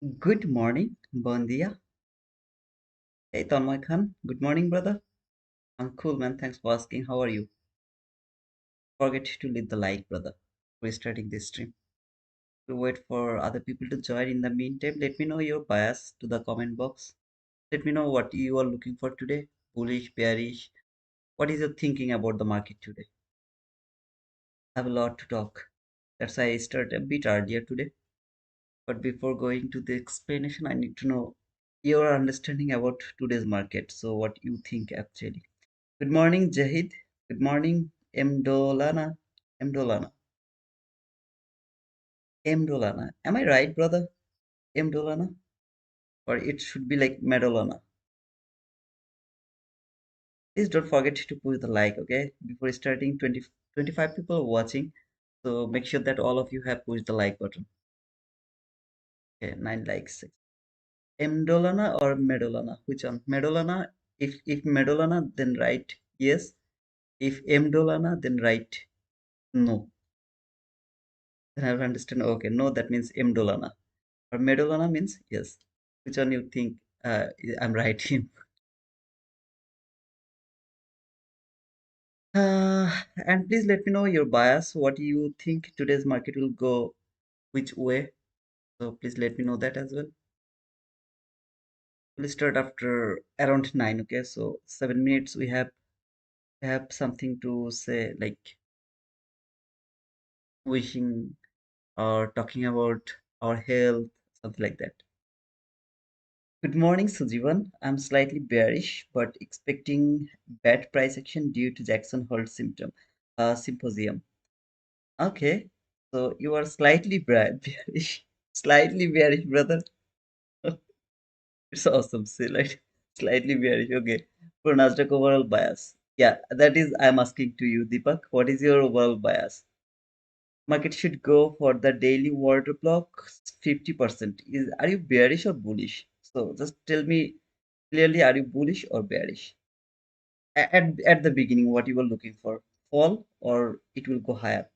Good morning, bon dia. Hey, Tanmay Khan. Good morning, brother. I'm cool, man. Thanks for asking. How are you? Forget to leave the like, brother. We're starting this stream. We wait for other people to join. In the meantime, let me know your bias to the comment box. Let me know what you are looking for today. Bullish, bearish. What is your thinking about the market today? I have a lot to talk. That's why I started a bit earlier today. But before going to the explanation, I need to know your understanding about today's market. So, what you think actually? Good morning, Jahid. Good morning, Mdolana. Mdolana. Mdolana. Am I right, brother? Mdolana? Or it should be like Medolana. Please don't forget to push the like, okay? Before starting, 25 people are watching. So make sure that all of you have pushed the like button. Okay, 9 likes. Mdolana or Medolana? Which one? Medolana. If Medolana, then write yes. If Mdolana, then write no. Then I will understand. Okay, no, that means Mdolana. Or Medolana means yes. Which one you think I'm right in? And please let me know your bias. What do you think today's market will go which way? So please let me know that as well. We'll start after around 9. Okay, so 7 minutes we have something to say, like wishing or talking about our health, something like that. Good morning, Sujivan. I'm slightly bearish, but expecting bad price action due to Jackson Hole symposium. Okay, so you are slightly bearish, slightly bearish, brother. It's awesome. Say like slightly bearish. Okay, for Nasdaq overall bias. Yeah, that is I'm asking to you, Deepak. What is your overall bias? Market should go for the daily order block 50%. Is are you bearish or bullish? So just tell me clearly, are you bullish or bearish? At the beginning, what you were looking for, fall or it will go higher?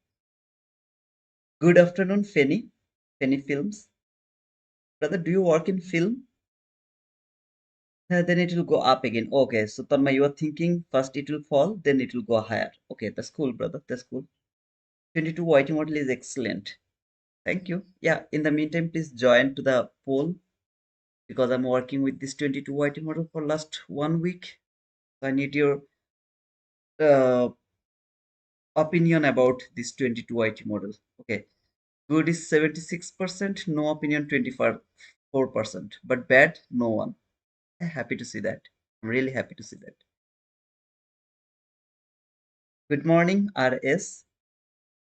Good afternoon, Fenny Films. Brother, do you work in film? Then it will go up again. Okay, so Tanma, you are thinking first it will fall, then it will go higher. Okay, that's cool, brother. That's cool. 22 YT model is excellent. Thank you. Yeah, in the meantime, please join to the poll because I'm working with this 22 YT model for last 1 week. So I need your uh, opinion about this 22 YT model. Okay, good is 76%, no opinion 24%, but bad, no one. Happy to see that. I'm really happy to see that. Good morning, RS.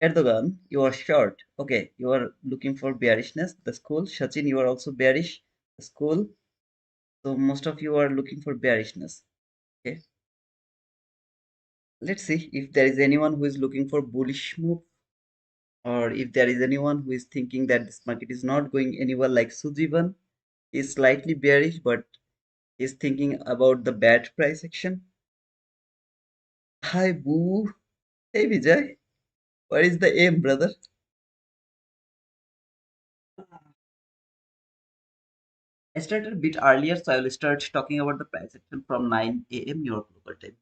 Erdogan, you are short. Okay, you are looking for bearishness. That's cool. Sachin, you are also bearish. That's cool. So most of you are looking for bearishness. Okay, let's see if there is anyone who is looking for bullish move, or if there is anyone who is thinking that this market is not going anywhere, like Sujivan is slightly bearish but is thinking about the bad price action. Hi, boo. Hey, Vijay. What is the aim, brother? I started a bit earlier, so I will start talking about the price action from 9 a.m. New York local time.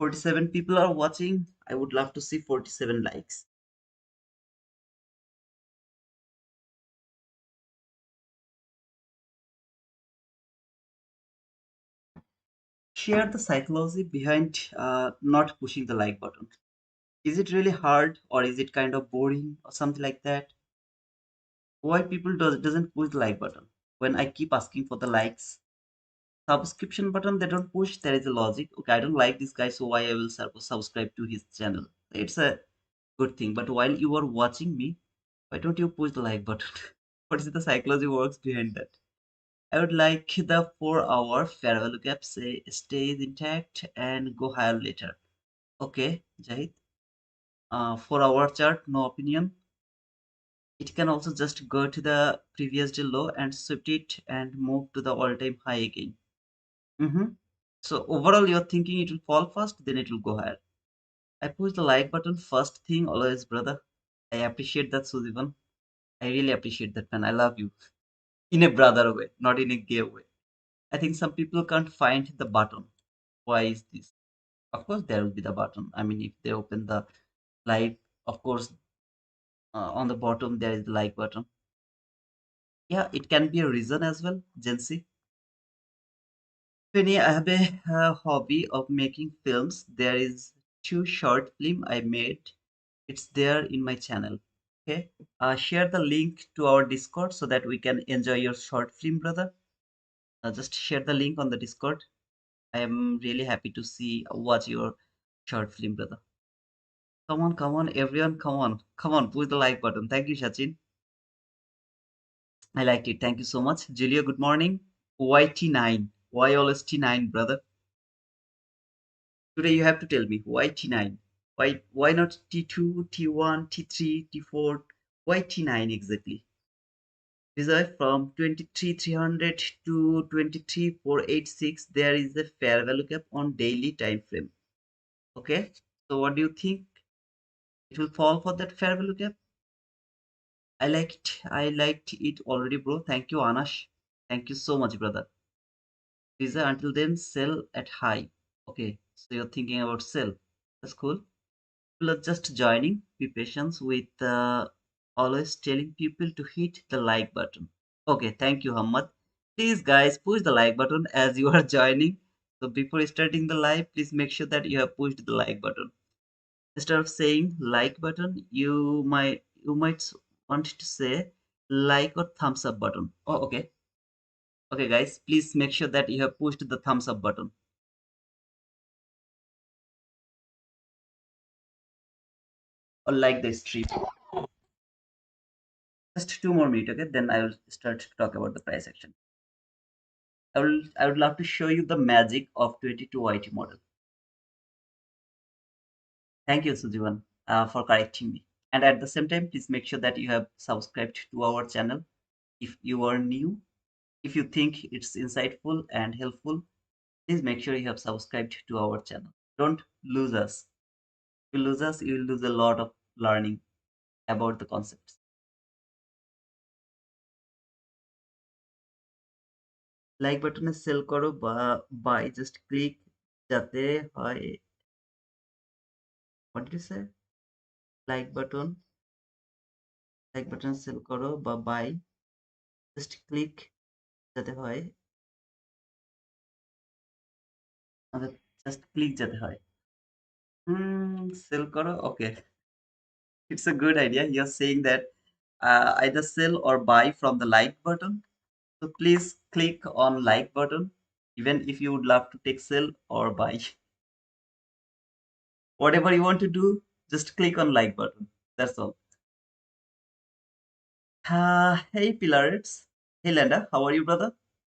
47 people are watching. I would love to see 47 likes. Share the psychology behind not pushing the like button. Is it really hard or is it kind of boring or something like that? Why people doesn't push the like button? When I keep asking for the likes, subscription button they don't push. There is a logic. Okay, I don't like this guy, so why I will subscribe to his channel? It's a good thing. But while you are watching me, why don't you push the like button? What is the psychology works behind that? I would like the 4 hour fair value gap stays intact and go higher later. Okay, Jahid. 4 hour chart, no opinion. It can also just go to the previous day low and shift it and move to the all-time high again. Mm-hmm. So overall, you're thinking it will fall first, then it will go higher. I push the like button first thing always, brother. I appreciate that, Sujivan. I really appreciate that, man. I love you in a brother way, not in a gay way. I think some people can't find the button. Why is this? Of course, there will be the button. I mean, if they open the live, of course, on the bottom there is the like button. Yeah, it can be a reason as well, Jency. Penny, I have a hobby of making films. There is two short film I made. It's there in my channel. Okay. Share the link to our Discord so that we can enjoy your short film, brother. Just share the link on the Discord. I am really happy to see watch your short film, brother. Come on, everyone, come on, push the like button. Thank you, Sachin. I liked it. Thank you so much, Julia. Good morning. YT9. Why always T9, brother? Today you have to tell me why T9. Why not T2, T1, T3, T4? Why T9 exactly? Reserve from 23,300 to 23,486. There is a fair value gap on daily time frame. Okay. So what do you think? It will fall for that fair value gap? I liked it already, bro. Thank you, Anash. Thank you so much, brother. Visa until then sell at high. Okay, so you're thinking about sell. That's cool. People are just joining. Be patient with always telling people to hit the like button. Okay, thank you, Hamad. Please, guys, push the like button as you are joining. So before starting the live, please make sure that you have pushed the like button. Instead of saying like button, you might want to say like or thumbs up button. Oh, okay. Okay, guys, please make sure that you have pushed the thumbs up button or like the stream. Just 2 more minutes, okay? Then I will start to talk about the price action. I would love to show you the magic of 22YT model. Thank you, Sujivan, for correcting me. And at the same time, please make sure that you have subscribed to our channel. If you are new, if you think it's insightful and helpful, please make sure you have subscribed to our channel. Don't lose us. If you lose us, you will lose a lot of learning about the concepts. Like বাটনে সেল করো বা বাই just click যাতে হয় what do say like button সেল করো বা বাই জাস্ট ক্লিক যাতে হয় জাস্ট ক্লিক যাতে হয় সেল করো ওকে it's a good idea you're saying that either sell or buy from the like button so please click on like button even if you would love to take sell or buy whatever you want to do just click on like button that's all. Hey Pillars. Hey Lenda, how are you, brother?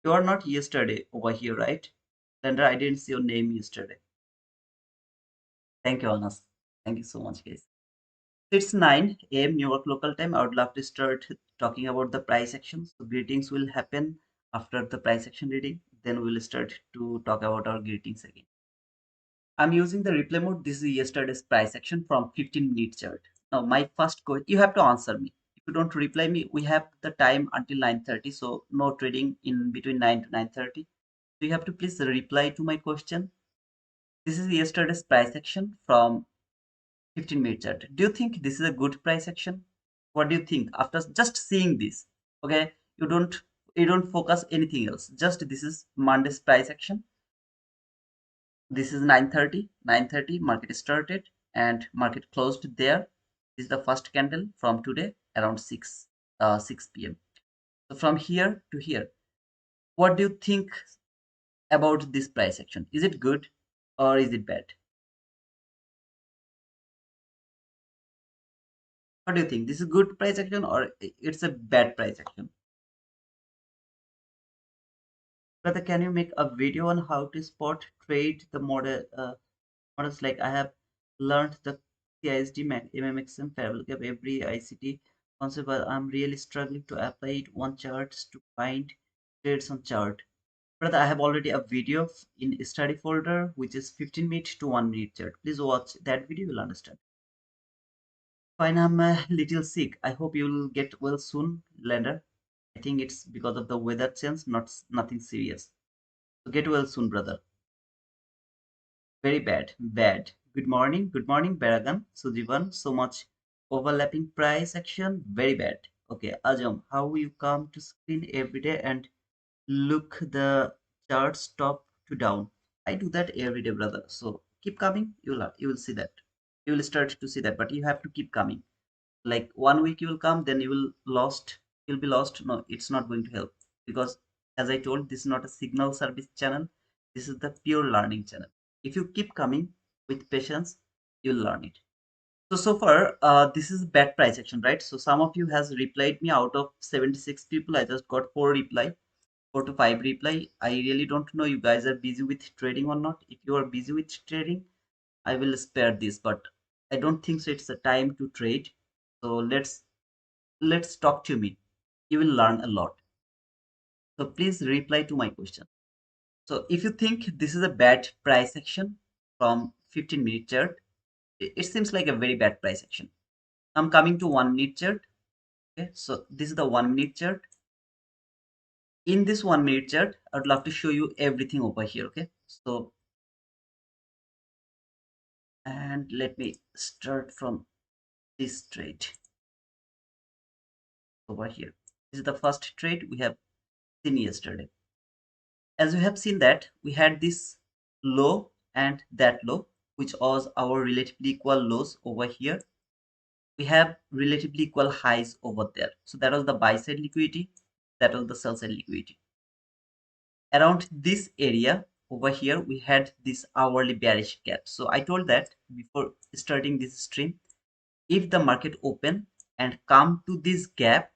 You are not yesterday over here, right? Lenda, I didn't see your name yesterday. Thank you, Anas. Thank you so much, guys. It's 9 a.m. New York local time. I would love to start talking about the price action. So greetings will happen after the price action reading. Then we'll start to talk about our greetings again. I'm using the replay mode. This is yesterday's price action from 15-minute chart. Now, my first question, you have to answer me. If you don't reply me, we have the time until 9:30, so no trading in between 9 to 9:30. So you have to please reply to my question. This is yesterday's price action from 15-minute chart. Do you think this is a good price action? What do you think after just seeing this? Okay, you don't focus anything else. Just this is Monday's price action. This is 9:30. 9:30 market started and market closed there. This is the first candle from today around 6 p.m. So from here to here, what do you think about this price action? Is it good or is it bad? What do you think? This is good price action or it's a bad price action? Brother, can you make a video on how to spot trade the models? Like I have learned the CISD, MMXM, parallel gap, every ICT concept, but I'm really struggling to apply it on charts to find trades on chart. Brother, I have already a video in study folder, which is 15 minute to 1 minute chart. Please watch that video, you'll understand. Fine, I'm a little sick. I hope you'll get well soon, Lander. I think it's because of the weather change, not nothing serious. So get well soon, brother. Very bad, bad. Good morning, Baragan, Sujivan. So much overlapping price action, very bad. Okay, Ajam, how you come to screen every day and look the charts top to down? I do that every day, brother. So keep coming. You will see that. You will start to see that, but you have to keep coming. Like 1 week you will come, then you'll be lost. No, it's not going to help, because as I told, this is not a signal service channel. This is the pure learning channel. If you keep coming with patience, you'll learn it. So far, this is bad price action, right? So some of you has replied me. Out of 76 people, I just got 4 reply, 4 to 5 reply. I really don't know you guys are busy with trading or not. If you are busy with trading, I will spare this, but I don't think so it's a time to trade. So let's talk to me. You will learn a lot. So please reply to my question. So if you think this is a bad price action from 15-minute chart, it seems like a very bad price action. I'm coming to 1 minute chart. Okay, so this is the 1 minute chart. In this 1 minute chart, I'd love to show you everything over here. Okay, so and let me start from this trade over here. This is the first trade we have seen yesterday. As we have seen that we had this low and that low, which was our relatively equal lows over here. We have relatively equal highs over there. So that was the buy side liquidity, that was the sell side liquidity. Around this area over here, we had this hourly bearish gap. So I told that before starting this stream, if the market open and come to this gap,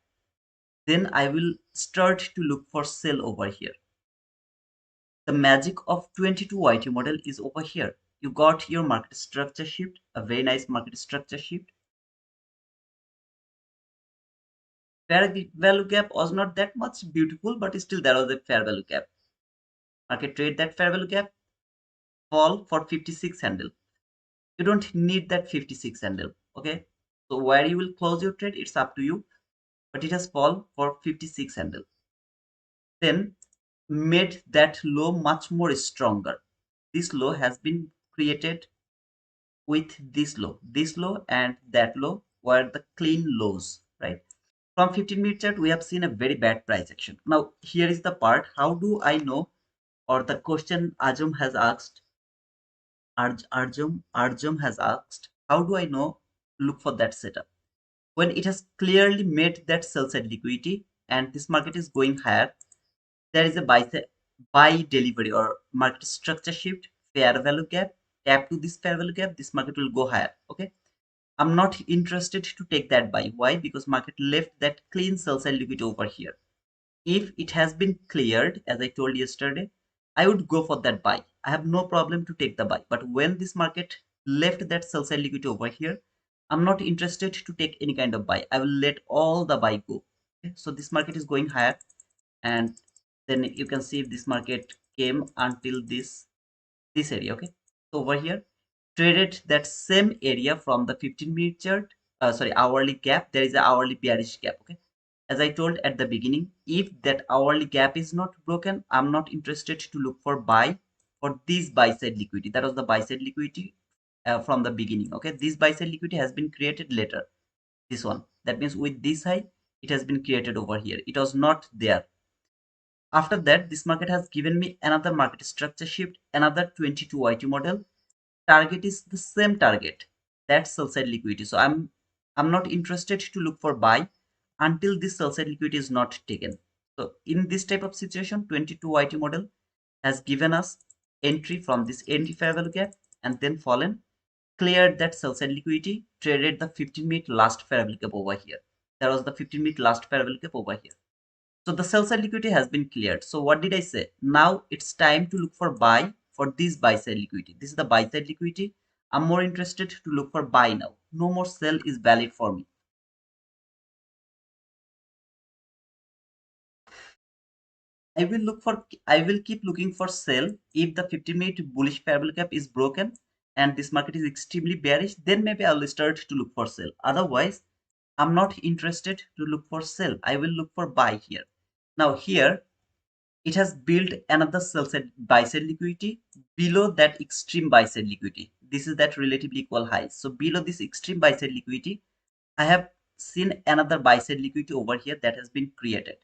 then I will start to look for sell over here. The magic of 22 YT model is over here. You got your market structure shift, a very nice market structure shift. Fair value gap was not that much beautiful, but still there was a fair value gap. Market trade that fair value gap, fall for 56 handle. You don't need that 56 handle. Okay, so where you will close your trade, it's up to you, but it has fall for 56 handle. Then made that low much more stronger. This low has been created with this low and that low were the clean lows, right? From 15-minute chart, we have seen a very bad price action. Now, here is the part. How do I know, or the question Ajum has asked, Arjum has asked, how do I know, look for that setup? When it has clearly made that sell side liquidity and this market is going higher, there is a buy delivery or market structure shift, fair value gap, tap to this fair value gap, this market will go higher. Okay, I'm not interested to take that buy. Why? Because market left that clean sell side liquidity over here. If it has been cleared, as I told yesterday, I would go for that buy. I have no problem to take the buy. But when this market left that sell side liquidity over here, I'm not interested to take any kind of buy. I will let all the buy go. Okay? So this market is going higher, and then you can see if this market came until this area. Okay, so over here traded that same area from the 15-minute chart, sorry, hourly gap. There is a hourly bearish gap. Okay, as I told at the beginning, if that hourly gap is not broken, I'm not interested to look for buy for this buy side liquidity. That was the buy side liquidity from the beginning. Okay, this buy side liquidity has been created later, this one. That means with this high, it has been created over here. It was not there. After that, this market has given me another market structure shift, another 22 YT model. Target is the same target, that sell side liquidity. So I'm not interested to look for buy until this sell side liquidity is not taken. So in this type of situation, 22 YT model has given us entry from this entry fair value gap and then fallen, cleared that sell side liquidity, traded the 15-minute last fair value gap over here. That was the 15-minute last fair value gap over here. So the sell side liquidity has been cleared. So what did I say? Now it's time to look for buy for this buy side liquidity. This is the buy side liquidity. I'm more interested to look for buy now. No more sell is valid for me. I will keep looking for sell if the 15-minute bullish fair value gap is broken and this market is extremely bearish, then maybe I'll start to look for sell. Otherwise, I'm not interested to look for sell. I will look for buy here. Now here, it has built another sell side buy side liquidity below that extreme buy side liquidity. This is that relatively equal high. So below this extreme buy side liquidity, I have seen another buy side liquidity over here that has been created.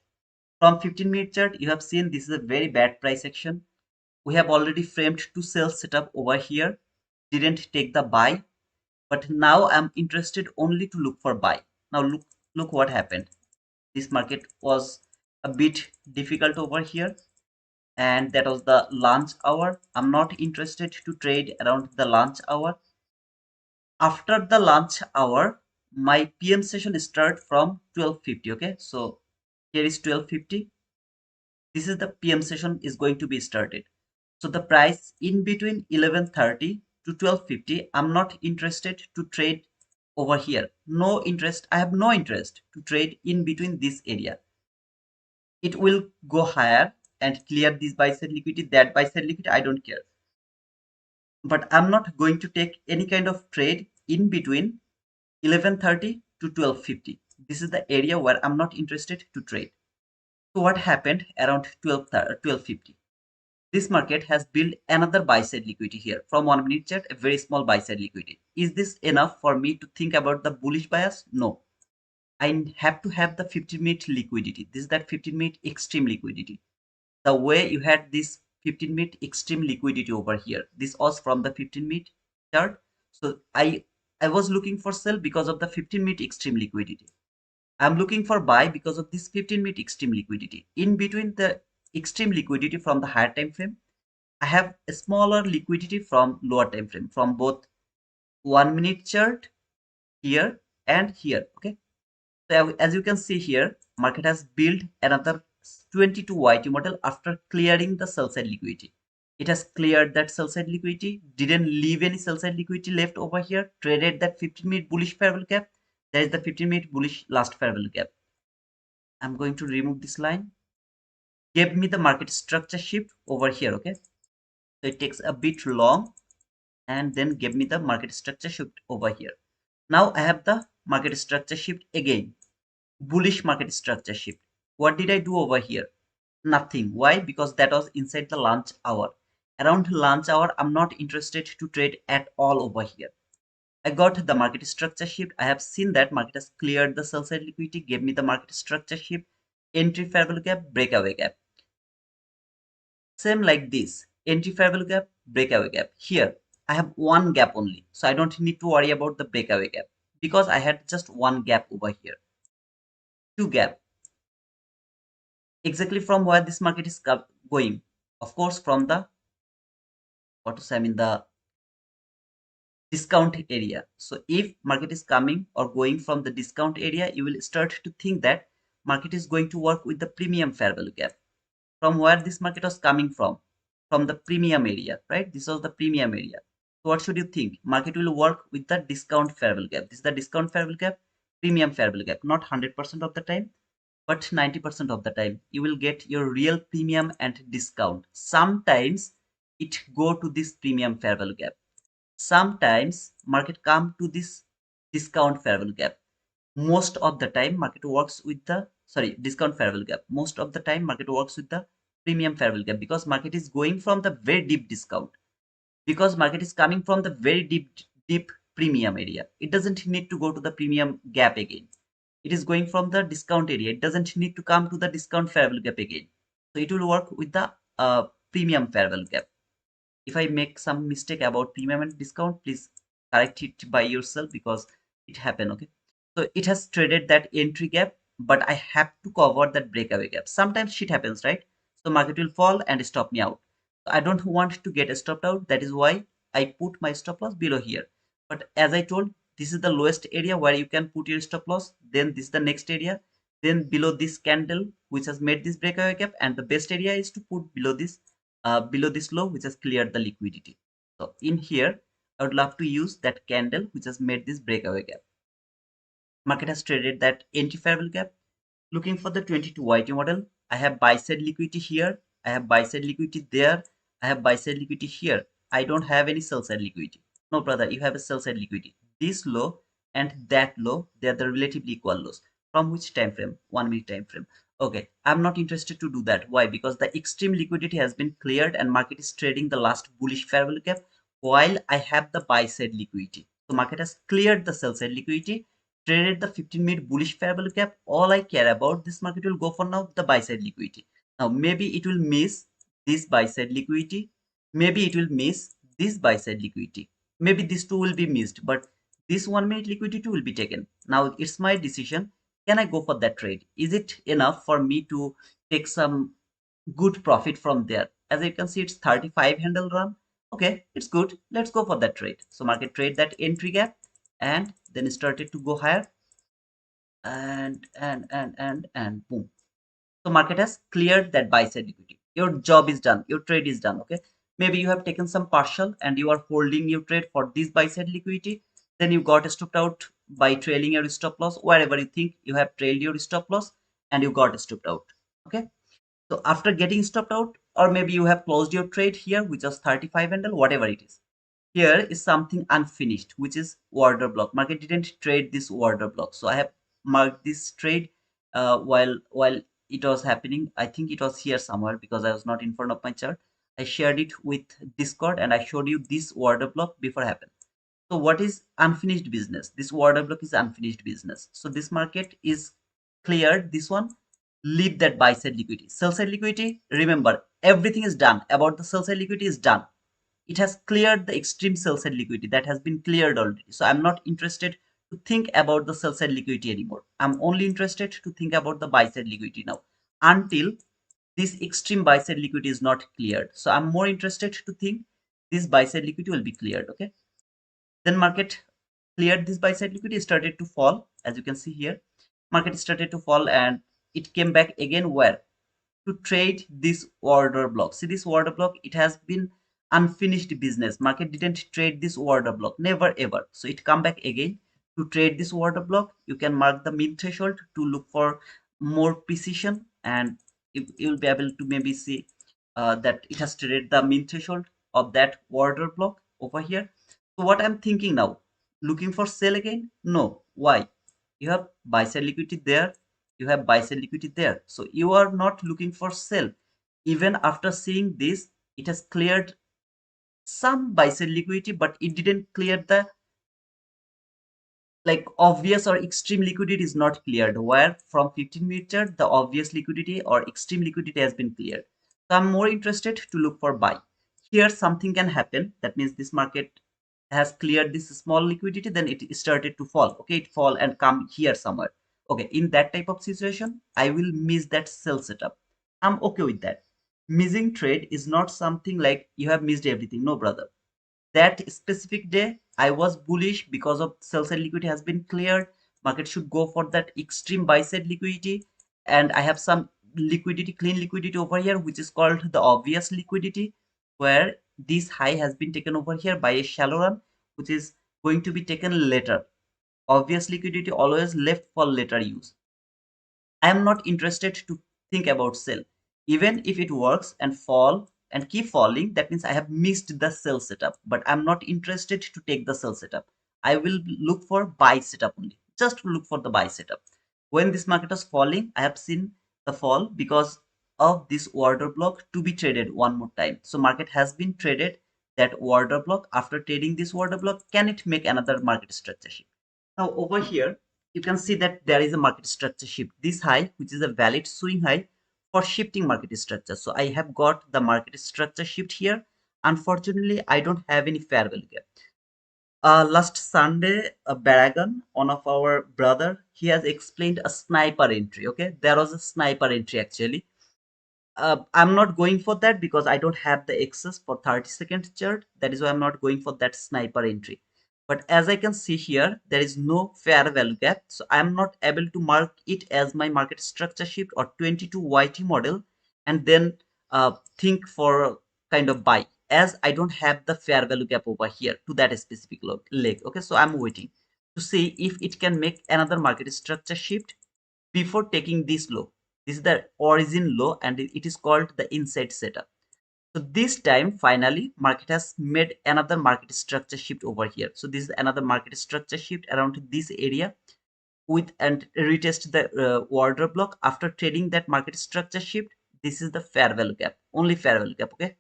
From 15-minute chart, you have seen this is a very bad price action. We have already framed two sell setup over here. Didn't take the buy, but now I'm interested only to look for buy. Now look what happened. This market was a bit difficult over here, and that was the lunch hour. I'm not interested to trade around the lunch hour. After the lunch hour, my PM session start from 12:50. Okay, so here is 12:50. This is the PM session is going to be started. So the price in between 11:30 to 12:50, I'm not interested to trade over here. No interest. I have no interest to trade in between this area. It will go higher and clear this buy side liquidity, that buy side liquidity. I don't care. But I'm not going to take any kind of trade in between 11:30 to 12:50. This is the area where I'm not interested to trade. So what happened around 12:50? This market has built another buy side liquidity here from 1 minute chart, a very small buy side liquidity. Is this enough for me to think about the bullish bias? No. I have to have the 15-minute liquidity. This is that 15-minute extreme liquidity. The way you had this 15-minute extreme liquidity over here, this was from the 15-minute chart. So I was looking for sell because of the 15-minute extreme liquidity. I'm looking for buy because of this 15-minute extreme liquidity. In between the extreme liquidity from the higher time frame, I have a smaller liquidity from lower time frame, from both 1 minute chart here and here. Okay, so as you can see here, market has built another 22 YT model after clearing the sell side liquidity. It has cleared that sell side liquidity, didn't leave any sell side liquidity left over here, traded that 15-minute bullish fair value gap. There is the 15-minute bullish last fair value gap. I'm going to remove this line. Gave me the market structure shift over here. Okay, so it takes a bit long, and then gave me the market structure shift over here. Now I have the market structure shift again, bullish market structure shift. What did I do over here? Nothing. Why? Because that was inside the lunch hour. Around lunch hour, I'm not interested to trade at all over here. I got the market structure shift. I have seen that market has cleared the sell side liquidity, gave me the market structure shift, entry fair value gap, breakaway gap. Same like this, entry fair value gap, breakaway gap. Here, I have one gap only, so I don't need to worry about the breakaway gap because I had just one gap over here. Two gap. Exactly from where this market is going. Of course, from the the discount area. So if market is coming or going from the discount area, you will start to think that market is going to work with the premium fair value gap. From where this market was coming from the premium area, right? This was the premium area. So what should you think? Market will work with the discount fair value gap. This is the discount fair value gap, premium fair value gap. Not 100% of the time, but 90% of the time you will get your real premium and discount. Sometimes it go to this premium fair value gap. Sometimes market come to this discount fair value gap. Most of the time market works with the discount fair value gap. Most of the time market works with the premium fair value gap because market is going from the very deep discount, because market is coming from the very deep premium area. It doesn't need to go to the premium gap again. It is going from the discount area. It doesn't need to come to the discount fair value gap again. So it will work with the premium fair value gap. If I make some mistake about premium and discount, please correct it by yourself because it happened. Okay, so it has traded that entry gap, but I have to cover that breakaway gap. Sometimes shit happens, right? So market will fall and stop me out. So I don't want to get stopped out. That is why I put my stop loss below here. But as I told, this is the lowest area where you can put your stop loss. Then this is the next area. Then below this candle which has made this breakaway gap, and the best area is to put below this low which has cleared the liquidity. So in here, I would love to use that candle which has made this breakaway gap. Market has traded that entry fair value gap. Looking for the 22 YT model, I have buy side liquidity here. I have buy side liquidity there. I have buy side liquidity here. I don't have any sell side liquidity. No, brother, you have a sell side liquidity. This low and that low, they are the relatively equal lows. From which time frame? 1 minute time frame. Okay, I'm not interested to do that. Why? Because the extreme liquidity has been cleared and market is trading the last bullish fair value gap while I have the buy side liquidity. So market has cleared the sell side liquidity, traded the 15-minute bullish fair value gap. All I care about this market will go for now the buy side liquidity. Now maybe it will miss this buy side liquidity. Maybe it will miss this buy side liquidity. Maybe these two will be missed, but this 1 minute liquidity will be taken. Now it's my decision. Can I go for that trade? Is it enough for me to take some good profit from there? As you can see, it's 35 handle run. Okay, it's good. Let's go for that trade. So market trade that entry gap and then started to go higher and boom. So market has cleared that buy side liquidity. Your job is done. Your trade is done. Okay. Maybe you have taken some partial and you are holding your trade for this buy side liquidity. Then you got stopped out by trailing your stop loss. Wherever you think you have trailed your stop loss and you got stopped out. Okay. So after getting stopped out, or maybe you have closed your trade here, which was 35 handle, whatever it is. Here is something unfinished, which is order block. Market didn't trade this order block. So I have marked this trade while it was happening. I think it was here somewhere because I was not in front of my chart. I shared it with Discord and I showed you this order block before happened. So what is unfinished business? This order block is unfinished business. So this market is cleared. This one, leave that buy side liquidity. Sell side liquidity, remember, everything is done about the sell side liquidity is done. It has cleared the extreme sell side liquidity that has been cleared already. So I'm not interested to think about the sell side liquidity anymore. I'm only interested to think about the buy side liquidity now until this extreme buy side liquidity is not cleared. So I'm more interested to think this buy side liquidity will be cleared. Okay. Then market cleared this buy side liquidity, started to fall. As you can see here, market started to fall and it came back again where? To trade this order block. See this order block, it has been unfinished business. Market didn't trade this order block, never ever. So it come back again to trade this order block. You can mark the mid threshold to look for more precision and you'll be able to maybe see that it has traded the min threshold of that order block over here. So what I'm thinking now, looking for sell again? No. Why? You have buy side liquidity there, you have buy side liquidity there. So you are not looking for sell. Even after seeing this, it has cleared some buy side liquidity, but it didn't clear the like obvious or extreme liquidity is not cleared, where from 15-minute chart the obvious liquidity or extreme liquidity has been cleared. So I'm more interested to look for buy. Here something can happen, that means this market has cleared this small liquidity, then it started to fall. Okay, it fall and come here somewhere. Okay, in that type of situation I will miss that sell setup. I'm okay with that. Missing trade is not something like you have missed everything. No, brother, that specific day I was bullish because of sell side liquidity has been cleared. Market should go for that extreme buy side liquidity, and I have some liquidity, clean liquidity over here, which is called the obvious liquidity, where this high has been taken over here by a shallow run, which is going to be taken later. Obvious liquidity always left for later use. I am not interested to think about sell. Even if it works and fall and keep falling, that means I have missed the sell setup. But I'm not interested to take the sell setup. I will look for buy setup only. Just look for the buy setup. When this market was falling, I have seen the fall because of this order block to be traded one more time. So market has been traded that order block. After trading this order block, can it make another market structure shift? Now over here, you can see that there is a market structure shift. This high, which is a valid swing high for shifting market structure. So I have got the market structure shift here. Unfortunately, I don't have any fair value gap. Last Sunday, Baragan, one of our brother, he has explained a sniper entry. Okay, there was a sniper entry actually. I'm not going for that because I don't have the access for 30-second chart. That is why I'm not going for that sniper entry. But as I can see here, there is no fair value gap. So I'm not able to mark it as my market structure shift or 22 YT model and then think for kind of buy, as I don't have the fair value gap over here to that specific leg. Okay, so I'm waiting to see if it can make another market structure shift before taking this low. This is the origin low and it is called the inside setup. So this time, finally, market has made another market structure shift over here. So this is another market structure shift around this area with and retest the order block after trading that market structure shift. This is the fair value gap, only fair value gap. Okay.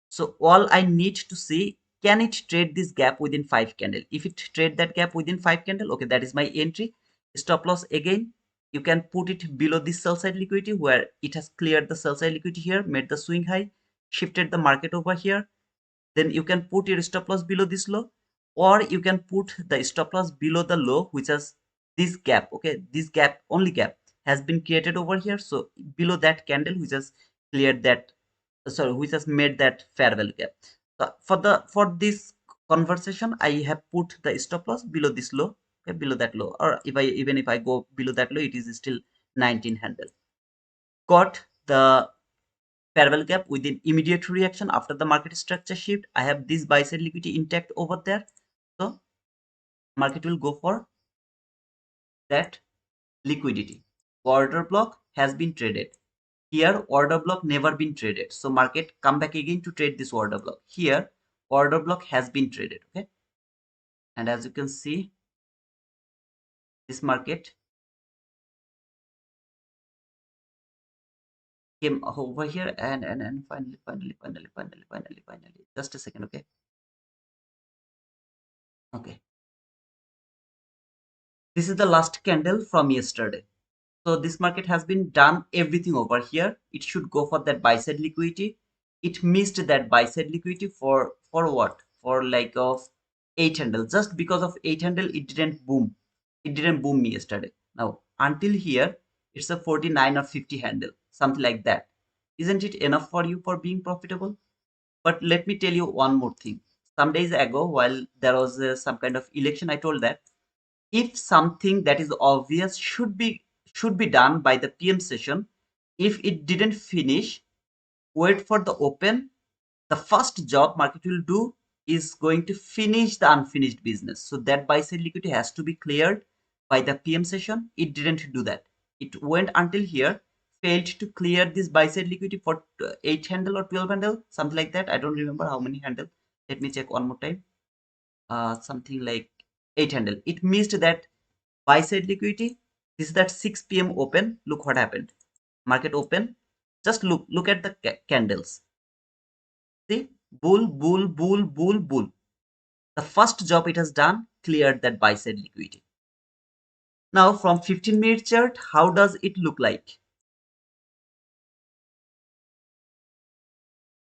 So all I need to see, can it trade this gap within 5 candle? If it trade that gap within 5 candle, okay, that is my entry. Stop loss again. You can put it below this sell side liquidity where it has cleared the sell side liquidity here, made the swing high, shifted the market over here. Then you can put your stop loss below this low, or you can put the stop loss below the low, which has this gap. Okay, this gap, only gap has been created over here. So below that candle, which has cleared that, sorry, which has made that fair value gap. So for this conversation, I have put the stop loss below this low, okay, below that low, or if I even if I go below that low, it is still 19 handle. Got the fair value gap within immediate reaction after the market structure shift. I have this buy side liquidity intact over there, so market will go for that liquidity. Order block has been traded. Here order block never been traded, so market come back again to trade this order block. Here order block has been traded. Okay, and as you can see, this market came over here and finally, just a second. Okay, okay, this is the last candle from yesterday. So this market has been done everything over here. It should go for that buy side liquidity. It missed that buy side liquidity for what? For like of 8 handle. Just because of 8 handle, it didn't boom. It didn't boom me yesterday. Now until here, it's a 49 or 50 handle, something like that. Isn't it enough for you for being profitable? But let me tell you one more thing. Some days ago, while there was some kind of election, I told that if something that is obvious should be done by the PM session, if it didn't finish, wait for the open. The first job market will do is going to finish the unfinished business. So that buy side liquidity has to be cleared by the PM session. It didn't do that. It went until here, failed to clear this buy side liquidity for 8 handle or 12 handle, something like that. I don't remember how many handle. Let me check one more time. Something like 8 handle. It missed that buy side liquidity. This is that 6 p.m. open. Look what happened. Market open. Just look at the candles. See, bull, bull, bull, bull, bull. The first job it has done, cleared that buy side liquidity. Now from 15-minute chart, how does it look like?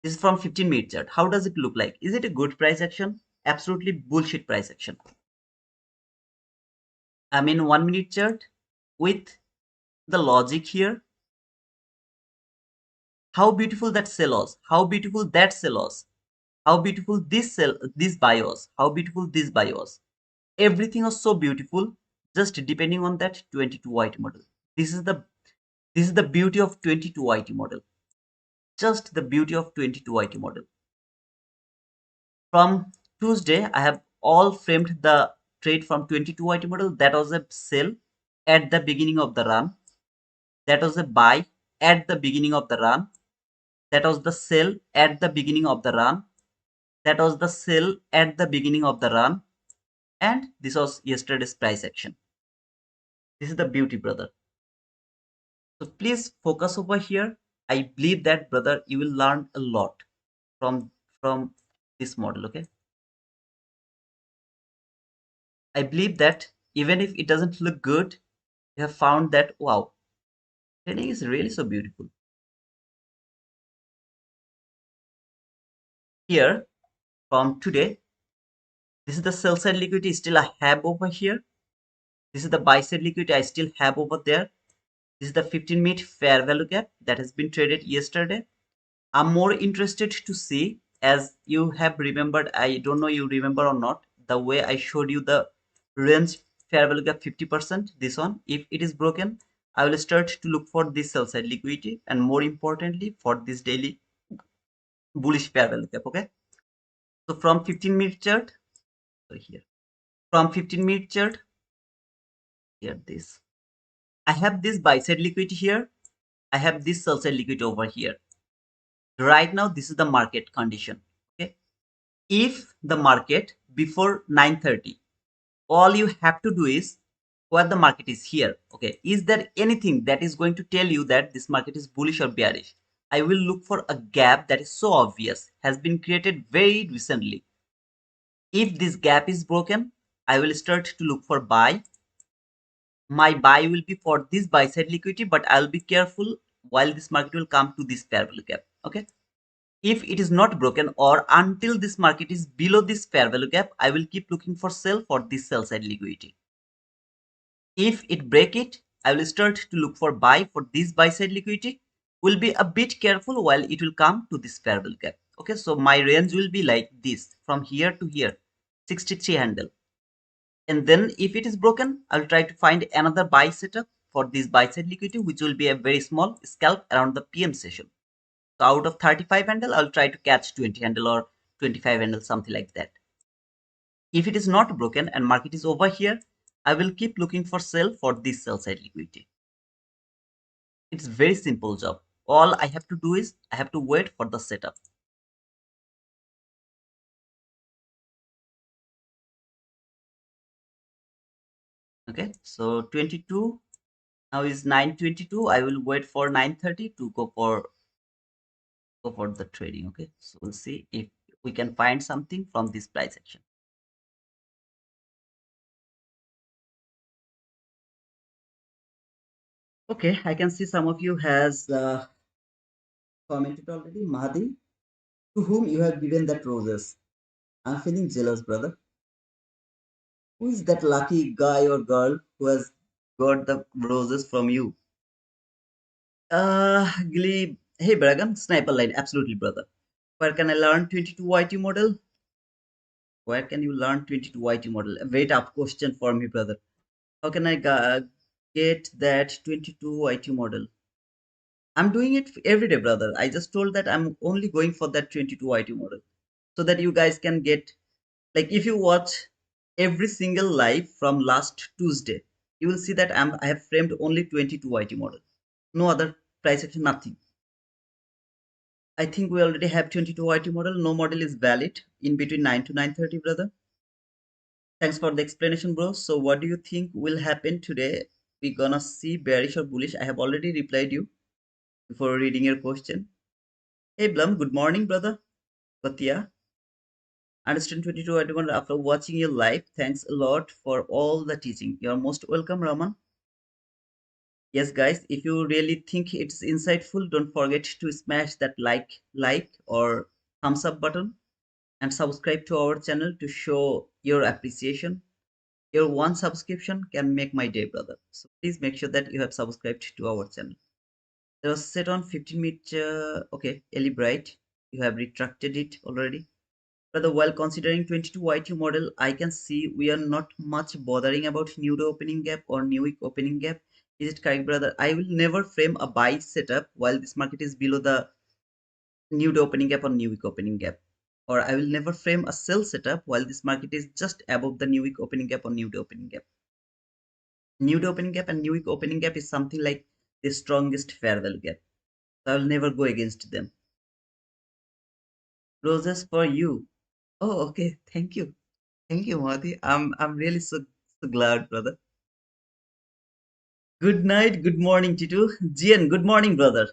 This is from 15-minute chart. How does it look like? Is it a good price action? Absolutely bullshit price action. I mean 1-minute chart with the logic here. How beautiful that sell was. How beautiful that sell was. How beautiful this buy was. How beautiful this buy was. Everything was so beautiful, just depending on that 22 IT model. This is the this is the beauty of 22 IT model. Just the beauty of 22 IT model. From Tuesday, I have all framed the trade from 22 IT model. That was a sell at the beginning of the run. That was a buy at the beginning of the run. That was the sell at the beginning of the run. That was the sell at the beginning of the run. And this was yesterday's price action. This is the beauty, brother. So please focus over here. I believe that, brother, you will learn a lot from this model. Okay. I believe that even if it doesn't look good, you have found that wow, trading is really so beautiful. Here from today, this is the sell side liquidity still I have over here. This is the buy side liquidity I still have over there. This is the 15-minute fair value gap that has been traded yesterday. I'm more interested to see, as you have remembered, I don't know you remember or not, the way I showed you the range fair value gap 50%, this one. If it is broken, I will start to look for this sell side liquidity and more importantly for this daily bullish fair value gap. Okay. So from 15-minute chart, so here, from 15-minute chart, here this. I have this buy side liquidity here. I have this sell side liquidity over here. Right now, this is the market condition. Okay. If the market before 9:30, all you have to do is what the market is here. Okay. Is there anything that is going to tell you that this market is bullish or bearish? I will look for a gap that is so obvious, has been created very recently. If this gap is broken, I will start to look for buy. My buy will be for this buy side liquidity, but I'll be careful while this market will come to this fair value gap. Okay. If it is not broken or until this market is below this fair value gap, I will keep looking for sell for this sell side liquidity. If it break it, I will start to look for buy for this buy side liquidity. Will be a bit careful while it will come to this fair value gap. Okay, so my range will be like this from here to here, 63 handle. And then if it is broken, I'll try to find another buy setup for this buy side liquidity, which will be a very small scalp around the PM session. So out of 35 handle, I'll try to catch 20 handle or 25 handle, something like that. If it is not broken and market is over here, I will keep looking for sell for this sell side liquidity. It's very simple job. All I have to do is I have to wait for the setup. Okay, so 22 now is 9:22. I will wait for 9:30 to go for the trading. Okay, so we'll see if we can find something from this price action. Okay, I can see some of you has commented already. Mahdi, to whom you have given that roses? I'm feeling jealous, brother. Who is that lucky guy or girl who has got the roses from you? Glee. Hey, Bragan, sniper line. Absolutely, brother. Where can I learn 22 YT model? Where can you learn 22 YT model? A very tough question for me, brother. How can I get that 22 YT model? I'm doing it every day, brother. I just told that I'm only going for that 22 YT model so that you guys can get, like, if you watch every single live from last Tuesday, you will see that I have framed only 22 YT model. No other price action, nothing. I think we already have 22 YT model. No model is valid in between 9 to 9:30, brother. Thanks for the explanation, bro. So what do you think will happen today? We gonna see bearish or bullish? I have already replied you before reading your question. Hey Blum, good morning, brother. But yeah, understand 22 YT model after watching your live. Thanks a lot for all the teaching. You're most welcome, Raman. Yes, guys, if you really think it's insightful, don't forget to smash that like or thumbs up button and subscribe to our channel to show your appreciation. Your one subscription can make my day, brother. So please make sure that you have subscribed to our channel. There was set on 15-minute. Okay, Ellie Bright, you have retracted it already. Brother, while considering 22 YT model, I can see we are not much bothering about new day opening gap or new week opening gap. Is it correct, brother? I will never frame a buy setup while this market is below the new day opening gap or new week opening gap. Or I will never frame a sell setup while this market is just above the new week opening gap or new day opening gap. New day opening gap and new week opening gap is something like the strongest fair value gap. So I will never go against them. Roses for you. Oh, okay. Thank you. Thank you, Mati. I'm really so glad, brother. Good night, good morning, Titu. Jian, good morning, brother.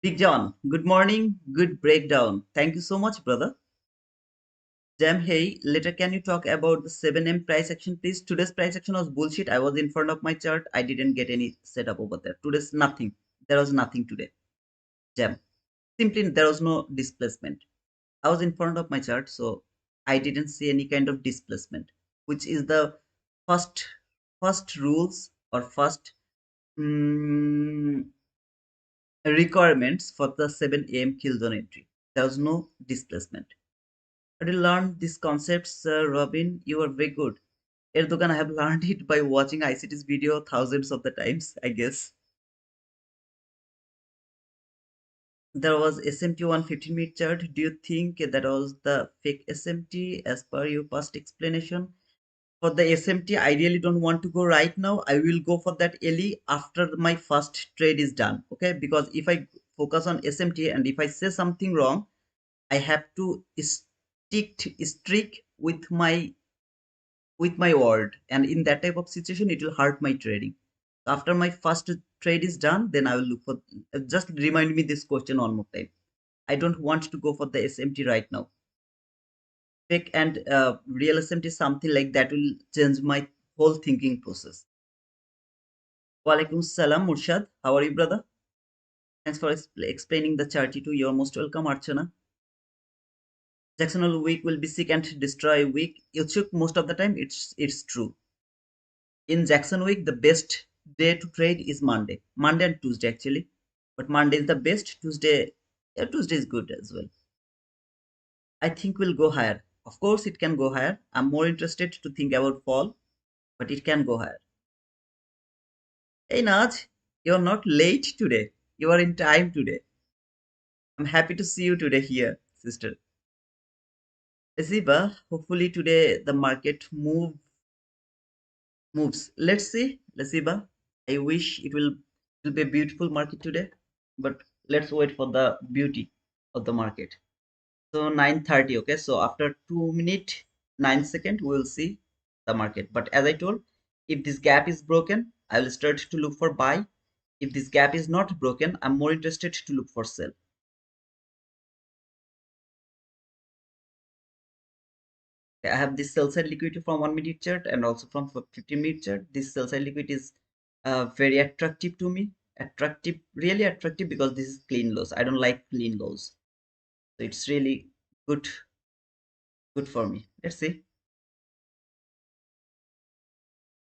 Big John, good morning, good breakdown. Thank you so much, brother. Jam, hey, later can you talk about the 7M price action, please? Today's price action was bullshit. I was in front of my chart. I didn't get any setup over there. Today's nothing. There was nothing today. Jam. Simply there was no displacement. I was in front of my chart, so I didn't see any kind of displacement, which is the first first rules or first mm, requirements for the 7 a.m. kill zone entry. There was no displacement. Have you learned these concepts, Robin? You are very good. Erdogan, I have learned it by watching ICT's video thousands of the times, I guess. There was SMT 115-minute chart. Do you think that was the fake SMT as per your past explanation? For the SMT, I really don't want to go right now. I will go for that LE after my first trade is done. Okay, because if I focus on SMT, and if I say something wrong, I have to strict with my word, and in that type of situation it will hurt my trading. After my first trade is done, then I will look for, just remind me this question one more time. I don't want to go for the SMT right now. Fake and real SMT, something like that will change my whole thinking process. Walaikum salam, Murshad. How are you, brother? Thanks for explaining the chart to. You're most welcome, Archana. Jacksonville week will be sick and destroy week. You took most of the time. It's true. In Jackson week, the best day to trade is Monday. Monday and Tuesday actually, but Monday is the best. Tuesday, yeah, Tuesday is good as well. I think we'll go higher. Of course, it can go higher. I'm more interested to think about fall, but it can go higher. Hey Naj, you're not late today. You are in time today. I'm happy to see you today here, sister. Ziba, hopefully today the market moves. Let's see, Ziba. I wish it will be a beautiful market today, but let's wait for the beauty of the market. So 9:30, okay. So after 2 minute 9 second, we will see the market. But as I told, if this gap is broken, I will start to look for buy. If this gap is not broken, I'm more interested to look for sell. I have this sell side liquidity from 1 minute chart and also from 15-minute chart. This sell side liquidity is very attractive to me. Attractive, really attractive, because this is clean lows. I don't like clean lows, so it's really good, good for me. Let's see.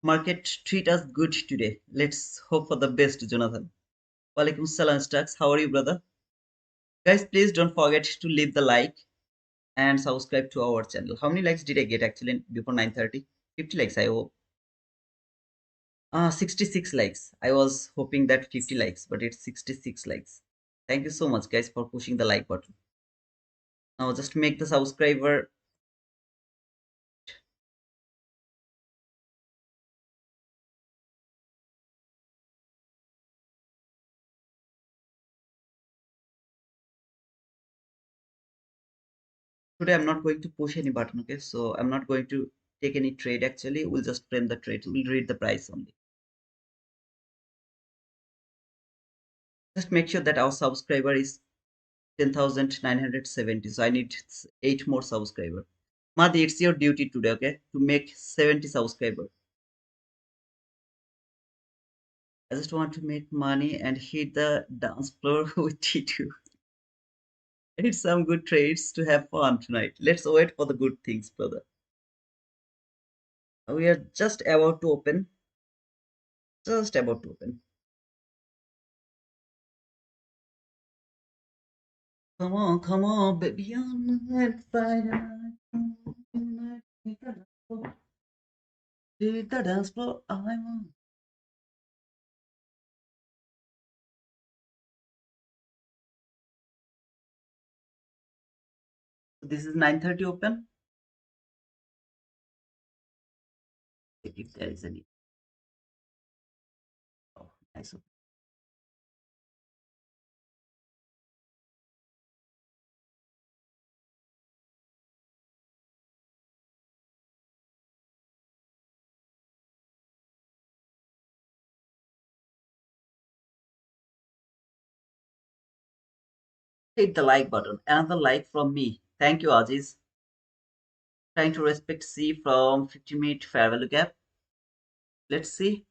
Market treat us good today. Let's hope for the best, Jonathan. Walaikum salam, Stacks. How are you, brother? Guys, please don't forget to leave the like and subscribe to our channel. How many likes did I get actually before 9:30? 50 likes, I hope. 66 likes. I was hoping that 50 likes, but it's 66 likes. Thank you so much, guys, for pushing the like button. Now, just make the subscriber. Today, I'm not going to push any button, okay? So, I'm not going to take any trade actually. We'll just frame the trade. We'll read the price only. Just make sure that our subscriber is 10,970. So, I need 8 more subscriber. Madi, it's your duty today, okay? To make 70 subscriber. I just want to make money and hit the dance floor with T2. I need some good trades to have fun tonight. Let's wait for the good things, brother. We are just about to open. Just about to open. Come on, baby, on my Friday night. Hit the dance floor. I want. This is 9:30 open. If there is any. Oh, nice. Hit the like button. Another like from me. Thank you, Aziz. Trying to respect C from 50-minute fair value gap. Let's see.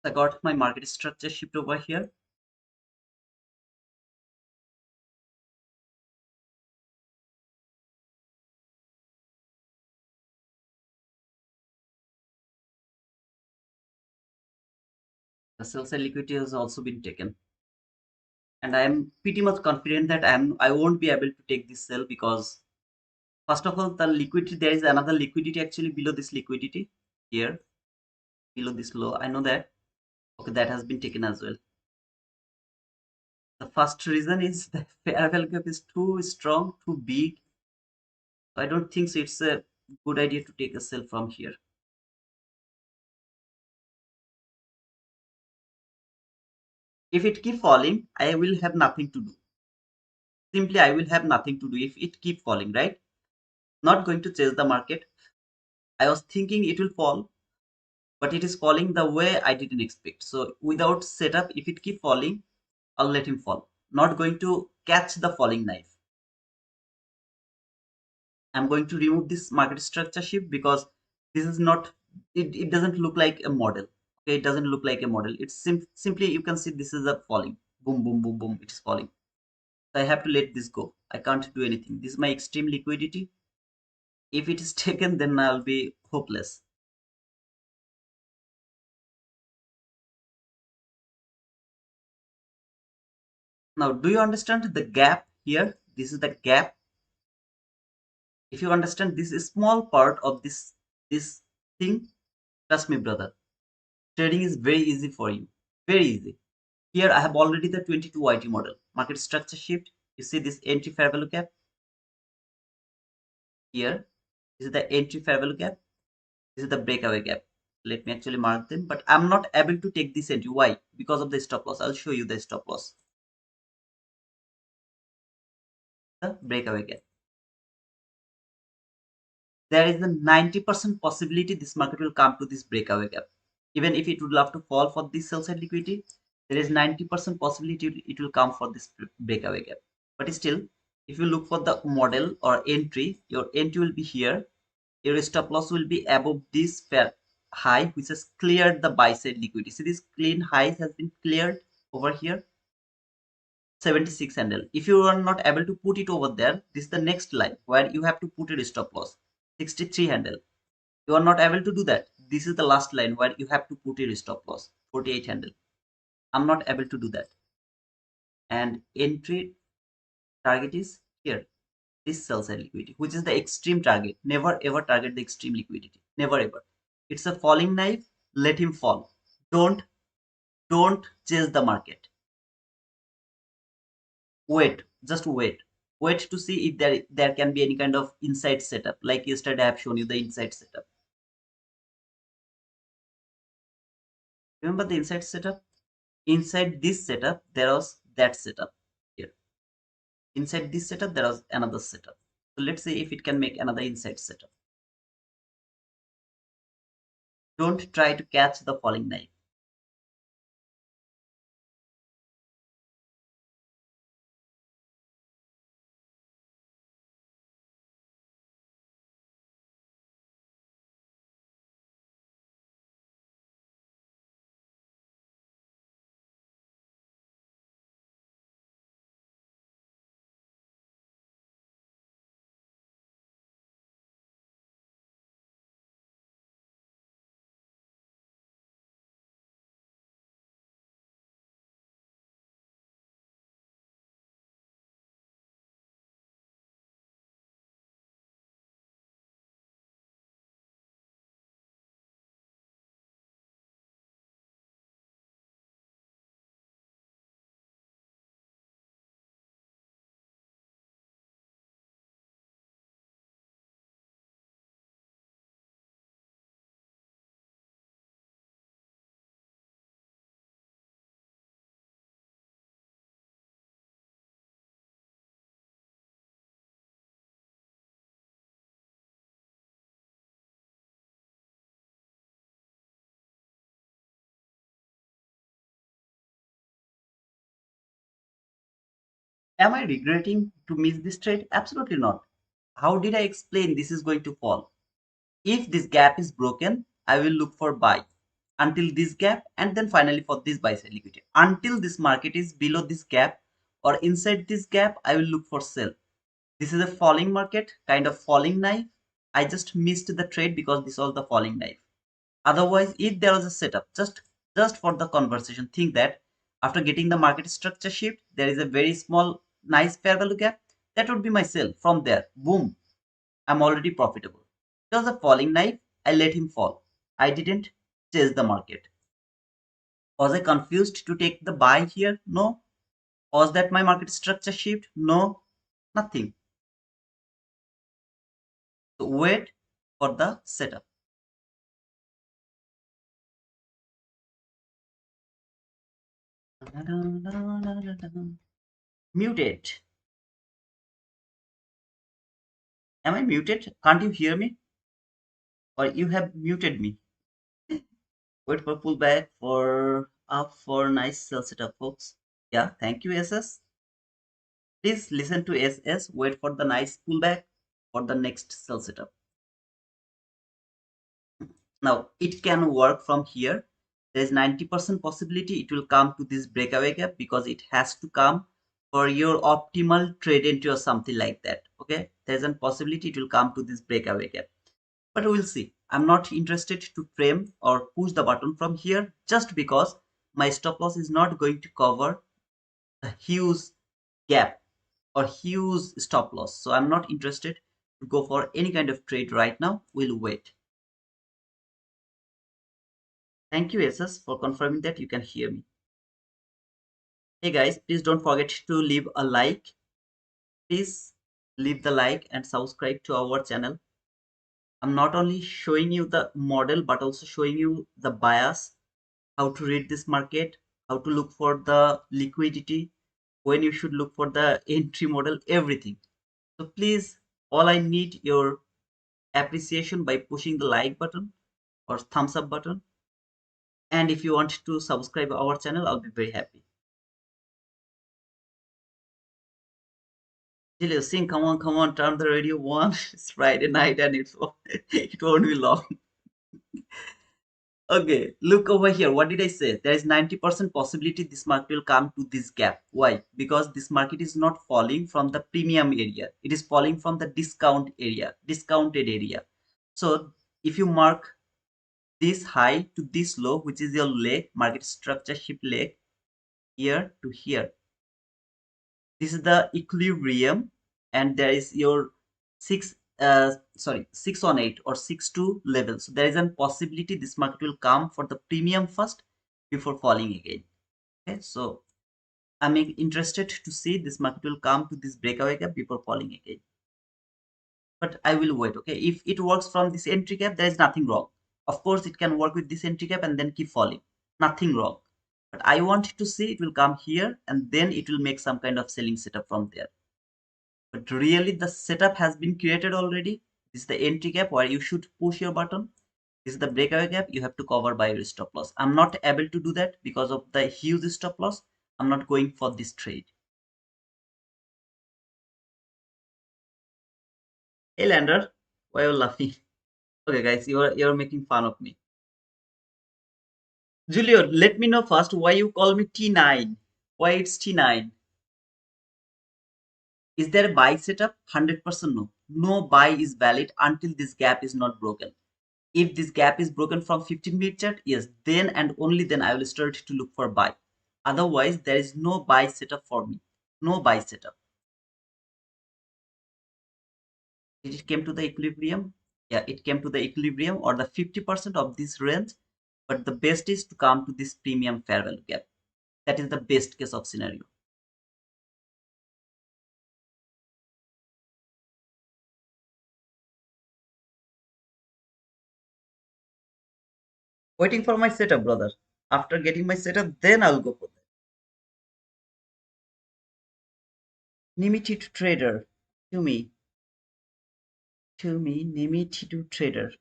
I got my market structure shift over here. The sell side liquidity has also been taken. And I am pretty much confident that I won't be able to take this sell because first of all the liquidity, there is another liquidity actually below this liquidity here, below this low. I know that. Okay, that has been taken as well. The first reason is the fair value gap is too strong, too big. I don't think so it's a good idea to take a sell from here. If it keep falling, I will have nothing to do. Simply, I will have nothing to do if it keep falling, right? Not going to chase the market. I was thinking it will fall, but it is falling the way I didn't expect. So without setup, if it keep falling, I'll let him fall. Not going to catch the falling knife. I'm going to remove this market structure shift because this is not, it doesn't look like a model. Okay, it doesn't look like a model. It's simply, you can see this is a falling. Boom, boom, boom, boom, it is falling. So I have to let this go. I can't do anything. This is my extreme liquidity. If it is taken, then I'll be hopeless. Now, do you understand the gap here? This is the gap. If you understand this is small part of this thing, trust me, brother, trading is very easy for you. Very easy. Here I have already the 22 YT model. Market structure shift. You see this entry fair value gap here. This is the entry fair value gap. This is the breakaway gap. Let me actually mark them, but I'm not able to take this entry. Why? Because of the stop loss. I'll show you the stop loss. The breakaway gap. There is a 90% possibility this market will come to this breakaway gap. Even if it would love to fall for this sell side liquidity, there is 90% possibility it will come for this breakaway gap. But still, if you look for the model or entry, your entry will be here. Your stop loss will be above this fair high, which has cleared the buy side liquidity. See, this clean highs has been cleared over here, 76 handle. If you are not able to put it over there, this is the next line where you have to put your stop loss, 63 handle. You are not able to do that. This is the last line where you have to put your stop loss, 48 handle. I'm not able to do that. And entry target is here, this sell side liquidity, which is the extreme target. Never ever target the extreme liquidity. Never ever. It's a falling knife. Let him fall. Don't don't chase the market. Wait, just wait. Wait to see if there can be any kind of inside setup. Like yesterday, I have shown you the inside setup. Remember the inside setup? Inside this setup, there was that setup here. Inside this setup, there was another setup. So let's see if it can make another inside setup. Don't try to catch the falling knife. Am I regretting to miss this trade? Absolutely not. How did I explain this is going to fall? If this gap is broken, I will look for buy. until this gap, and then finally for this buy side liquidity. Until this market is below this gap or inside this gap, I will look for sell. This is a falling market, kind of falling knife. I just missed the trade because this was the falling knife. Otherwise, if there was a setup, just for the conversation, think that after getting the market structure shift, there is a very small, nice fair value gap. That would be my sell. From there, boom, I'm already profitable. It was a falling knife. I let him fall. I didn't chase the market. Was I confused to take the buy here? No. Was that my market structure shift? No. Nothing. So wait for the setup. Muted. Am I muted? Can't you hear me? Or you have muted me? Wait for pullback for up for nice sell setup, folks. Yeah, thank you, SS. Please listen to SS. Wait for the nice pullback for the next sell setup. Now it can work from here. There is 90% possibility it will come to this breakaway gap because it has to come for your optimal trade entry or something like that. Okay, there's a possibility it will come to this breakaway gap, but we'll see. I'm not interested to frame or push the button from here just because my stop loss is not going to cover a huge gap or huge stop loss. So I'm not interested to go for any kind of trade right now. We'll wait. Thank you, SS, for confirming that you can hear me. Hey guys, please don't forget to leave a like. Please leave the like and subscribe to our channel. I'm not only showing you the model but also showing you the bias, how to read this market, how to look for the liquidity, when you should look for the entry model, everything. So please, all I need your appreciation by pushing the like button or thumbs up button. And if you want to subscribe our channel, I'll be very happy. Julius, sing, come on, turn the radio on. It's Friday night and it won't be long. Okay, look over here. What did I say? There is 90% possibility this market will come to this gap. Why? Because this market is not falling from the premium area. It is falling from the discounted area. So if you mark this high to this low, which is your leg, market structure shift leg, here to here, this is the equilibrium, and there is your 6 on 8 or 6 2 level. So there is a possibility this market will come for the premium first before falling again. Okay, so I'm interested to see this market will come to this breakaway gap before falling again, but I will wait. Okay, if it works from this entry gap, there is nothing wrong. Of course it can work with this entry gap and then keep falling, nothing wrong. But I want to see it will come here and then it will make some kind of selling setup from there. But really the setup has been created already. This is the entry gap where you should push your button. This is the breakaway gap you have to cover by your stop loss. I'm not able to do that because of the huge stop loss. I'm not going for this trade. Hey Lander, why are you laughing? Okay guys, you're making fun of me. Julio, let me know first why you call me T9. Why it's T9? Is there a buy setup? 100% no. No buy is valid until this gap is not broken. If this gap is broken from 15-minute chart, yes, then and only then I will start to look for buy. Otherwise, there is no buy setup for me. No buy setup. Did it came to the equilibrium? Yeah, it came to the equilibrium or the 50% of this range. But the best is to come to this premium fair value gap. That is the best case of scenario. Waiting for my setup, brother. After getting my setup, then I'll go for that. Nimity to trader. To me. Nimity to trader.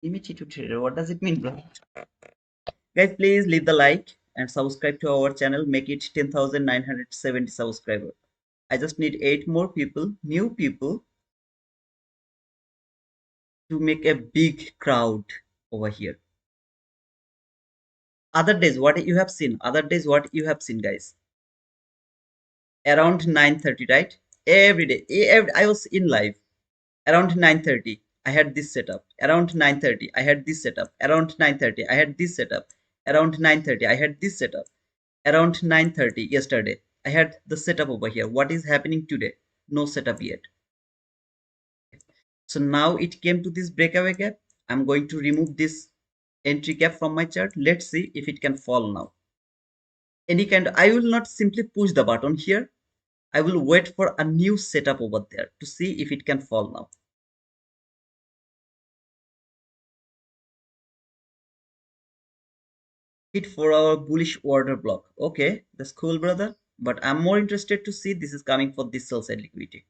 Nimity to trader. What does it mean, bro? Guys, please leave the like and subscribe to our channel. Make it 10,970 subscribers. I just need 8 more people, new people, to make a big crowd. over here. Other days, what you have seen, other days, what you have seen, guys, around 9:30, right? Every day, I was in live around 9:30. I had this setup. Around 9:30, I had this setup. Around 9:30, I had this setup. Around 9:30, I had this setup. Around 9:30 yesterday, I had the setup over here. What is happening today? No setup yet. So now it came to this breakaway gap. I'm going to remove this entry gap from my chart. Let's see if it can fall now. Any kind of, I will not simply push the button here. I will wait for a new setup over there to see if it can fall now. Hit for our bullish order block. Okay, that's cool, brother. But I'm more interested to see this is coming for this sell side liquidity.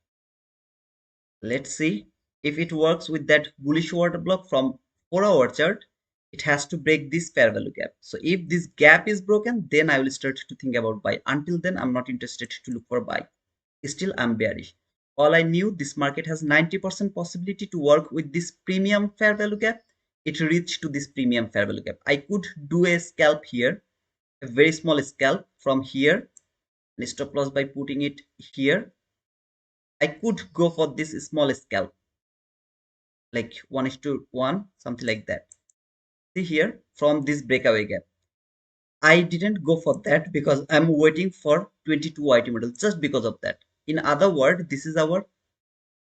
Let's see if it works with that bullish order block from 4-hour chart. It has to break this fair value gap. So if this gap is broken, then I will start to think about buy. Until then, I'm not interested to look for buy. Still, I'm bearish. All I knew, this market has 90% possibility to work with this premium fair value gap. It reached to this premium fair value gap. I could do a scalp here, a very small scalp from here, and stop loss by putting it here. I could go for this small scalp, like 1:1, something like that. See here, from this breakaway gap. I didn't go for that because I'm waiting for 22 IT model just because of that. In other words, this is our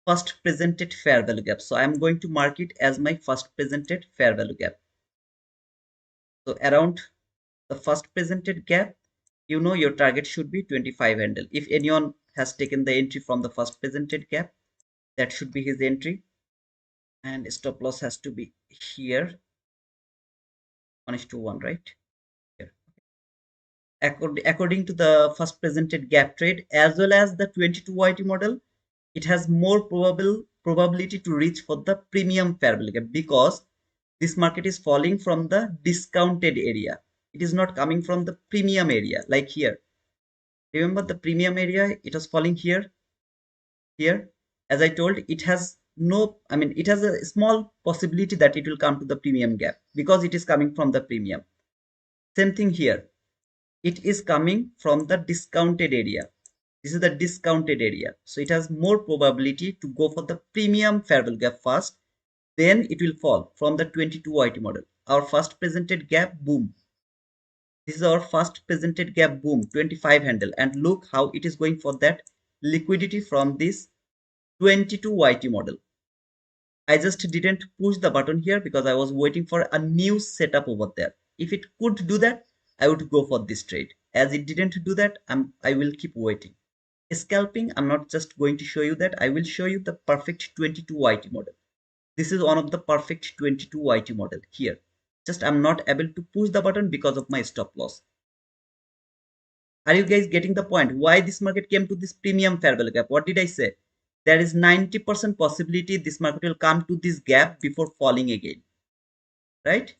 first presented fair value gap. So I'm going to mark it as my first presented fair value gap. So around the first presented gap, you know your target should be 25 handle. If anyone has taken the entry from the first presented gap, that should be his entry. And stop loss has to be here, 1:1, right? Here. According to the first presented gap trade as well as the 22 YT model, it has more probability to reach for the premium fair value gap because this market is falling from the discounted area. It is not coming from the premium area like here. Remember the premium area, it was falling here, here. As I told, it has no, I mean, it has a small possibility that it will come to the premium gap because it is coming from the premium. Same thing here. It is coming from the discounted area. This is the discounted area. So it has more probability to go for the premium fair value gap first. Then it will fall from the 22 YT model. Our first presented gap, boom. This is our first presented gap, boom, 25 handle. And look how it is going for that liquidity from this 22 YT model. I just didn't push the button here because I was waiting for a new setup over there. If it could do that, I would go for this trade. As it didn't do that, I will keep waiting. Scalping, I'm not just going to show you that. I will show you the perfect 22 YT model. This is one of the perfect 22 YT model here. Just I'm not able to push the button because of my stop loss. Are you guys getting the point? Why this market came to this premium fair value gap? What did I say? There is 90% possibility this market will come to this gap before falling again. Right?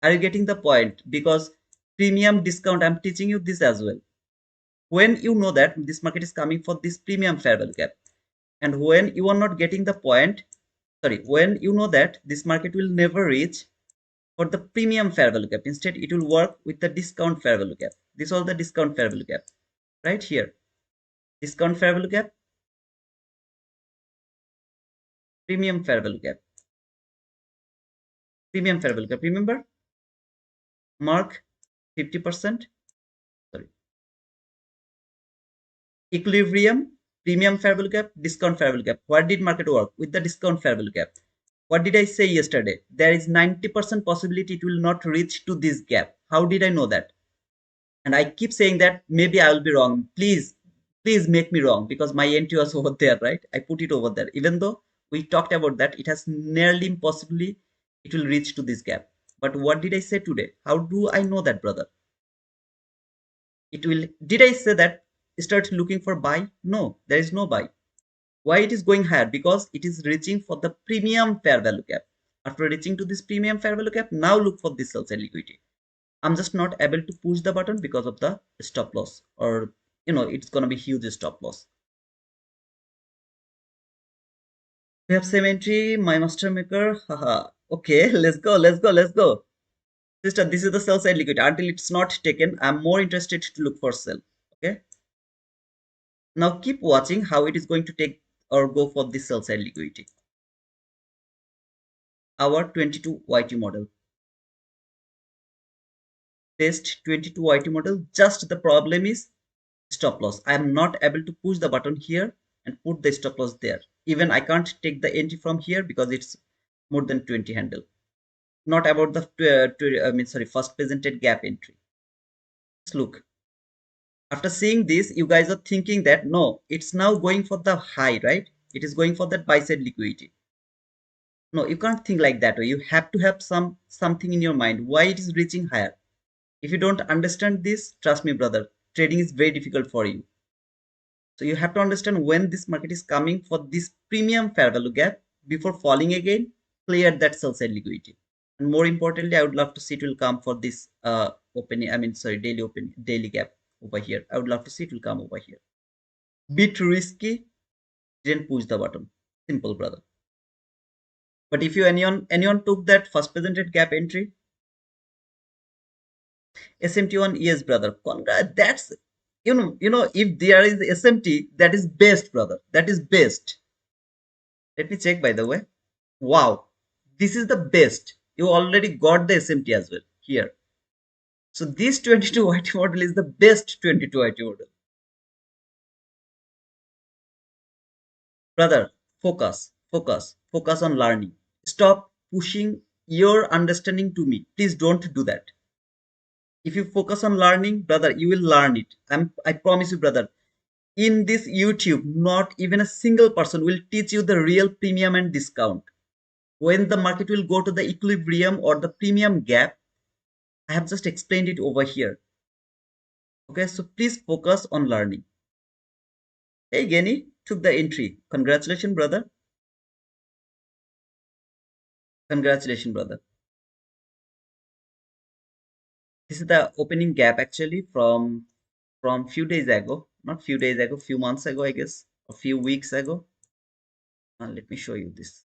Are you getting the point? Because premium discount, I'm teaching you this as well. When you know that this market is coming for this premium fair value gap, and when you are not getting the point, sorry, when you know that this market will never reach for the premium fair value gap, instead it will work with the discount fair value gap. This is the discount fair value gap right here. Discount fair value gap, premium fair value gap, premium fair value gap. Remember, mark 50%. Sorry, equilibrium, premium fair value gap, discount fair value gap. Where did market work? With the discount fair value gap. What did I say yesterday? There is 90% possibility it will not reach to this gap. How did I know that? And I keep saying that maybe I will be wrong. Please make me wrong because my entry was over there, right? I put it over there. Even though we talked about that, it has nearly impossibly it will reach to this gap. But what did I say today? How do I know that, brother? It will. Did I say that start looking for buy? No, there is no buy. Why it is going higher? Because it is reaching for the premium fair value gap. After reaching to this premium fair value gap, now look for this sell side liquidity. I'm just not able to push the button because of the stop loss, or it's gonna be huge stop loss. We have same entry, my master maker. Haha. Okay, let's go, let's go, let's go. Sister, this is the sell side liquidity. Until it's not taken, I'm more interested to look for sell. Okay. Now keep watching how it is going to take or go for this sell side liquidity. Our 22 YT model. Test 22 YT model. Just the problem is stop loss. I am not able to push the button here and put the stop loss there. Even I can't take the entry from here because it's more than 20 handle. Not about the first presented gap entry. Let's look. After seeing this, you guys are thinking that no, it's now going for the high, right? It is going for that buy side liquidity. No, you can't think like that way. You have to have something in your mind why it is reaching higher. If you don't understand this, trust me, brother, trading is very difficult for you. So you have to understand when this market is coming for this premium fair value gap before falling again, clear that sell side liquidity. And more importantly, I would love to see it will come for this opening. I mean, sorry, daily opening, daily gap over here. I would love to see it will come over here. Bit risky, didn't push the button. Simple, brother. But if you anyone took that first presented gap entry, SMT1, yes, brother. Congrats. That's if there is SMT, that is best, brother. That is best. Let me check by the way. Wow, this is the best. You already got the SMT as well here. So this 22 YT model is the best 22 YT model. Brother, focus on learning. Stop pushing your understanding to me. Please don't do that. If you focus on learning, brother, you will learn it. I promise you, brother. In this YouTube, not even a single person will teach you the real premium and discount. When the market will go to the equilibrium or the premium gap, I have just explained it over here. Okay, so please focus on learning. Hey, Geni, took the entry. Congratulations, brother. Congratulations, brother. This is the opening gap actually from few days ago, not few days ago, few months ago, I guess, a few weeks ago. Let me show you this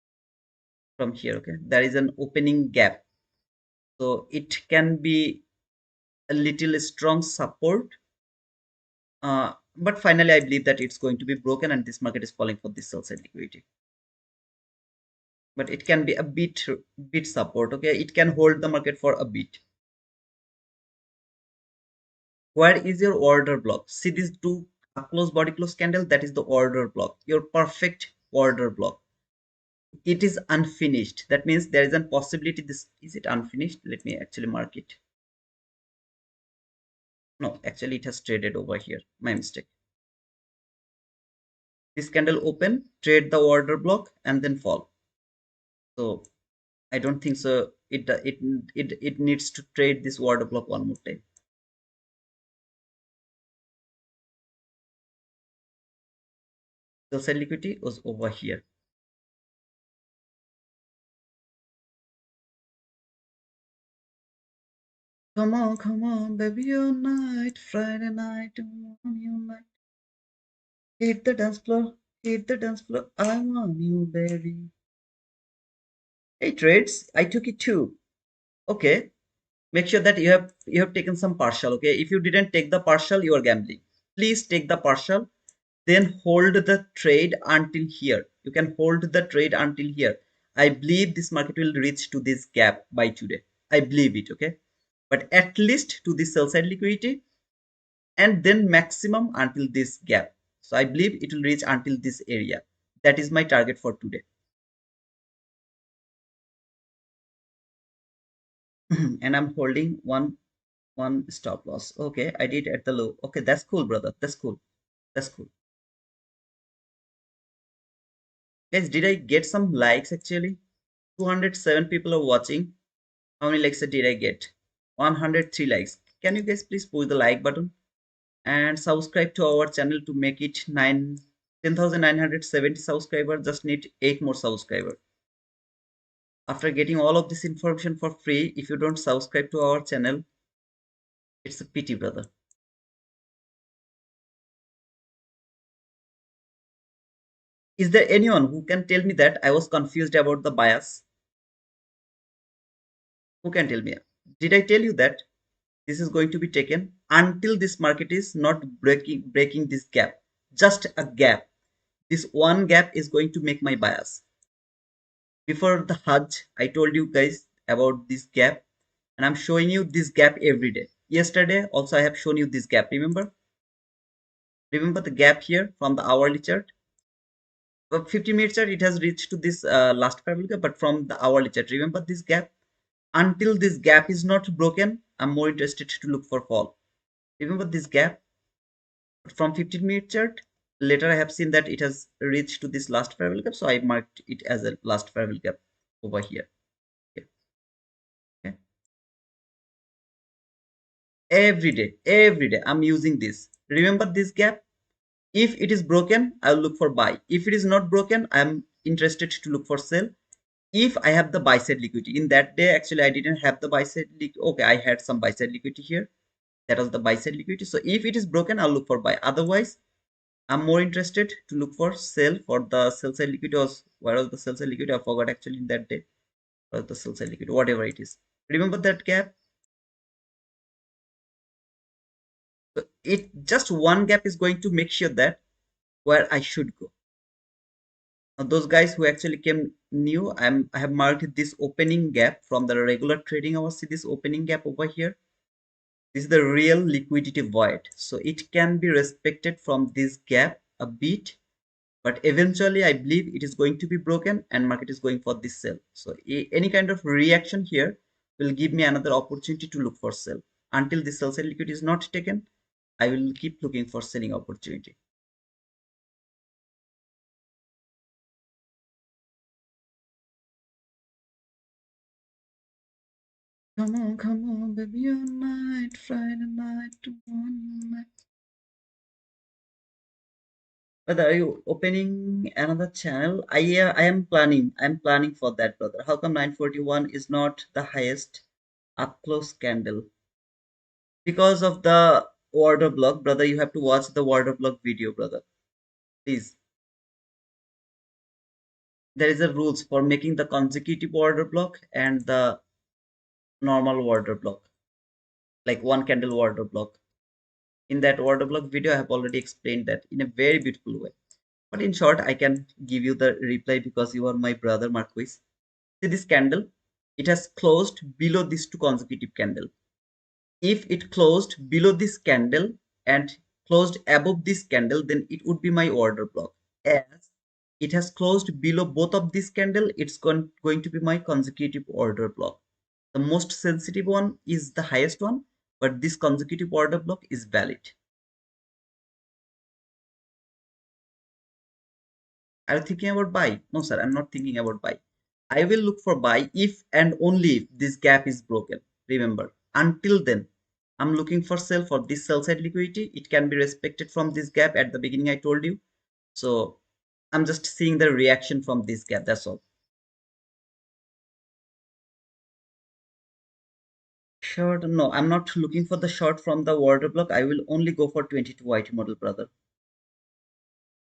from here. Okay, there is an opening gap, so it can be a little strong support. But finally, I believe that it's going to be broken and this market is falling for this sell side liquidity. But it can be a bit support. Okay, it can hold the market for a bit. Where is your order block? See these two close body close candle, that is the order block, your perfect order block. It is unfinished. That means there is a possibility this is it unfinished. Let me actually mark it. No, actually it has traded over here. My mistake. This candle open, trade the order block and then fall. So I don't think so. It needs to trade this order block one more time. The sell liquidity was over here. Come on, baby, all night, Friday night, on you night. Hit the dance floor, hit the dance floor. I want you, baby. Hey, trades, I took it too. Okay, make sure that you have taken some partial. Okay, if you didn't take the partial, you are gambling. Please take the partial, then hold the trade until here. You can hold the trade until here. I believe this market will reach to this gap by today. I believe it. Okay, but at least to this sell side liquidity and then maximum until this gap. So I believe it will reach until this area. That is my target for today. And I'm holding one stop loss. Okay, I did at the low. Okay, that's cool, brother. That's cool. That's cool. Guys, did I get some likes actually? 207 people are watching. How many likes did I get? 103 likes. Can you guys please push the like button and subscribe to our channel to make it 10,970 subscribers. Just need 8 more subscribers. After getting all of this information for free, if you don't subscribe to our channel, it's a pity, brother. Is there anyone who can tell me that I was confused about the bias? Who can tell me? Did I tell you that this is going to be taken until this market is not breaking this gap? Just a gap. This one gap is going to make my bias. Before the Hajj, I told you guys about this gap, and I'm showing you this gap every day. Yesterday, also I have shown you this gap. Remember the gap here from the hourly chart. 50-minute chart, it has reached to this last parabolic gap, but from the hourly chart, remember this gap. Until this gap is not broken, I'm more interested to look for fall. Remember this gap from 15-minute chart. Later, I have seen that it has reached to this last parabolic gap, so I marked it as a last parabolic gap over here. Okay. Okay. Every day I'm using this. Remember this gap. If it is broken, I'll look for buy. If it is not broken, I'm interested to look for sell. If I have the buy side liquidity, in that day actually I didn't have the buy side okay, I had some buy side liquidity here. That was the buy side liquidity. So if it is broken, I'll look for buy. Otherwise, I'm more interested to look for sell. For the sell side liquidity was, where was the sell side liquidity? I forgot actually in that day. Or the sell side liquidity, whatever it is. Remember that gap? So it just one gap is going to make sure that where I should go. Now, those guys who actually came new, I have marked this opening gap from the regular trading hours. See this opening gap over here. This is the real liquidity void. So it can be respected from this gap a bit, but eventually I believe it is going to be broken and market is going for this sell. So any kind of reaction here will give me another opportunity to look for sell. Until the sell side liquidity is not taken, I will keep looking for selling opportunity. Come on, baby, on night, Friday night, one night. Brother, are you opening another channel? I am planning. I'm planning for that, brother. How come 941 is not the highest up close candle? Because of the order block, brother. You have to watch the order block video, brother. Please. There is a rules for making the consecutive order block and the normal order block, like one candle order block. In that order block video, I have already explained that in a very beautiful way. But in short, I can give you the reply because you are my brother, Marquis. See this candle, it has closed below these two consecutive candle. If it closed below this candle and closed above this candle, then it would be my order block. As it has closed below both of this candle, it's going to be my consecutive order block. The most sensitive one is the highest one, but this consecutive order block is valid. Are you thinking about buy? No, sir, I'm not thinking about buy. I will look for buy if and only if this gap is broken. Remember, until then, I'm looking for sell for this sell side liquidity. It can be respected from this gap at the beginning, I told you. So I'm just seeing the reaction from this gap. That's all. Short, no, I'm not looking for the short from the order block. I will only go for 22 YT model, brother.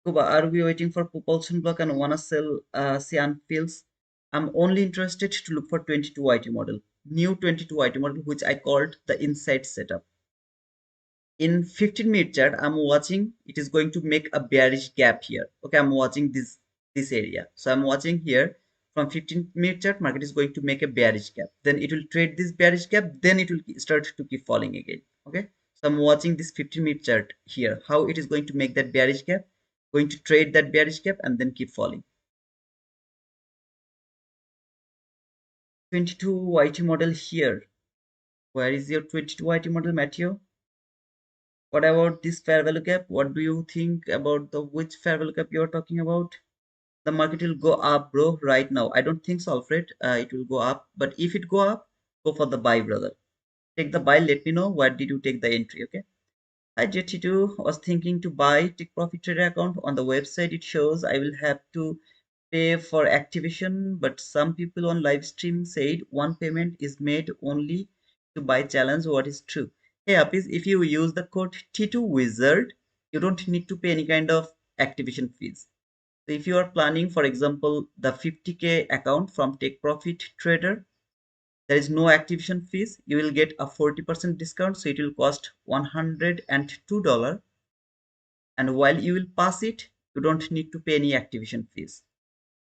Kuba, are we waiting for propulsion block and wanna sell cyan fields? I'm only interested to look for 22 YT model, new 22 YT model, which I called the inside setup. In 15-minute chart, I'm watching it is going to make a bearish gap here. Okay, I'm watching this area. So I'm watching here from 15-minute chart, market is going to make a bearish gap. Then it will trade this bearish gap, then it will start to keep falling again. Okay, so I'm watching this 15-minute chart here, how it is going to make that bearish gap, going to trade that bearish gap and then keep falling. 22 YT model here. Where is your 22 YT model, Matthew? What about this fair value gap? What do you think about the which fair value gap you're talking about? The market will go up, bro, right now. I don't think so, Alfred. It will go up, but if it go up, go for the buy, brother. Take the buy. Let me know where did you take the entry. Okay. I JT2 was thinking to buy take profit trader account on the website. It shows I will have to pay for activation, but some people on live stream said one payment is made only to buy challenge. What is true? Hey, Apis, if you use the code T2 Wizard, you don't need to pay any kind of activation fees. So if you are planning, for example, the 50K account from Take Profit Trader, There is no activation fees. You will get a 40% discount, so it will cost $102. And while you will pass it, you don't need to pay any activation fees,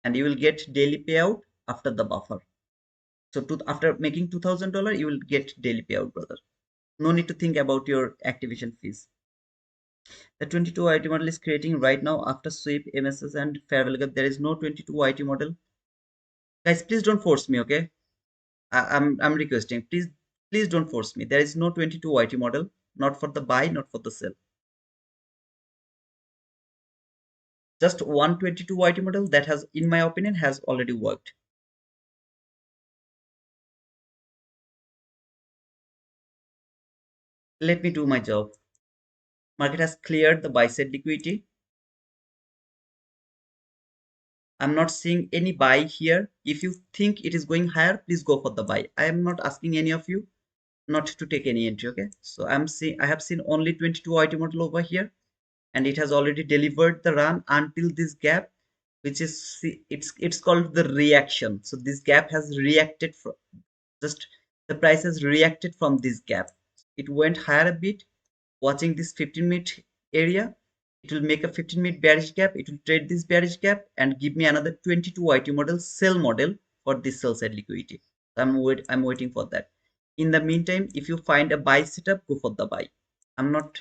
and you will get daily payout after the buffer. So after making $2,000, you will get daily payout, brother. No need to think about your activation fees. The 22 YT model is creating right now after sweep, MSS, and fair value gap. There is no 22 YT model. Guys, please don't force me, okay? I'm requesting. Please don't force me. There is no 22 YT model, not for the buy, not for the sell. Just 122 YT model that has, in my opinion, has already worked. Let me do my job. Market has cleared the buy side liquidity. I'm not seeing any buy here. If you think it is going higher, please go for the buy. I am not asking any of you not to take any entry, okay? So I have seen only 22 YT model over here, and it has already delivered the run until this gap, which is, it's called the reaction. So this gap has reacted from, just the price has reacted from this gap. It went higher a bit, watching this 15-minute area. It will make a 15-minute bearish gap. It will trade this bearish gap and give me another 22 YT model sell model for this sell side liquidity. So I'm waiting for that. In the meantime, if you find a buy setup, go for the buy. I'm not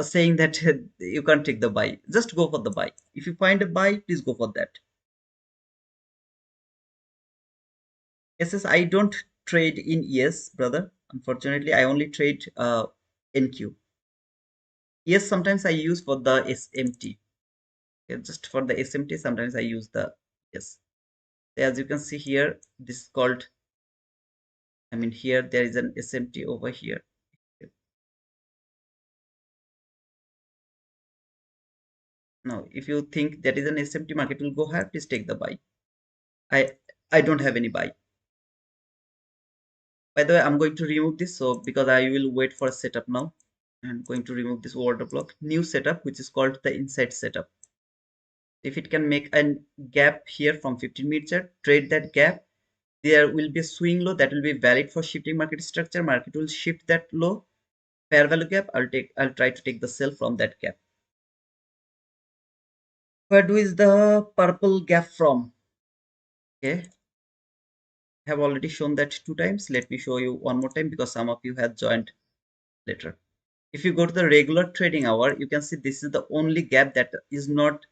saying that you can't take the buy. Just go for the buy. If you find a buy, please go for that. Yes, I don't trade in ES, brother. Unfortunately, I only trade NQ. Yes, sometimes I use for the SMT. Okay, just for the SMT, sometimes I use the yes. As you can see here, this is called, I mean, here there is an SMT over here. Now, if you think that is an SMT, market will go higher, please take the buy. I I don't have any buy. By the way, I'm going to remove this, so because I will wait for a setup now. I'm going to remove this order block. New setup, which is called the inside setup. If it can make a gap here from 15-minute chart, trade that gap. There will be a swing low that will be valid for shifting market structure. Market will shift that low. Fair value gap, I'll try to take the sell from that gap. Where do is the purple gap from? Okay, I have already shown that 2 times. Let me show you one more time because some of you have joined later. If you go to the regular trading hour, you can see this is the only gap that is not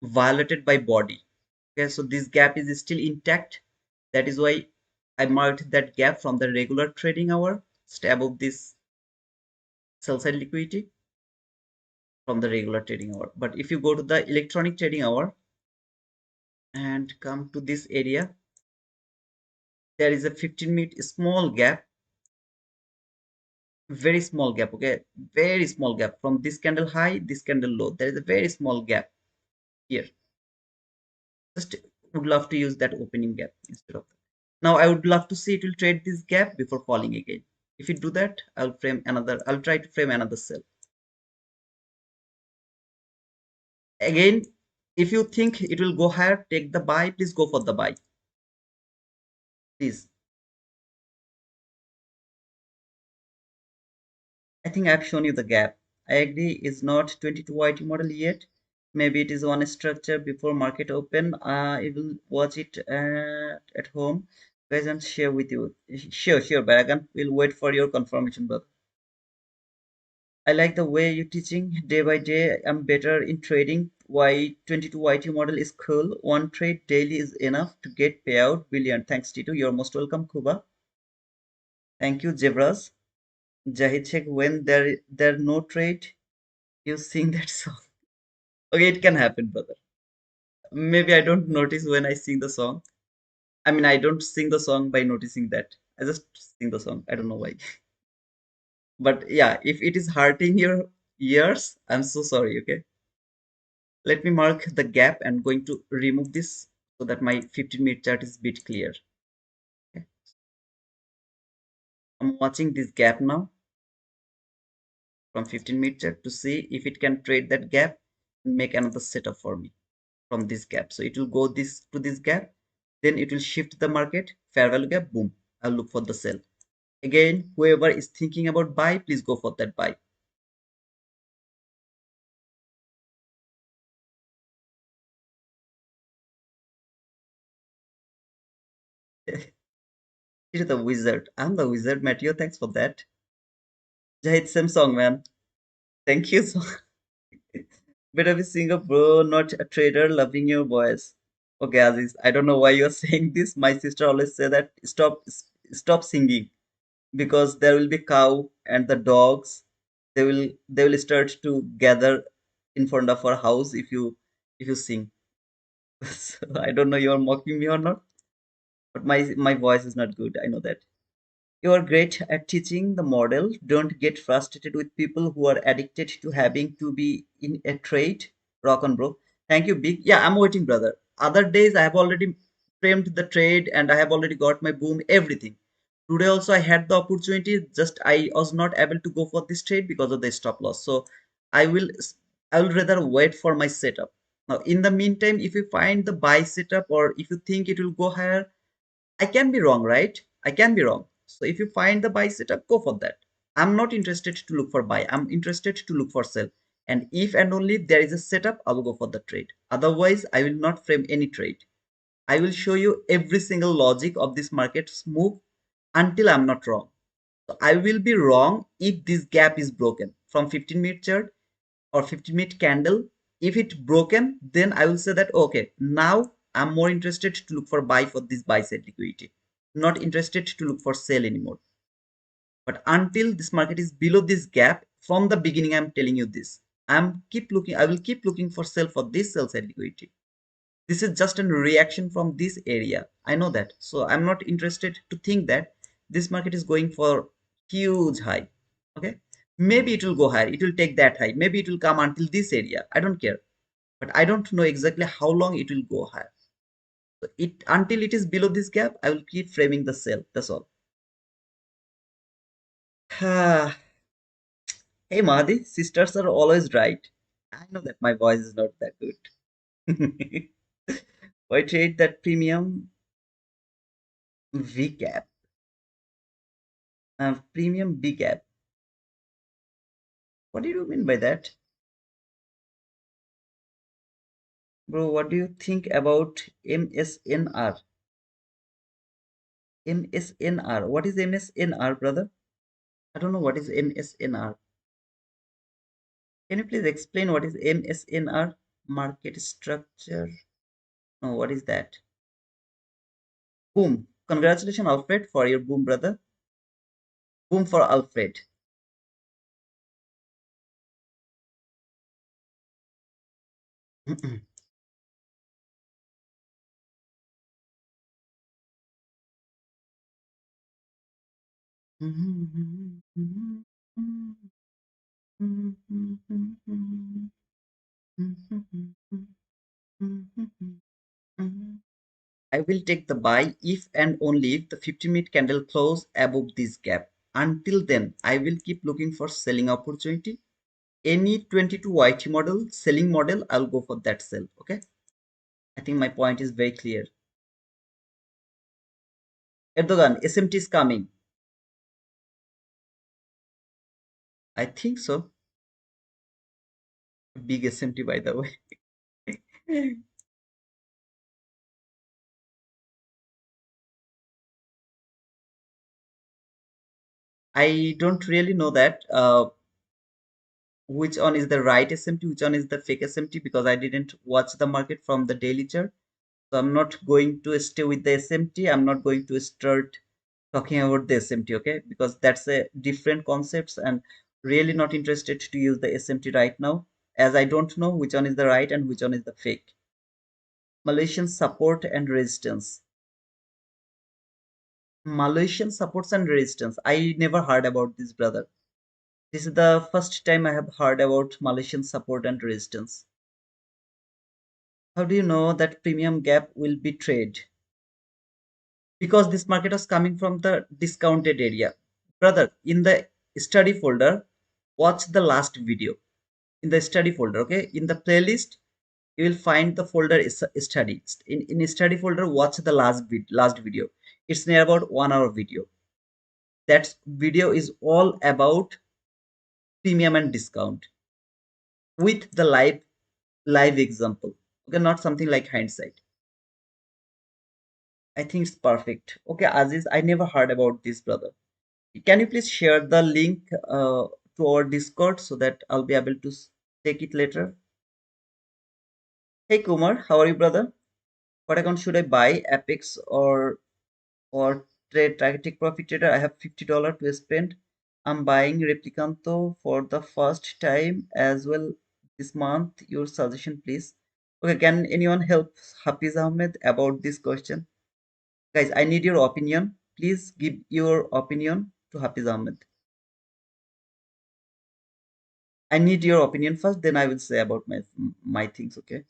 violated by body. Okay, so this gap is still intact. That is why I marked that gap from the regular trading hour, just above this sell side liquidity from the regular trading hour. But if you go to the electronic trading hour and come to this area, there is a 15-minute small gap, very small gap, okay, very small gap from this candle high, this candle low. There is a very small gap here. Just would love to use that opening gap instead of that. Now I would love to see it will trade this gap before falling again. If you do that, I'll try to frame another sell. Again, if you think it will go higher, take the buy. Please go for the buy. Please. I think I've shown you the gap. I agree it's not 22 YT model yet. Maybe it is one structure before market open. I will watch it at home, guys, and share with you. Sure, but again, we'll wait for your confirmation, brother. I like the way you're teaching day by day. I'm better in trading. Why 22 YT model is cool. One trade daily is enough to get payout. Brilliant. Thanks, Tito. You're most welcome, Kuba. Thank you, Jebras. Jahid Sheikh, when there no trade, you sing that song. Okay, it can happen, brother. Maybe I don't notice when I sing the song. I mean, I don't sing the song by noticing that. I just sing the song. I don't know why. But yeah, if it is hurting your ears, I'm so sorry. Okay. Let me mark the gap and going to remove this so that my 15-minute chart is a bit clear. Okay. I'm watching this gap now from 15-minute chart to see if it can trade that gap and make another setup for me from this gap. So it will go this to this gap. then it will shift the market, fair value gap, boom, I'll look for the sell. Again, whoever is thinking about buy, please go for that buy. You're the wizard. I'm the wizard, Matthew. Thanks for that. Jahid, same song, man. Thank you so Better be singer, bro, not a trader, loving your voice. Okay, Aziz, I don't know why you're saying this. My sister always say that stop singing because there will be cow and the dogs. They will start to gather in front of our house if you sing. So I don't know you're mocking me or not, but my voice is not good. I know that. You are great at teaching the model. Don't get frustrated with people who are addicted to having to be in a trade. Rock on, bro. Thank you, Big. Yeah, I'm waiting, brother. Other days I have already framed the trade and I have already got my boom, everything. Today also I had the opportunity, just I was not able to go for this trade because of the stop loss. So I will I will rather wait for my setup. Now, in the meantime, if you find the buy setup or if you think it will go higher, I can be wrong, right? I can be wrong. So if you find the buy setup, go for that. I'm not interested to look for buy. I'm interested to look for sell. And if and only if there is a setup, I will go for the trade. Otherwise, I will not frame any trade. I will show you every single logic of this market's move until I'm not wrong. So I will be wrong if this gap is broken from 15-minute chart or 15-minute candle. If it's broken, then I will say that okay, now I'm more interested to look for buy for this buy side liquidity, not interested to look for sell anymore. But until this market is below this gap, from the beginning I'm telling you this, I will keep looking for sell for this sell side liquidity. This is just a reaction from this area, I know that. So I'm not interested to think that this market is going for huge high. Okay, maybe it will go higher, it will take that high, maybe it will come until this area, I don't care. But I don't know exactly how long it will go higher. So it until it is below this gap, I will keep framing the sell, that's all. Hey Mahdi, sisters are always right. I know that my voice is not that good. Why trade that premium V cap? Premium B cap. What do you mean by that? Bro, what do you think about MSNR? MSNR. What is MSNR, brother? I don't know what is MSNR. Can you please explain what is MSNR? Market structure. No, what is that? Boom. Congratulations, Alfred, for your boom, brother. Boom for Alfred. I will take the buy if and only if the 50-minute candle close above this gap. Until then, I will keep looking for selling opportunity. Any 22 YT model, selling model, I'll go for that sell. Okay. I think my point is very clear. Erdogan, SMT is coming. I think so. Big SMT, by the way. I don't really know that which one is the right SMT, which one is the fake SMT because I didn't watch the market from the daily chart. So I'm not going to stay with the SMT. I'm not going to start talking about the SMT, okay? Because that's a different concepts and really not interested to use the SMT right now as I don't know which one is the right and which one is the fake. Malaysian support and resistance. Malaysian supports and resistance. I never heard about this, brother. This is the first time I have heard about Malaysian support and resistance. How do you know that premium gap will be trade? Because this market was coming from the discounted area. Brother, in the study folder, watch the last video. In the study folder, okay? In the playlist, You will find the folder is study. In study folder, watch the last video. It's near about 1 hour video. That video is all about premium and discount with the live example. Okay, not something like hindsight. I think it's perfect. Okay, Aziz, I never heard about this, brother. Can you please share the link to our Discord so that I'll be able to take it later? Hey Kumar, how are you, brother? What account should I buy? Apex or trade take profit trader? I have $50 to spend. I'm buying Replicanto for the first time as well this month. Your suggestion, please. Okay, can anyone help Hafiz Ahmed about this question? Guys, I need your opinion. Please give your opinion to Hafiz Ahmed. I need your opinion first, then I will say about my things. Okay,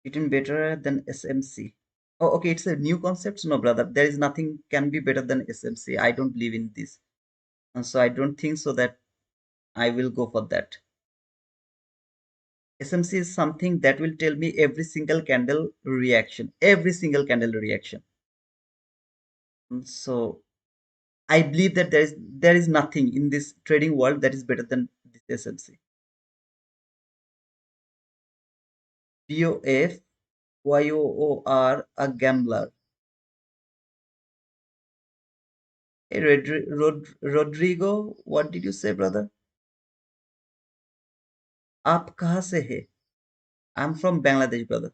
written better than SMC. Oh, okay, it's a new concept. No, brother, there is nothing can be better than SMC. I don't believe in this, and so I don't think so that I will go for that. SMC is something that will tell me every single candle reaction. So I believe that there is nothing in this trading world that is better than this SMC. BOF YOOR, a gambler. Hey, Rodrigo, what did you say, brother? आप कहाँ से है? I'm from Bangladesh, brother.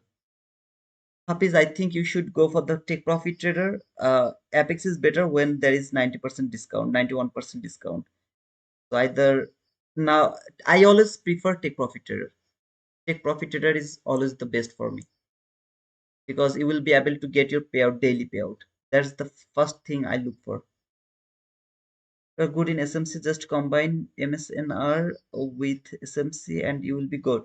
Hafiz, I think you should go for the take profit trader. Apex is better when there is 90% discount, 91% discount. So either now I always prefer take profit trader. Take profit trader is always the best for me because you will be able to get your payout, daily payout. That's the first thing I look for. You're good in SMC, just combine MSNR with SMC and you will be good.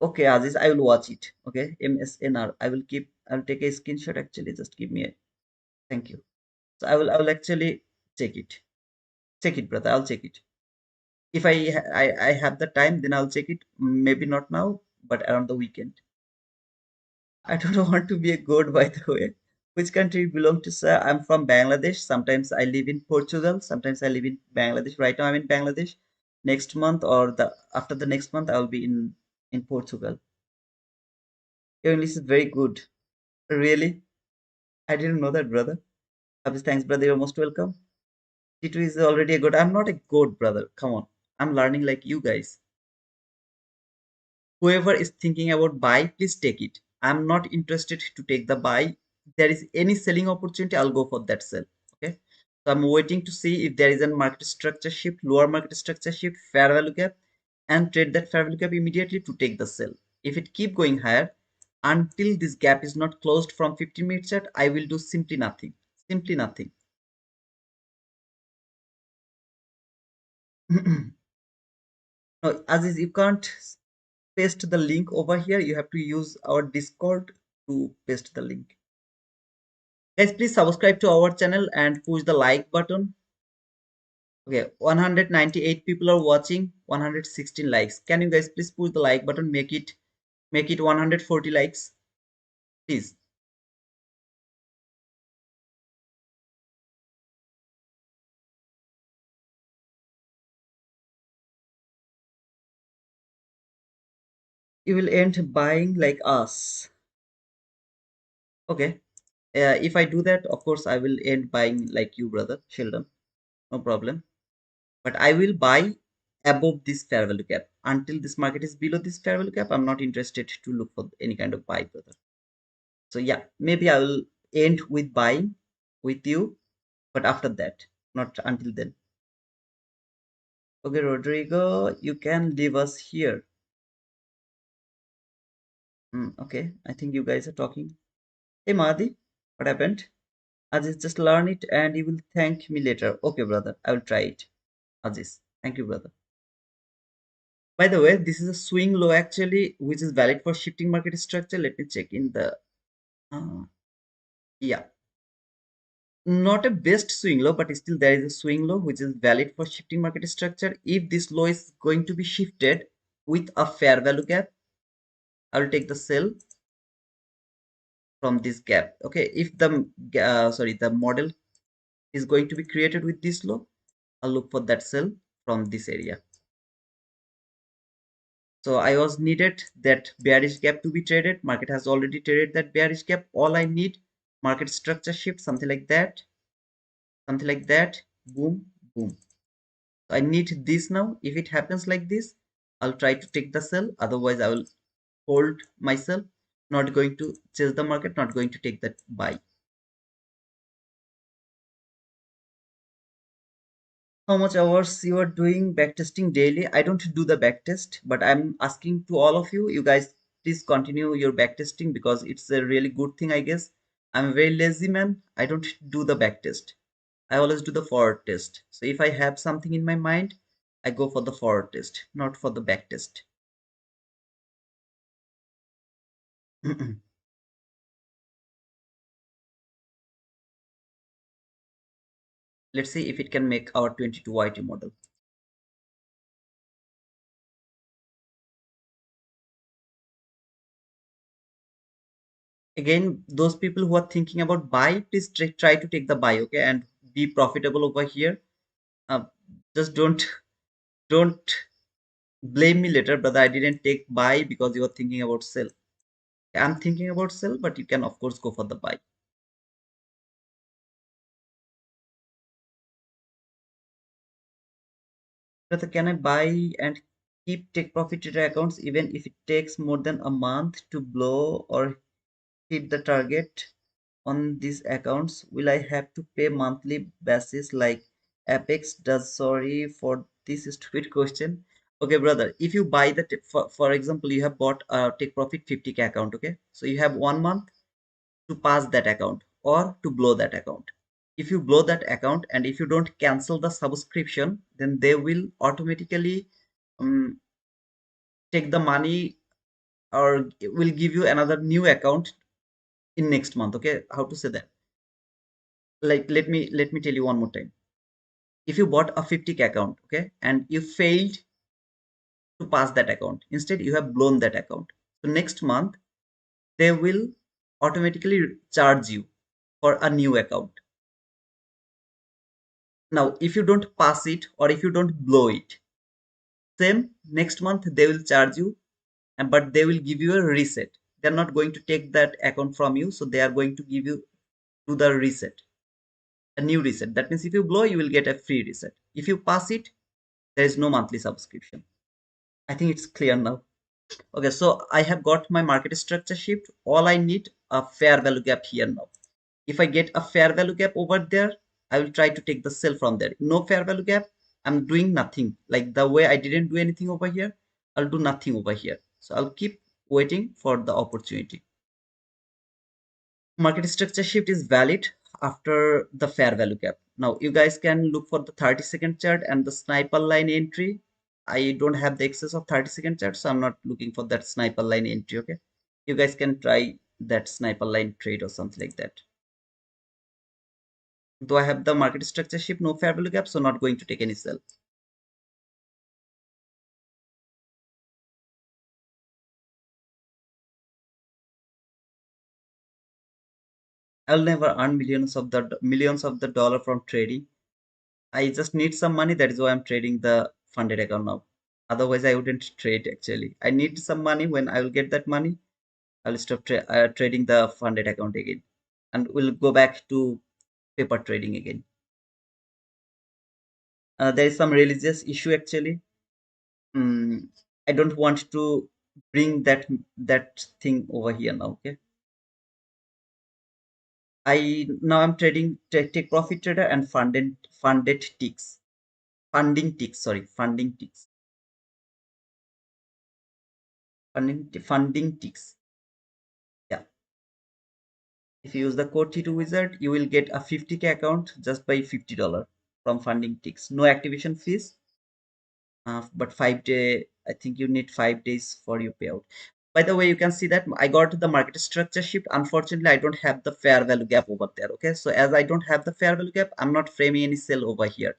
Okay, Aziz, I will watch it. Okay, MSNR. I'll take a screenshot actually. Just give me a thank you. So I will actually check it. Check it, brother. I'll check it. If I have the time, then I'll check it. Maybe not now, but around the weekend. I don't want to be a goat, by the way. Which country you belong to, sir? I'm from Bangladesh. Sometimes I live in Portugal. Sometimes I live in Bangladesh. Right now I'm in Bangladesh. Next month or the after the next month I'll be in Portugal. Your English is very good. Really? I didn't know that, brother. Hafiz, thanks, brother. You're most welcome. T2 is already a goat. I'm not a goat, brother. Come on. I'm learning like you guys. Whoever is thinking about buy, please take it. I'm not interested to take the buy. If there is any selling opportunity, I'll go for that sell. Okay. So I'm waiting to see if there is a market structure shift, lower market structure shift, fair value gap, and trade that fair value gap immediately to take the sell. If it keep going higher, until this gap is not closed from 15-minute chart, I will do simply nothing. Simply nothing. No, Aziz, you can't paste the link over here. You have to use our Discord to paste the link. Guys, please subscribe to our channel and push the like button. Okay, 198 people are watching, 116 likes. Can you guys please push the like button, make it 140 likes, please. You will end buying like us. Okay. If I do that, of course, I will end buying like you, brother Sheldon. No problem. But I will buy above this fair value gap. Until this market is below this fair value gap, I'm not interested to look for any kind of buy, brother. So yeah, maybe I will end with buying with you, but after that, not until then. Okay, Rodrigo, you can leave us here. Okay, I think you guys are talking. Hey, Mahdi, what happened? Aziz, just learn it and you will thank me later. Okay, brother, I will try it. Aziz, thank you, brother. By the way, this is a swing low actually, which is valid for shifting market structure. Let me check in the, uh, yeah, not a best swing low, but still there is a swing low which is valid for shifting market structure. If this low is going to be shifted with a fair value gap, I will take the sell from this gap. Okay, if the sorry, the model is going to be created with this low, I'll look for that sell from this area. So I was needed that bearish gap to be traded. Market has already traded that bearish gap. All I need, market structure shift, something like that, something like that. Boom, boom. So I need this now. If it happens like this, I'll try to take the sell. Otherwise, I will hold myself. Not going to chase the market. Not going to take that buy. How much hours you are doing backtesting daily? I don't do the backtest, but I'm asking to all of you, you guys, please continue your backtesting because it's a really good thing, I guess. I'm a very lazy man. I don't do the backtest. I always do the forward test. So if I have something in my mind, I go for the forward test, not for the backtest. Let's see if it can make our 22 YT model. Again, those people who are thinking about buy, please try to take the buy, okay, and be profitable over here. Uh, just don't blame me later, brother. I didn't take buy because you are thinking about sell. I'm thinking about sell, but you can of course go for the buy. Brother, can I buy and keep take profit trader accounts even if it takes more than a month to blow or hit the target on these accounts? Will I have to pay monthly basis like Apex does? Sorry for this stupid question. Okay, brother, if you buy the for example, you have bought a take profit 50K account, okay? So you have 1 month to pass that account or to blow that account. If you blow that account and if you don't cancel the subscription, then they will automatically um, take the money or will give you another new account in next month. Okay, how to say that? Like let me tell you one more time. If you bought a 50K account, okay, and you failed to pass that account, instead you have blown that account. So next month they will automatically charge you for a new account. Now, if you don't pass it or if you don't blow it, same next month they will charge you, and but they will give you a reset. They're not going to take that account from you, so they are going to give you to the reset, a new reset. That means if you blow, you will get a free reset. If you pass it, there is no monthly subscription. I think it's clear now. Okay, so I have got my market structure shift. All I need a fair value gap here now. If I get a fair value gap over there, I will try to take the sell from there. No fair value gap, I'm doing nothing. Like the way I didn't do anything over here, I'll do nothing over here. So I'll keep waiting for the opportunity. Market structure shift is valid after the fair value gap. Now you guys can look for the 30-second chart and the sniper line entry. I don't have the excess of 30-second chart, so I'm not looking for that sniper line entry. Okay, you guys can try that sniper line trade or something like that. Though I have the market structure shift, no fair value gap, so not going to take any sell. I'll never earn millions of the dollar from trading. I just need some money. That is why I'm trading the funded account now. Otherwise, I wouldn't trade actually. I need some money. When I will get that money, I'll stop trading the funded account again, and we'll go back to paper trading again. There is some religious issue actually. Mm, I don't want to bring that thing over here now. Okay. I now I'm trading take profit trader and funded ticks. Funding ticks, sorry, funding ticks. Funding ticks. Yeah. If you use the code T2 wizard, you will get a 50K account just by $50 from funding ticks. No activation fees. But 5 day, I think you need 5 days for your payout. By the way, you can see that I got the market structure shift. Unfortunately, I don't have the fair value gap over there. Okay, so as I don't have the fair value gap, I'm not framing any sell over here.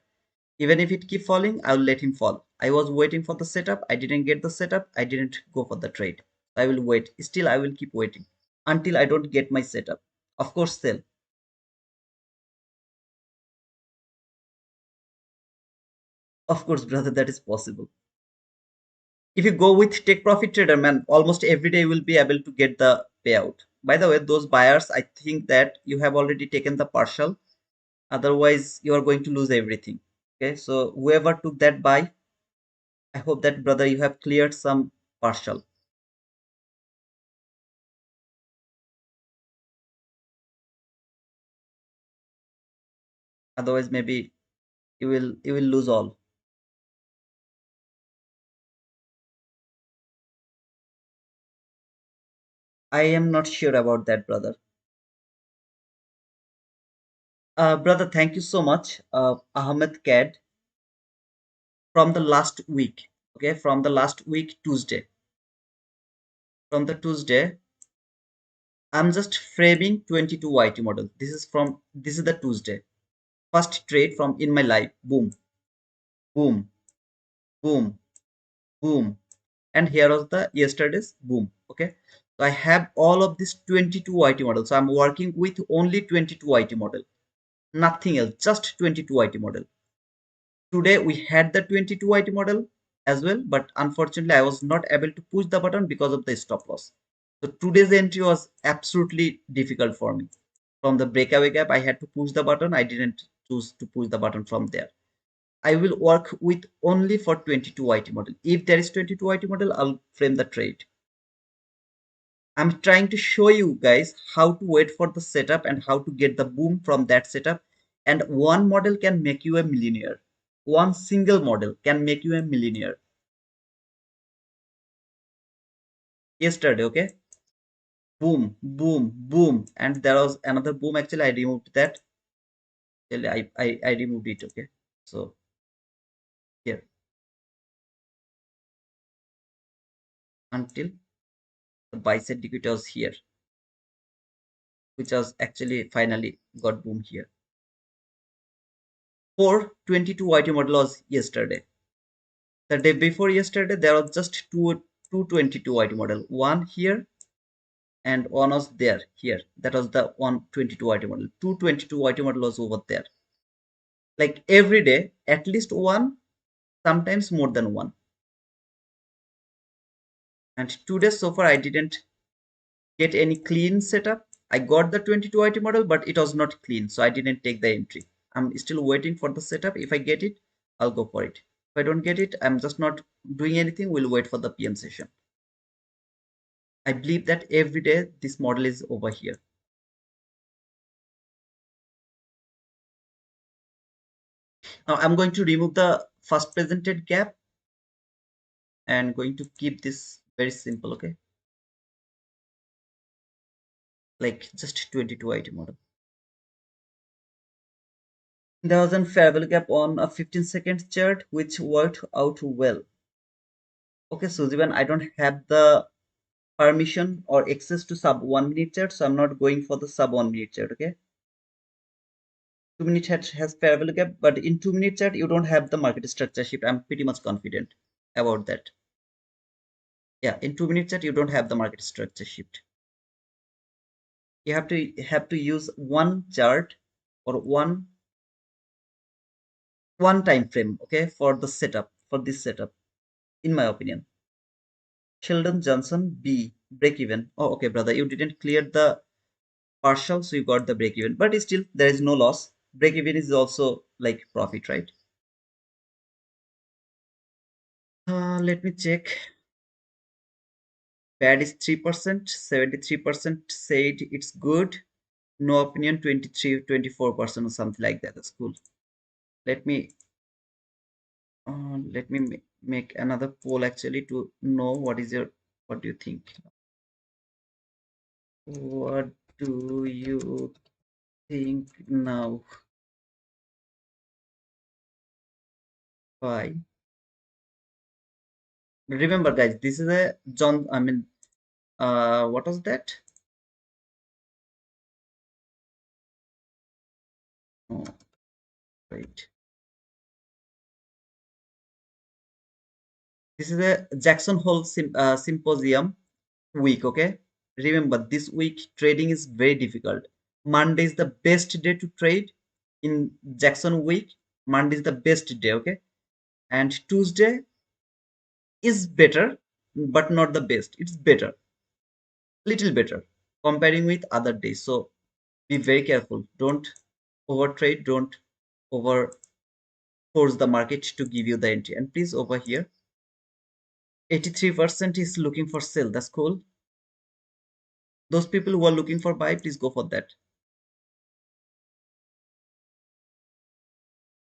Even if it keep falling, I will let him fall. I was waiting for the setup. I didn't get the setup. I didn't go for the trade. I will wait. Still, I will keep waiting until I don't get my setup. Of course, sell. Of course, brother, that is possible. If you go with take profit trader, man, almost every day you will be able to get the payout. By the way, those buyers, I think that you have already taken the partial. Otherwise, you are going to lose everything. Okay, so whoever took that buy, I hope that brother you have cleared some partial. Otherwise, maybe you will lose all. I am not sure about that, brother. Brother, thank you so much, Ahmed Cad, from the last week. Okay, from the last week, Tuesday. From the Tuesday, I'm just framing 22 YT model. This is the Tuesday. First trade from in my life. Boom, boom, boom, boom. And here was the yesterday's boom. Okay. So I have all of this 22 YT model. So I'm working with only 22 YT model. Nothing else, just 22 YT model. Today we had the 22 IT model as well, but unfortunately I was not able to push the button because of the stop loss. So today's entry was absolutely difficult for me. From the breakaway gap, I had to push the button. I didn't choose to push the button from there. I will work with only for 22 IT model. If there is 22 IT model, I'll frame the trade. I'm trying to show you guys how to wait for the setup and how to get the boom from that setup. And one model can make you a millionaire. One single model can make you a millionaire. Yesterday, okay? Boom, boom, boom. And there was another boom. Actually, I removed that. Actually, I removed it, okay? So here until the bicep liquid was here, which was actually finally got boom here. 422 YT model was yesterday. The day before yesterday, there was just 222 YT model. One here and one was there here. That was the 122 YT model. 222 YT model was over there. Like every day, at least one, sometimes more than one. And today so far I didn't get any clean setup. I got the 22 IT model, but it was not clean, so I didn't take the entry. I'm still waiting for the setup. If I get it, I'll go for it. If I don't get it, I'm just not doing anything. We'll wait for the PM session. I believe that every day this model is over here. Now I'm going to remove the first presented gap and going to keep this very simple, okay? Like just 22 IT model. There was a fair value gap on a 15-second chart which worked out well. Okay, Sujivan, I don't have the permission or access to sub 1 minute chart, so I'm not going for the sub 1 minute chart. Okay, 2 minute chart has fair value gap, but in 2 minute chart you don't have the market structure shift. I'm pretty much confident about that. Yeah, in 2 minute chart you don't have the market structure shift. You have to use one chart or one time frame. Okay, for the setup for this setup, in my opinion. Sheldon Johnson B break even. Oh, okay, brother, you didn't clear the partial, so you got the break even, but still there is no loss. Break even is also like profit, right? Let me check. Bad is 3%, 73% said it's good. No opinion 23-24% or something like that. That's cool. Let me make another poll actually to know what do you think. What do you think now? Why? Remember, guys, this is a John. I mean, what was that? Oh, right. This is a Jackson Hole symposium. week, okay? Remember, this week trading is very difficult. Monday is the best day to trade in Jackson week. Monday is the best day, okay? And Tuesday is better, but not the best. It's better, little better comparing with other days. So be very careful. Don't over trade. Don't over force the market to give you the entry. And please over here, 83% is looking for sell. That's cool. Those people who are looking for buy, please go for that.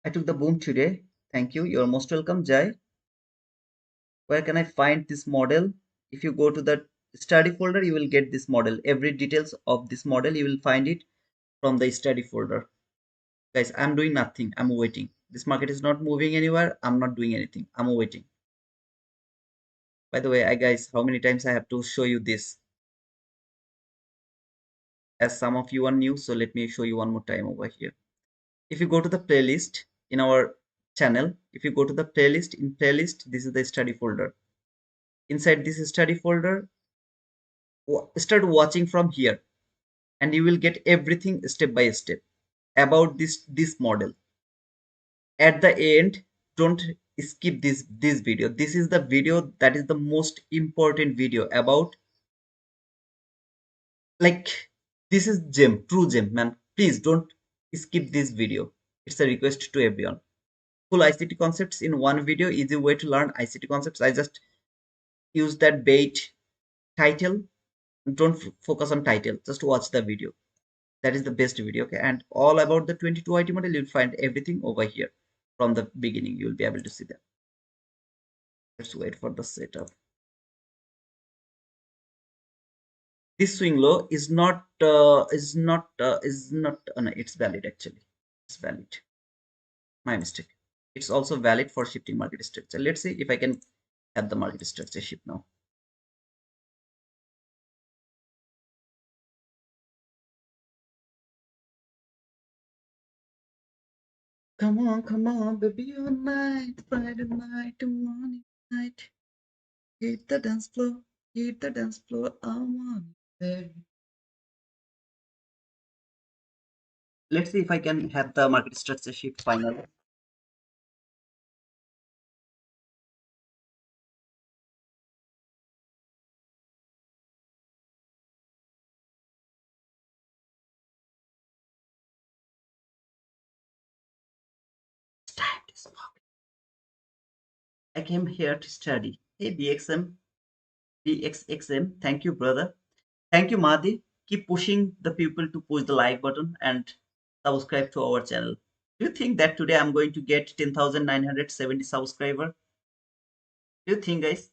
I took the boom today. Thank you. You're most welcome, Jai. Where can I find this model? If you go to the study folder, you will get this model. Every details of this model, you will find it from the study folder. Guys, I'm doing nothing. I'm waiting. This market is not moving anywhere. I'm not doing anything. I'm waiting. By the way, I guys, how many times I have to show you this? As some of you are new, so let me show you one more time over here. If you go to the playlist in our channel, if you go to the playlist, in playlist, this is the study folder. Inside this study folder, start watching from here and you will get everything step by step about this model. At the end, don't skip this video. This is the video that is the most important video about, like, this is gem, true gem, man. Please don't skip this video. It's a request to everyone. Full ICT concepts in one video, easy way to learn ICT concepts. I just use that bait title. Don't focus on title, just watch the video. That is the best video, okay? And all about the 22 IT model, you'll find everything over here. From the beginning, you'll be able to see that. Let's wait for the setup. This swing low is not no, it's valid actually. It's valid. My mistake. It's also valid for shifting market structure. Let's see if I can have the market structure shift now. Come on, baby, all night, Friday night to morning night. Hit the dance floor, hit the dance floor, I want it. Let's see if I can have the market structure shift finally. It's time to smoke. I came here to study. Hey, BXXM, thank you, brother. Thank you, Madhi. Keep pushing the people to push the like button and subscribe to our channel. Do you think that today I'm going to get 10,970 subscriber? Do you think, guys?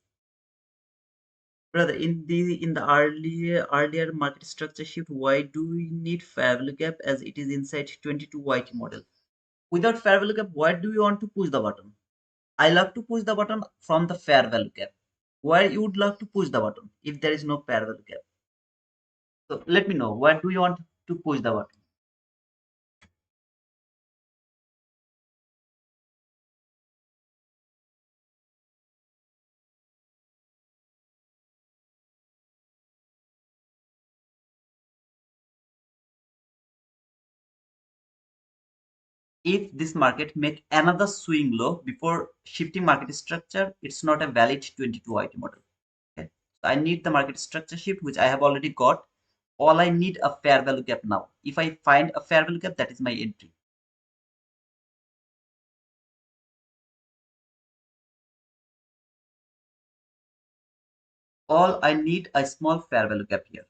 Brother, in the earlier market structure shift, why do we need fair value gap as it is inside 22 YT model? Without fair value gap, why do we want to push the button? I love to push the button from the fair value gap. Why you would love to push the button if there is no fair value gap? So let me know. Why do you want to push the button? If this market make another swing low before shifting market structure, it's not a valid 22 IT model. Okay. So I need the market structure shift, which I have already got. All I need a fair value gap now. If I find a fair value gap, that is my entry. All I need a small fair value gap here.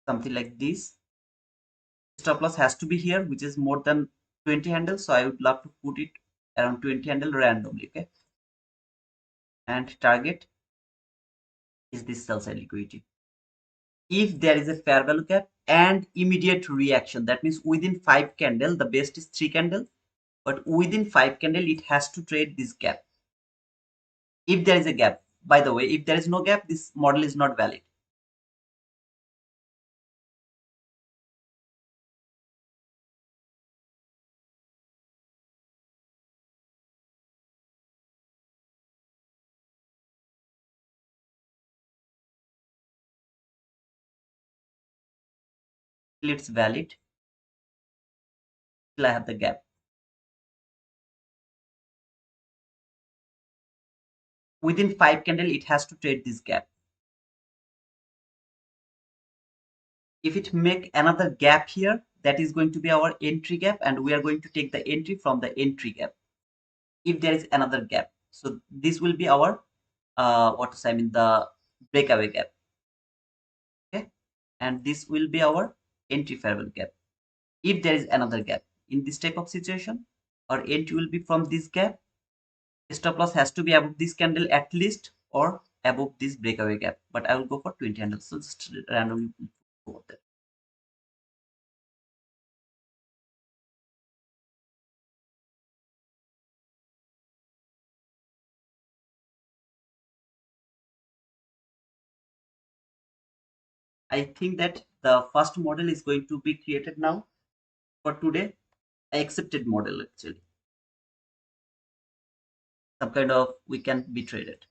Something like this. Stop loss has to be here, which is more than 20 handles. So I would love to put it around 20 handle randomly. Okay. And target is this sell side liquidity. If there is a fair value gap and immediate reaction, that means within 5 candle, the best is 3 candle, but within 5 candle, it has to trade this gap. If there is a gap, by the way, if there is no gap, this model is not valid. till it's valid, till I have the gap. Within 5 candle, it has to trade this gap. If it make another gap here, that is going to be our entry gap, and we are going to take the entry from the entry gap if there is another gap. So this will be our what to say, I mean the breakaway gap. Okay, and this will be our entry fair value gap. If there is another gap in this type of situation, our entry will be from this gap. Stop loss has to be above this candle at least, or above this breakaway gap. But I will go for 20 candles. So just randomly go there. I think that the first model is going to be created now for today. I accepted model actually. Some kind of we can be traded.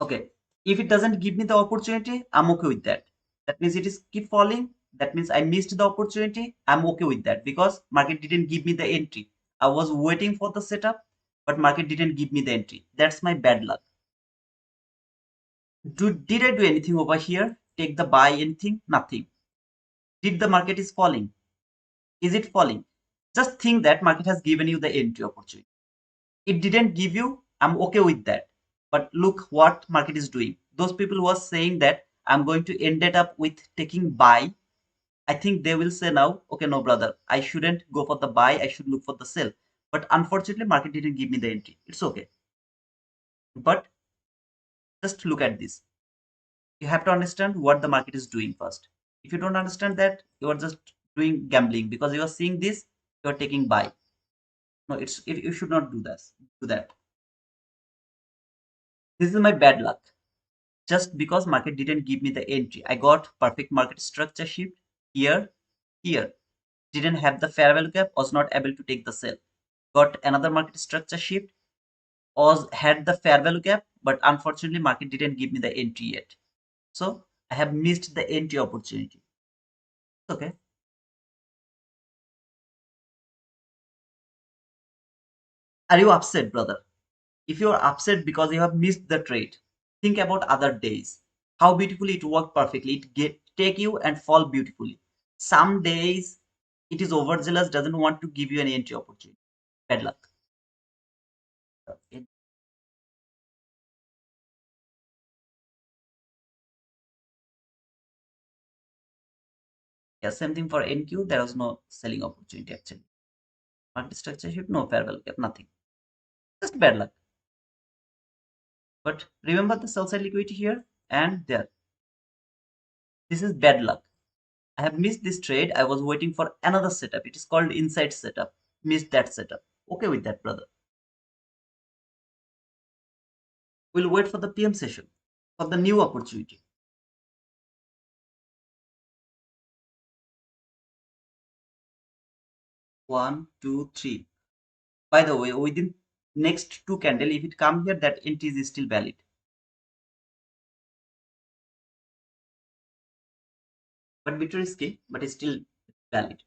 Okay. If it doesn't give me the opportunity, I'm okay with that. That means it is keep falling. That means I missed the opportunity. I'm okay with that because market didn't give me the entry. I was waiting for the setup, but market didn't give me the entry. That's my bad luck. Did I do anything over here? Take the buy anything? Nothing. Did the market is falling? Is it falling? Just think that market has given you the entry opportunity. It didn't give you, I'm okay with that. But look what market is doing. Those people who are saying that I'm going to end it up with taking buy, I think they will say now, okay, no brother, I shouldn't go for the buy, I should look for the sell. But unfortunately, market didn't give me the entry. It's okay. But just look at this. You have to understand what the market is doing first. If you don't understand that, you are just doing gambling because you are seeing this, you are taking buy. No, you should not do this. Do that. This is my bad luck. Just because market didn't give me the entry, I got perfect market structure shift here, here. Didn't have the fair value gap, was not able to take the sell. Got another market structure shift, was had the fair value gap, but unfortunately market didn't give me the entry yet. So I have missed the entry opportunity. Okay. Are you upset, brother? If you are upset because you have missed the trade, think about other days. How beautifully it worked perfectly. It get take you and fall beautifully. Some days it is overzealous, doesn't want to give you an entry opportunity. Bad luck. Yeah, same thing for NQ. There was no selling opportunity actually. Market structure shift, no fair value gap, nothing. Just bad luck. But remember the sell side liquidity here and there. This is bad luck. I have missed this trade. I was waiting for another setup. It is called inside setup. Missed that setup. Okay with that, brother. We'll wait for the PM session for the new opportunity. One, two, three. By the way, within next two candle, if it come here, that entry is still valid. But bit risky, but it's still valid.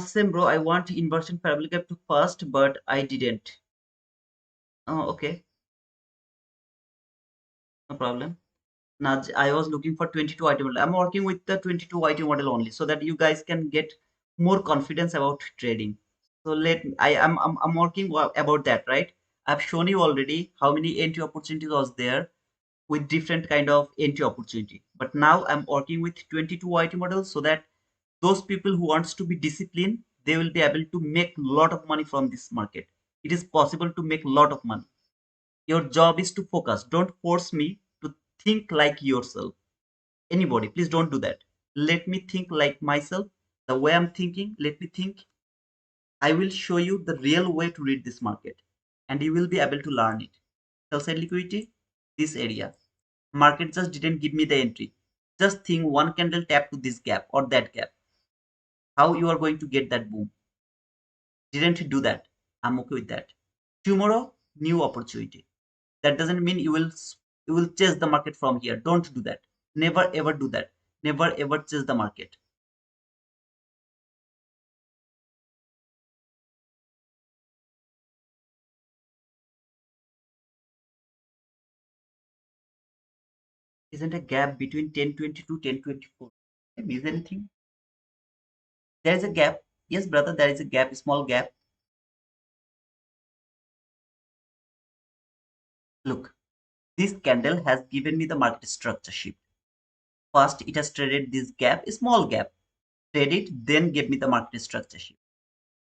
Same bro. I want inversion parabolic gap to first, but I didn't. Oh, okay, no problem. Now I was looking for 22 item model. I'm working with the 22 item model only, so that you guys can get more confidence about trading. So I'm working about that, right? I've shown you already how many entry opportunities was there with different kind of entry opportunity. But now I'm working with 22 IT models so that those people who wants to be disciplined, they will be able to make a lot of money from this market. It is possible to make a lot of money. Your job is to focus. Don't force me to think like yourself. Anybody, please don't do that. Let me think like myself. The way I'm thinking, let me think. I will show you the real way to read this market and you will be able to learn it. Sell side liquidity, this area. Market just didn't give me the entry. Just think one candle tap to this gap or that gap. How you are going to get that boom? Didn't do that. I'm okay with that. Tomorrow, new opportunity. That doesn't mean you will chase the market from here. Don't do that. Never ever do that. Never ever chase the market. Isn't a gap between 1020 to 1024? Is anything? There is a gap. Yes, brother, there is a gap, a small gap. Look, this candle has given me the market structure shift. First, it has traded this gap, a small gap, traded, then gave me the market structure shift.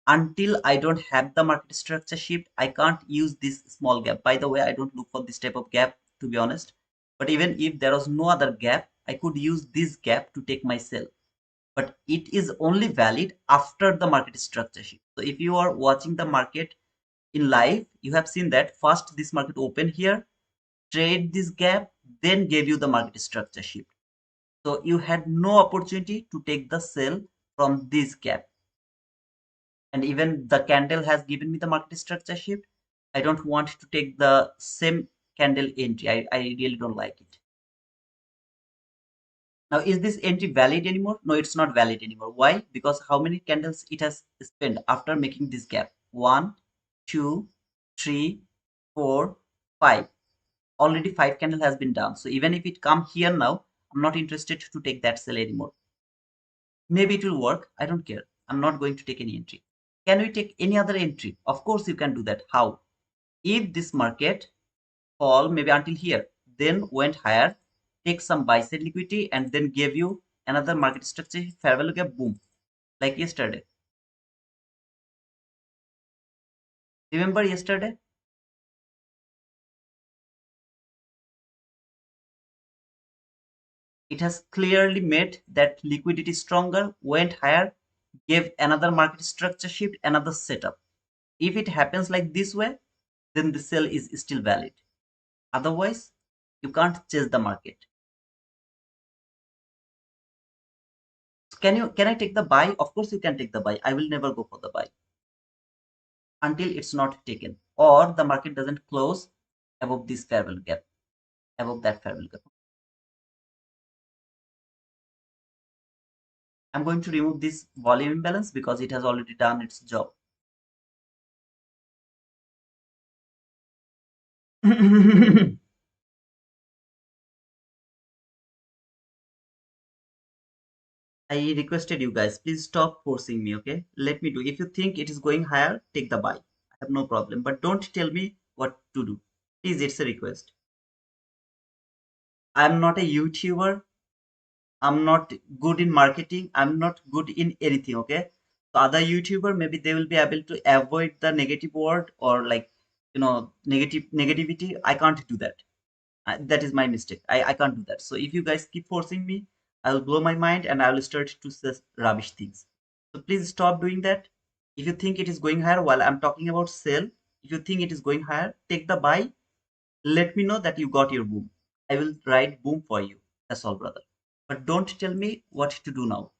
Until I don't have the market structure shift, I can't use this small gap. By the way, I don't look for this type of gap, to be honest. But even if there was no other gap, I could use this gap to take my sell. But it is only valid after the market structure shift. So if you are watching the market in live, you have seen that first this market open here, trade this gap, then gave you the market structure shift. So you had no opportunity to take the sell from this gap. And even the candle has given me the market structure shift. I don't want to take the same candle entry. I really don't like it. Now, is this entry valid anymore? No, it's not valid anymore. Why? Because how many candles it has spent after making this gap? One, two, three, four, five. Already five candle has been done. So even if it come here now, I'm not interested to take that sell anymore. Maybe it will work. I don't care. I'm not going to take any entry. Can we take any other entry? Of course you can do that. How? If this market fall maybe until here, then went higher, take some buy side liquidity, and then gave you another market structure, fair value gap, boom, like yesterday. Remember yesterday? It has clearly made that liquidity stronger, went higher, gave another market structure shift, another setup. If it happens like this way, then the sell is still valid. Otherwise, you can't chase the market. Can I take the buy? Of course you can take the buy. I will never go for the buy until it's not taken or the market doesn't close above this fair value gap, above that fair value gap. I'm going to remove this volume imbalance because it has already done its job. I requested you guys, please stop forcing me, okay? Let me do. If you think it is going higher, take the buy. I have no problem, but don't tell me what to do. Please, it's a request. I'm not a YouTuber. I'm not good in marketing. I'm not good in anything. Okay. So other YouTuber maybe they will be able to avoid the negative word or like negativity. I can't do that. That is my mistake. I can't do that. So if you guys keep forcing me, I will blow my mind and I will start to say rubbish things. So please stop doing that. If you think it is going higher while I'm talking about sell, if you think it is going higher, take the buy. Let me know that you got your boom. I will write boom for you. That's all, brother. But don't tell me what to do now.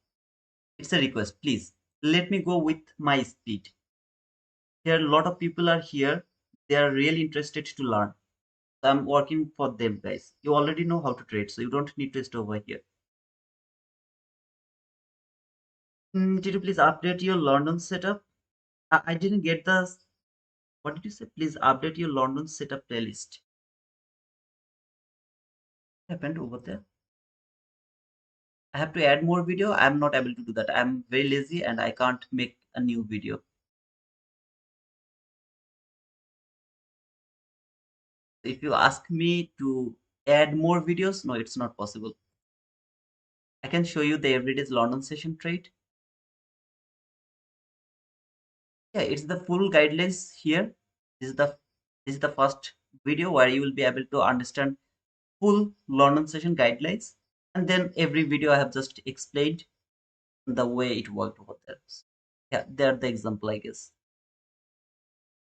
It's a request, please. Let me go with my speed. Here, a lot of people are here. They are really interested to learn. So I'm working for them, guys. You already know how to trade, so you don't need to stay over here. Did you please update your London setup? I didn't get the. What did you say? Please update your London setup playlist. What happened over there? I have to add more video. I'm not able to do that. I'm very lazy and I can't make a new video. If you ask me to add more videos, no, it's not possible. I can show you the everyday's London session trade. Yeah, it's the full guidelines here. This is the this is the first video where you will be able to understand full London session guidelines. And then every video I have just explained the way it worked over there. Yeah, they're the example, I guess.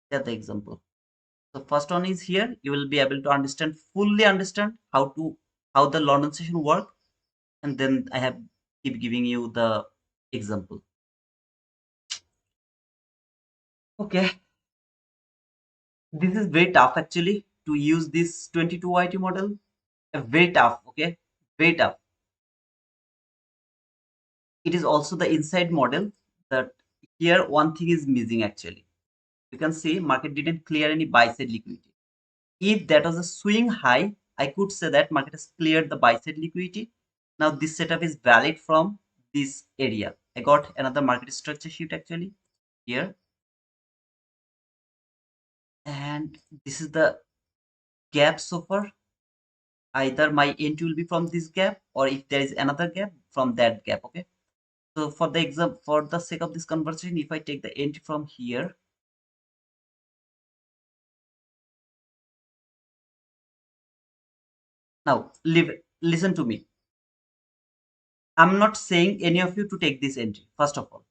They're the example. So first one is here. You will be able to fully understand how the London session work. And then I have keep giving you the example. Okay. This is very tough actually to use this 22 YT model. Very tough, okay? Very tough. It is also the inside model that here one thing is missing actually. You can see market didn't clear any buy side liquidity. If that was a swing high, I could say that market has cleared the buy side liquidity. Now this setup is valid from this area. I got another market structure shift actually here, and this is the gap so far. Either my entry will be from this gap, or if there is another gap, from that gap. Okay. So for the example, for the sake of this conversation, if I take the entry from here, now listen to me. I'm not saying any of you to take this entry, first of all.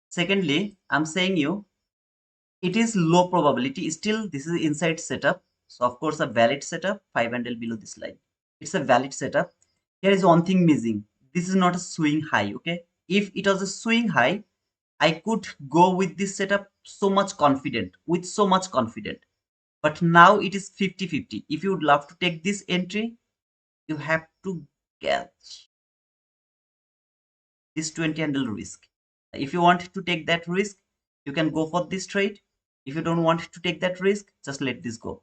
Secondly, I'm saying you it is low probability. Still, this is inside setup. So of course, a valid setup, 5 handle below this line. It's a valid setup. Here is one thing missing. This is not a swing high. Okay. If it was a swing high, I could go with this setup so much confident, with so much confident. But now it is 50-50. If you would love to take this entry, you have to catch this 20 handle risk. If you want to take that risk, you can go for this trade. If you don't want to take that risk, just let this go.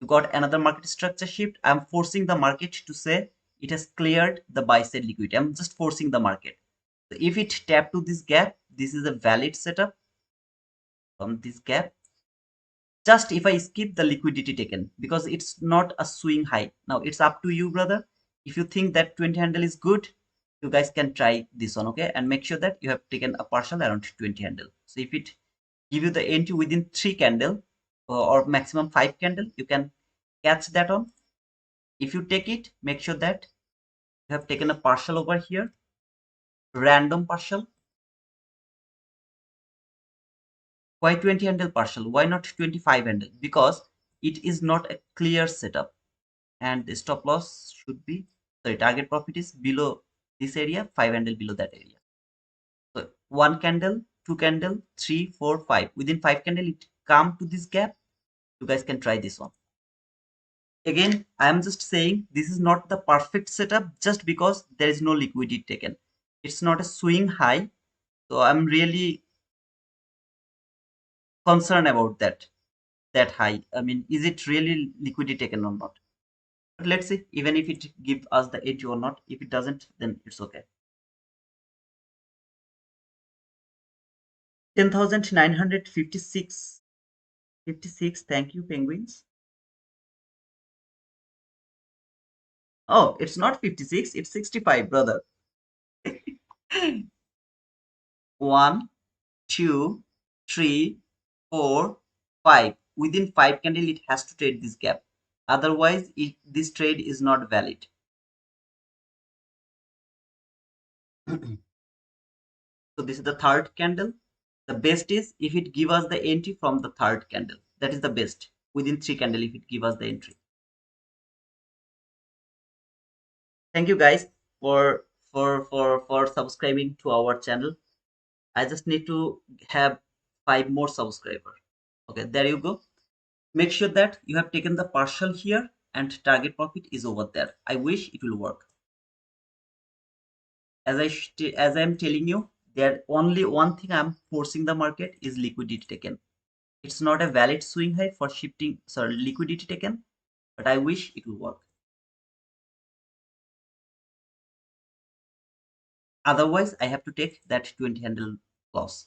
You got another market structure shift. I'm forcing the market to say it has cleared the buy side liquidity. I'm just forcing the market. So if it tap to this gap, this is a valid setup from this gap. Just if I skip the liquidity taken because it's not a swing high. Now it's up to you, brother. If you think that 20 handle is good, you guys can try this one, okay? And make sure that you have taken a partial around 20 handle. So if it give you the entry within 3 candle or maximum 5 candle, you can catch that on. If you take it, make sure that you have taken a partial over here, random partial. Why 20 handle partial? Why not 25 handle? Because it is not a clear setup. And the stop loss should be, sorry, target profit is below this area, 5 handle below that area. So one candle, two candle, three, four, five. Within 5 candle, it come to this gap. You guys can try this one. Again, I am just saying this is not the perfect setup just because there is no liquidity taken. It's not a swing high. So I'm really concerned about that high. I mean, is it really liquidity taken or not? But let's see, even if it gives us the edge or not. If it doesn't, then it's okay. 10,956. 56. Thank you, penguins. Oh, it's not 56, it's 65, brother. One, two, three, four, five. Within 5 candle, it has to trade this gap. Otherwise, this trade is not valid. So this is the third candle. The best is if it give us the entry from the third candle. That is the best. Within 3 candle, if it give us the entry. Thank you guys for subscribing to our channel. I just need to have 5 more subscribers. Okay, there you go. Make sure that you have taken the partial here and target profit is over there. I wish it will work. As I am telling you, there only one thing I'm forcing the market is liquidity taken. It's not a valid swing high for shifting, sorry, liquidity taken, but I wish it will work. Otherwise, I have to take that 20 handle loss.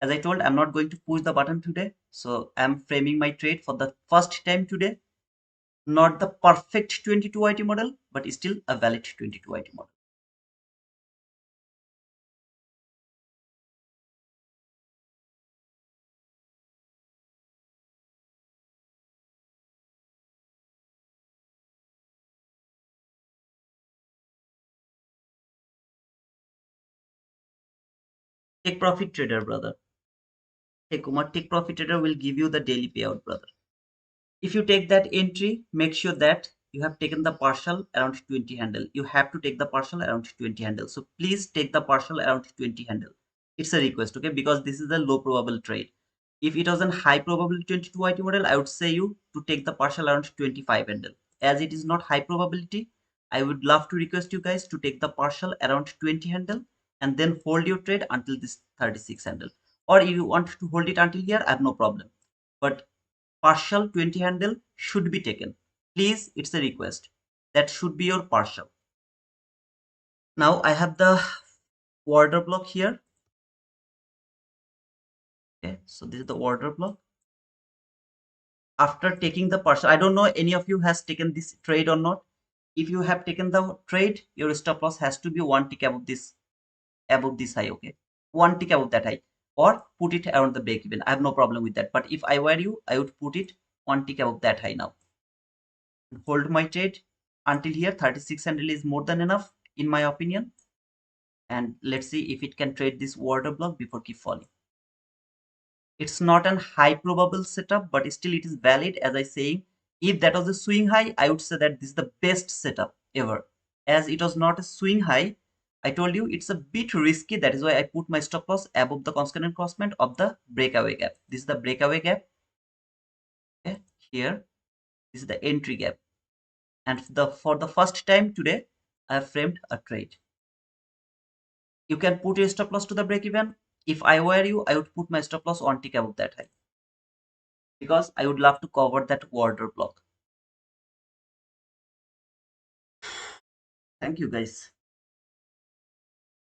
As I told, I'm not going to push the button today. So I'm framing my trade for the first time today. Not the perfect 22 IT model, but still a valid 22 IT model. Take profit trader, brother. Take Umar, take profit trader will give you the daily payout, brother. If you take that entry, make sure that you have taken the partial around 20 handle. You have to take the partial around 20 handle. So please take the partial around 20 handle. It's a request, okay? Because this is a low probable trade. If it was a high probability 22 IT model, I would say you to take the partial around 25 handle. As it is not high probability, I would love to request you guys to take the partial around 20 handle and then hold your trade until this 36 handle. Or if you want to hold it until here, I have no problem. But partial 20 handle should be taken. Please, it's a request. That should be your partial. Now I have the order block here. Okay, so this is the order block. After taking the partial, I don't know any of you has taken this trade or not. If you have taken the trade, your stop loss has to be one tick above this high. Okay, one tick above that high, or put it around the break even. I have no problem with that. But if I were you, I would put it one tick above that high now. Hold my trade until here. 36 handle is more than enough in my opinion. And let's see if it can trade this order block before keep falling. It's not an high probable setup, but still it is valid. As I saying, if that was a swing high, I would say that this is the best setup ever. As it was not a swing high, I told you it's a bit risky. That is why I put my stop loss above the constant crossment of the breakaway gap. This is the breakaway gap. Okay, here this is the entry gap, and for the first time today, I have framed a trade. You can put your stop loss to the break even. If I were you, I would put my stop loss one tick above that high, because I would love to cover that order block. Thank you guys.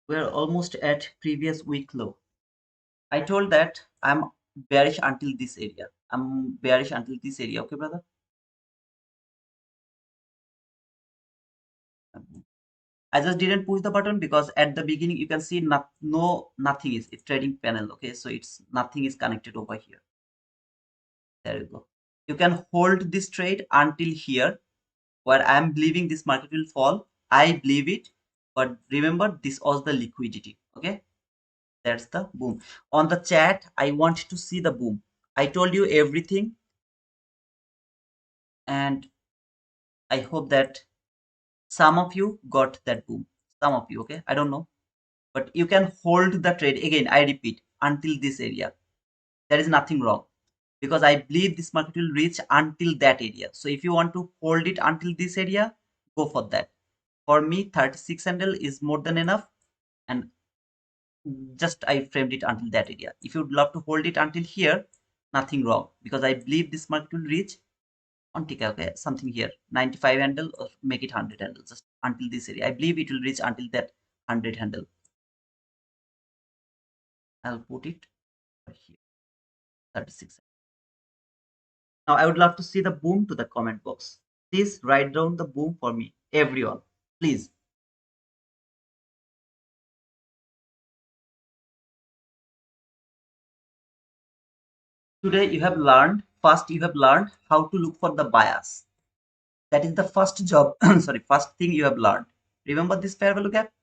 We're almost at previous week low. I told that I'm bearish until this area. I'm bearish until this area. Okay, brother? I just didn't push the button because at the beginning you can see nothing is it's trading panel. Okay, so it's nothing is connected over here. There you go. You can hold this trade until here, where I'm believing this market will fall. I believe it, but remember this was the liquidity. Okay, that's the boom. On the chat, I want to see the boom. I told you everything, and I hope that some of you got that boom. Some of you, okay? I don't know, but you can hold the trade again. I repeat, until this area. There is nothing wrong, because I believe this market will reach until that area. So if you want to hold it until this area, go for that. For me, 36 handle is more than enough, and just I framed it until that area. If you'd love to hold it until here, nothing wrong, because I believe this market will reach on tick, okay, something here 95 handle, or make it 100 handle, just until this area. I believe it will reach until that 100 handle. I'll put it right here, 36. Now I would love to see the boom to the comment box. Please write down the boom for me, everyone, please. Today you have learned, first you have learned how to look for the bias. That is the first job. Sorry, first thing you have learned. Remember this fair value gap.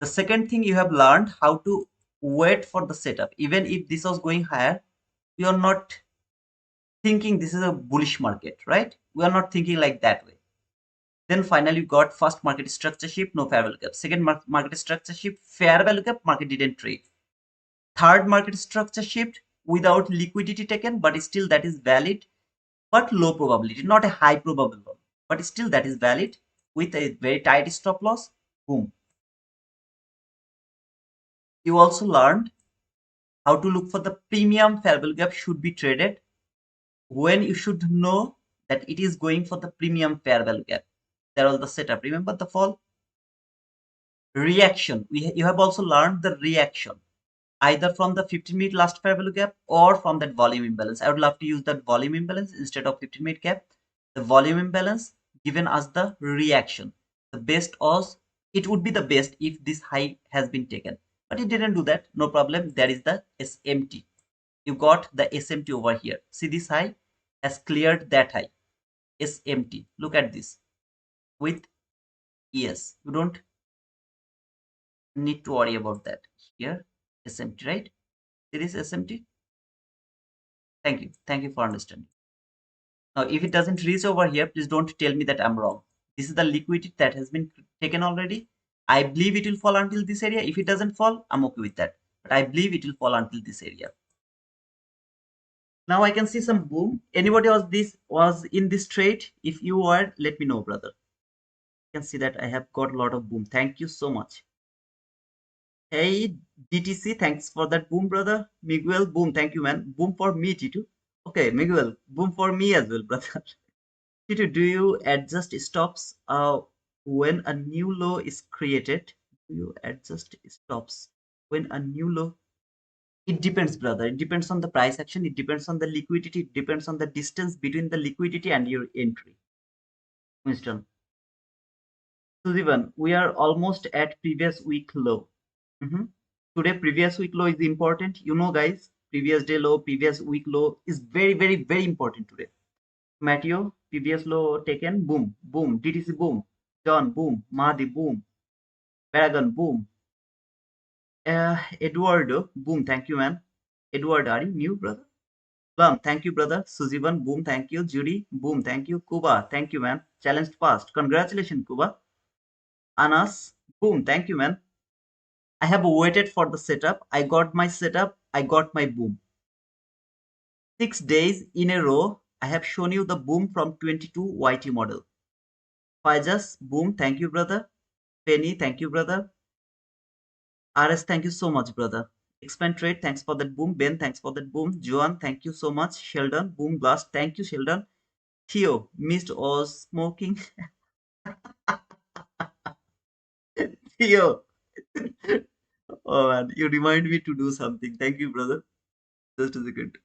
The second thing, you have learned how to wait for the setup. Even if this was going higher, we are not thinking this is a bullish market, right? We are not thinking like that way. Then finally, you got first market structure shift, no fair value gap. Second market structure shift, fair value gap, market didn't trade. Third market structure shift without liquidity taken, but still that is valid, but low probability, not a high probable one, but still that is valid with a very tight stop loss. Boom. You also learned how to look for the premium fair value gap should be traded when you should know that it is going for the premium fair value gap. There was the setup. Remember the fall? Reaction. You have also learned the reaction either from the 15-minute last fair value gap or from that volume imbalance. I would love to use that volume imbalance instead of 15-minute gap. The volume imbalance given us the reaction. The best was, it would be the best if this high has been taken, but it didn't do that. No problem. There is the SMT. You got the SMT over here. See, this high has cleared that high. SMT. Look at this. With yes, you don't need to worry about that. Here, SMT, right? See this SMT? Thank you. Thank you for understanding. Now, if it doesn't reach over here, please don't tell me that I'm wrong. This is the liquidity that has been taken already. I believe it will fall until this area. If it doesn't fall, I'm okay with that. But I believe it will fall until this area. Now I can see some boom. Anybody was in this trade? If you were, let me know, brother. You can see that I have got a lot of boom. Thank you so much. Hey, DTC, thanks for that boom, brother. Miguel, boom, thank you, man. Boom for me, Titu. Okay, Miguel, boom for me as well, brother. Titu, do you adjust stops when a new low is created? Do you adjust stops when a new low? It depends, brother. It depends on the price action. It depends on the liquidity. It depends on the distance between the liquidity and your entry. Winston. Suzivan, we are almost at previous week low. Mhm. Today, previous week low is important. You know, guys, previous day low, previous week low is very, very, very important today. Matteo, previous low taken, boom, boom, DTC, boom, John, boom, Mahdi, boom, Paragon, boom, Eduardo, boom, thank you, man. Edward, are you new, brother? Plum, thank you, brother. Suzivan, boom, thank you. Judy, boom, thank you. Kuba, thank you, man. Challenged past. Congratulations, Kuba. Anas, boom, thank you, man. I have waited for the setup. I got my setup. I got my boom. 6 days in a row, I have shown you the boom from 22 YT model. Fajas, boom, thank you, brother. Penny, thank you, brother. RS, thank you so much, brother. Expand trade, thanks for that boom. Ben, thanks for that boom. Joan, thank you so much. Sheldon, boom, blast, thank you, Sheldon. Theo, missed or smoking. Theo, oh man, you remind me to do something. Thank you, brother. Just a second.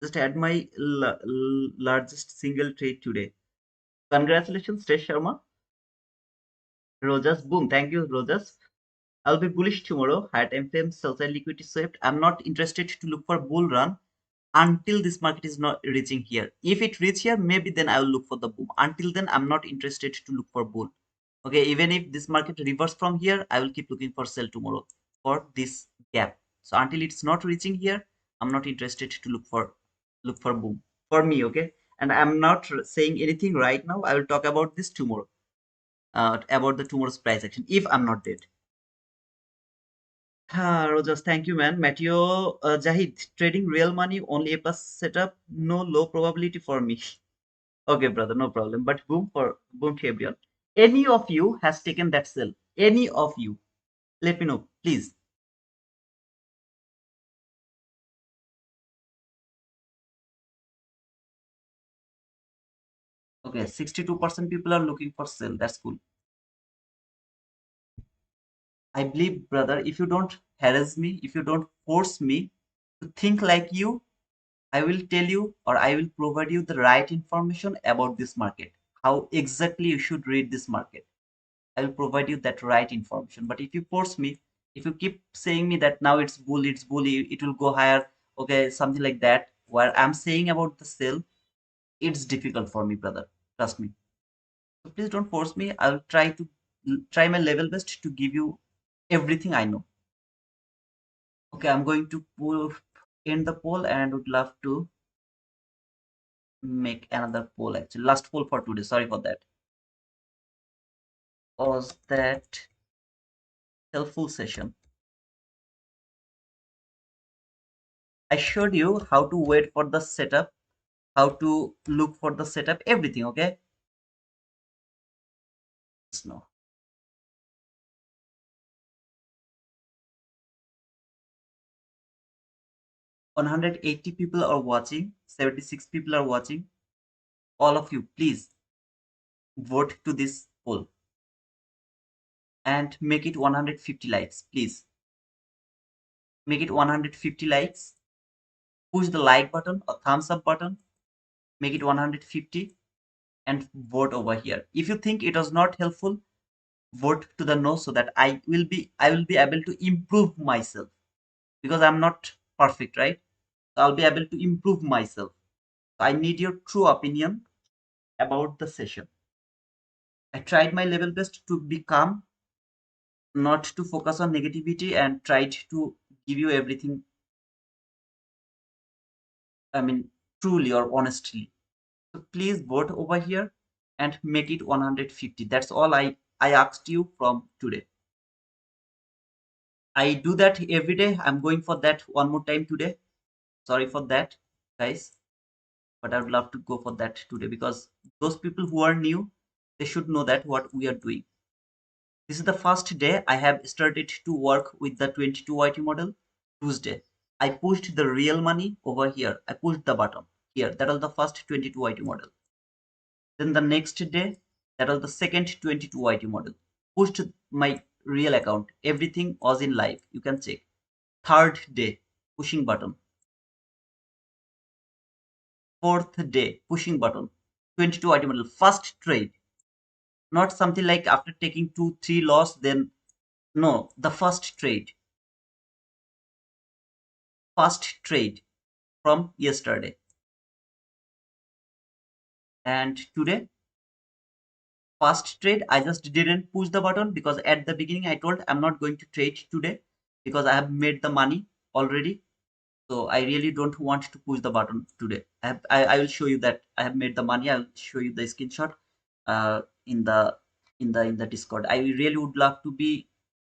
Just add my largest single trade today. Congratulations, Tesh Sharma. Rogers, boom. Thank you, Rogers. I'll be bullish tomorrow. Higher time frame, sell side liquidity swept. I'm not interested to look for bull run until this market is not reaching here. If it reach here, maybe then I will look for the boom. Until then, I'm not interested to look for bull. Okay, even if this market reverse from here, I will keep looking for sell tomorrow for this gap. So until it's not reaching here, I'm not interested to look for boom for me. Okay, and I'm not saying anything right now. I will talk about this tomorrow. About the tomorrow's price action if I'm not dead. Rogers, thank you, man. Matteo, Jahid, trading real money, only a plus setup, no low probability for me. Okay, brother, no problem. But boom to everyone. Any of you has taken that sell? Any of you? Let me know, please. Okay, 62% people are looking for sell. That's cool. I believe, brother, if you don't harass me, if you don't force me to think like you, I will tell you or I will provide you the right information about this market, how exactly you should read this market. I will provide you that right information. But if you force me, if you keep saying me that now it's bully, it will go higher, okay, something like that, where I'm saying about the sell, it's difficult for me, brother. Trust me. So please don't force me. I'll try my level best to give you everything I know. Okay, I'm going to end the poll and would love to make another poll actually. Last poll for today. Sorry for that. Was that helpful session? I showed you how to wait for the setup, how to look for the setup, everything, okay? No. 180 people are watching, 76 people are watching. All of you, please vote to this poll and make it 150 likes, please. Make it 150 likes. Push the like button or thumbs up button. Make it 150 and vote over here. If you think it was not helpful, vote to the no so that I will be able to improve myself because I'm not perfect, right? So I'll be able to improve myself. I need your true opinion about the session. I tried my level best to be calm, not to focus on negativity, and tried to give you everything. I mean, truly or honestly. So please vote over here and make it 150. That's all I I asked you from today. I do that every day. I'm going for that one more time today. Sorry for that, guys, but I would love to go for that today because those people who are new, they should know that what we are doing. This is the first day I have started to work with the 22 YT model. Tuesday, I pushed the real money over here. I pushed the button here. That was the first 22 YT model. Then the next day, that was the second 22 YT model. Pushed my real account. Everything was in live. You can check. Third day, pushing button. Fourth day, pushing button. 22 YT model. First trade. Not something like after taking two, three loss, then no, the first trade. First trade from yesterday. And today, first trade, I just didn't push the button because at the beginning I told I'm not going to trade today because I have made the money already. So I really don't want to push the button today. I will show you that I have made the money. I'll show you the screenshot in the Discord. I really would love to be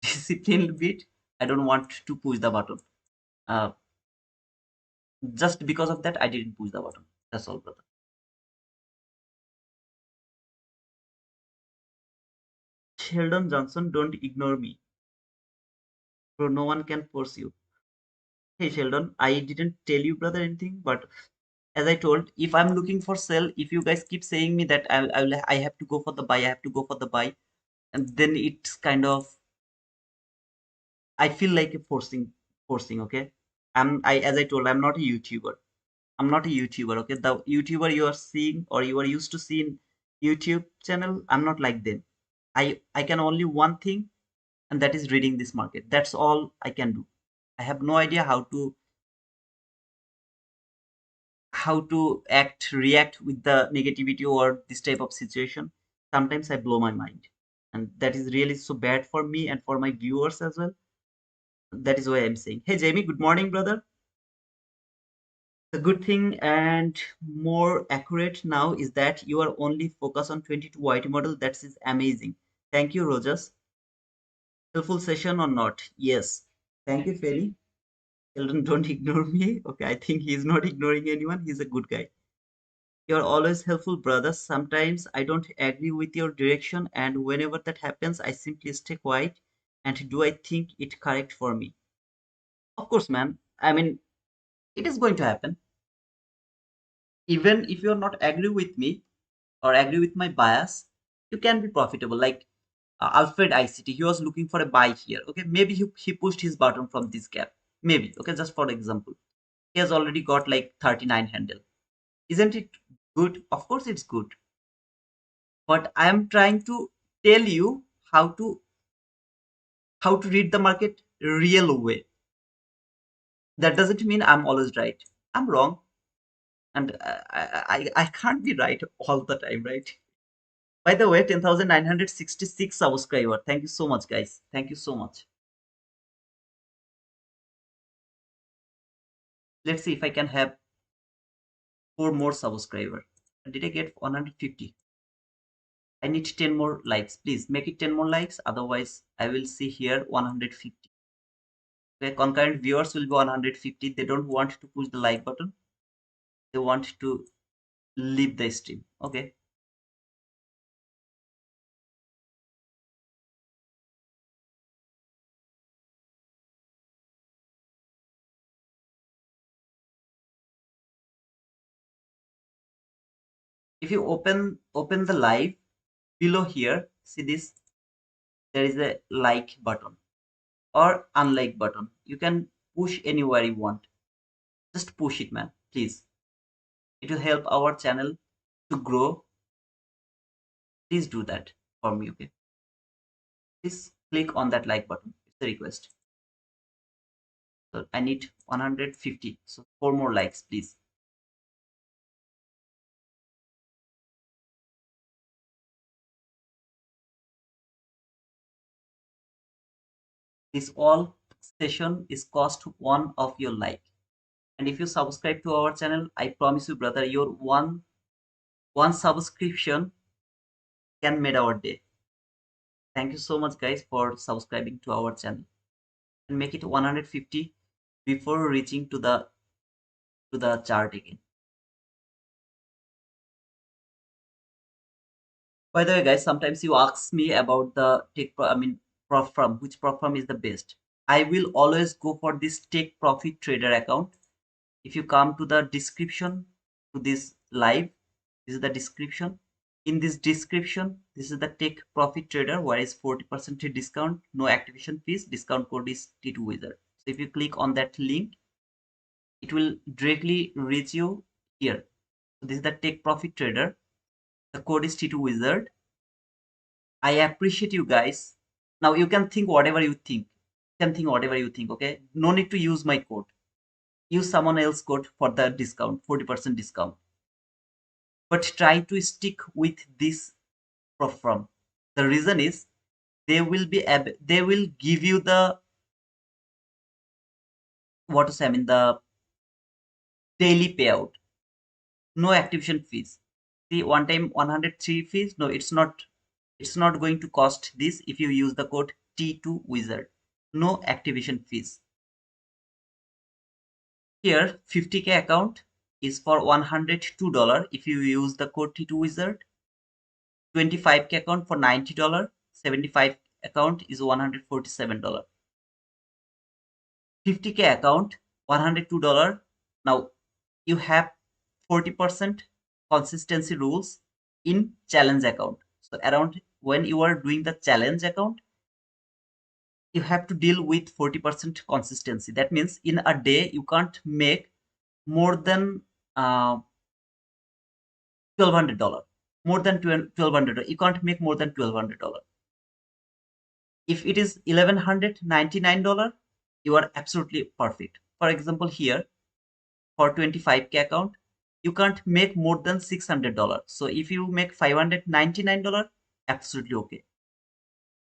disciplined a bit. I don't want to push the button. Uh, just because of that, I didn't push the button. That's all, brother. Sheldon Johnson, don't ignore me, bro. No one can force you. Hey Sheldon, I didn't tell you, brother, anything, but as I told, if I'm looking for sell, if you guys keep saying me that I have to go for the buy, I have to go for the buy, and then it's kind of I feel like a forcing. Okay, as I told, I'm not a YouTuber. I'm not a YouTuber. Okay, the YouTuber you are seeing or you are used to seeing YouTube channel, I'm not like them. I can only one thing, and that is reading this market. That's all I can do. I have no idea how to react with the negativity or this type of situation. Sometimes I blow my mind, and that is really so bad for me and for my viewers as well. That is why I'm saying, hey Jamie, good morning, brother. The good thing and more accurate now is that you are only focused on 22 YT model. That is amazing. Thank you, Rogers. Helpful session or not? Yes. Thank you, Feli. Children, don't ignore me. Okay, I think he's not ignoring anyone. He's a good guy. You're always helpful, brother. Sometimes I don't agree with your direction, and whenever that happens, I simply stay quiet. And do I think it correct for me? Of course, man. I mean, it is going to happen. Even if you're not agree with me or agree with my bias, you can be profitable. Like Alfred ICT, he was looking for a buy here. Okay, maybe he pushed his button from this gap. Maybe. Okay, just for example, he has already got like 39 handle. Isn't it good? Of course, it's good. But I am trying to tell you how to read the market real way. That doesn't mean I'm always right. I'm wrong, and I can't be right all the time, right? By the way, 10,966 subscriber. Thank you so much, guys. Thank you so much. Let's see if I can have four more subscriber. Did I get 150? I need 10 more likes. Please make it 10 more likes. Otherwise, I will see here 150. Okay, concurrent viewers will be 150. They don't want to push the like button. They want to leave the stream. Okay. If you open the live below here, see this, there is a like button or unlike button. You can push anywhere you want. Just push it, man. Please. It will help our channel to grow. Please do that for me, okay? Please click on that like button. It's a request. So I need 150. So four more likes, please. This all session is cost one of your like. And if you subscribe to our channel, I promise you, brother, your one subscription can make our day. Thank you so much, guys, for subscribing to our channel and make it 150 before reaching to the chart again. By the way, guys, sometimes you ask me about the prop firm, which prop firm is the best. I will always go for this take profit trader account. If you come to the description to this live, this is the description. In this description, this is the take profit trader where is 40% discount, no activation fees, discount code is T2 Wizard. So if you click on that link, it will directly reach you here. So this is the take profit trader. The code is T2 Wizard. I appreciate you guys. Now you can think whatever you think. You can think whatever you think, okay? No need to use my code. Use someone else's code for the discount, 40% discount. But try to stick with this firm. The reason is they will give you the what to say, the daily payout. No activation fees. See, one time 103 fees. No, it's not going to cost this if you use the code T2 Wizard. No activation fees. Here, 50K account is for $102 if you use the code T2 Wizard. 25K account for $90. 75 account is $147. 50K account, $102. Now, you have 40% consistency rules in challenge account. So around when you are doing the challenge account, you have to deal with 40% consistency. That means in a day, you can't make more than $1,200. More than $1,200. You can't make more than $1,200. If it is $1,199, you are absolutely perfect. For example, here for 25K account, you can't make more than $600. So if you make $599, absolutely okay.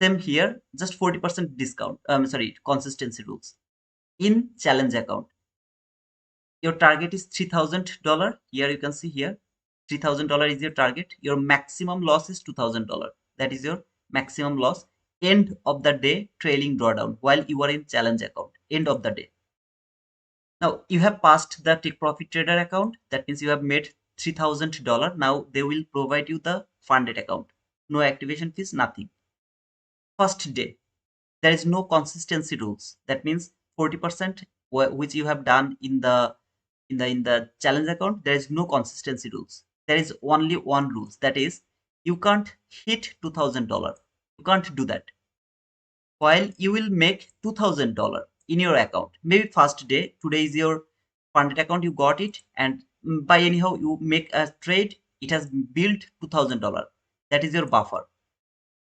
Same here, just 40% discount. Sorry, consistency rules in challenge account. Your target is $3,000. Here you can see here, $3,000 is your target. Your maximum loss is $2,000. That is your maximum loss. End of the day trailing drawdown while you are in challenge account. End of the day. Now you have passed the take profit trader account. That means you have made $3,000. Now they will provide you the funded account. No activation fees, nothing. First day, there is no consistency rules. That means 40% which you have done in the challenge account, there is no consistency rules. There is only one rules, that is you can't hit $2,000. You can't do that. While you will make $2,000 in your account, maybe first day, today is your funded account, you got it, and by anyhow you make a trade, it has built $2,000. That is your buffer.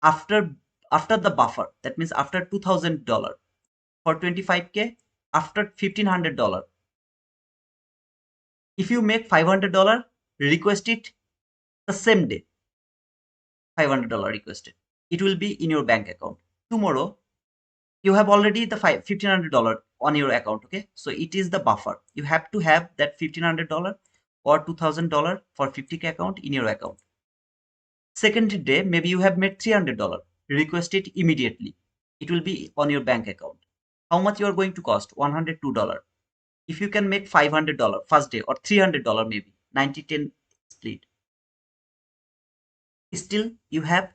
After the buffer, that means after $2,000 for 25K, after $1,500, if you make $500, request it the same day. $500 requested, it will be in your bank account tomorrow. You have already the $1,500 on your account, okay? So it is the buffer. You have to have that $1,500 or $2,000 for 50K account in your account. Second day, maybe you have made $300. Request it immediately. It will be on your bank account. How much you are going to cost? $102. If you can make $500 first day or $300 maybe 90-10 split, still you have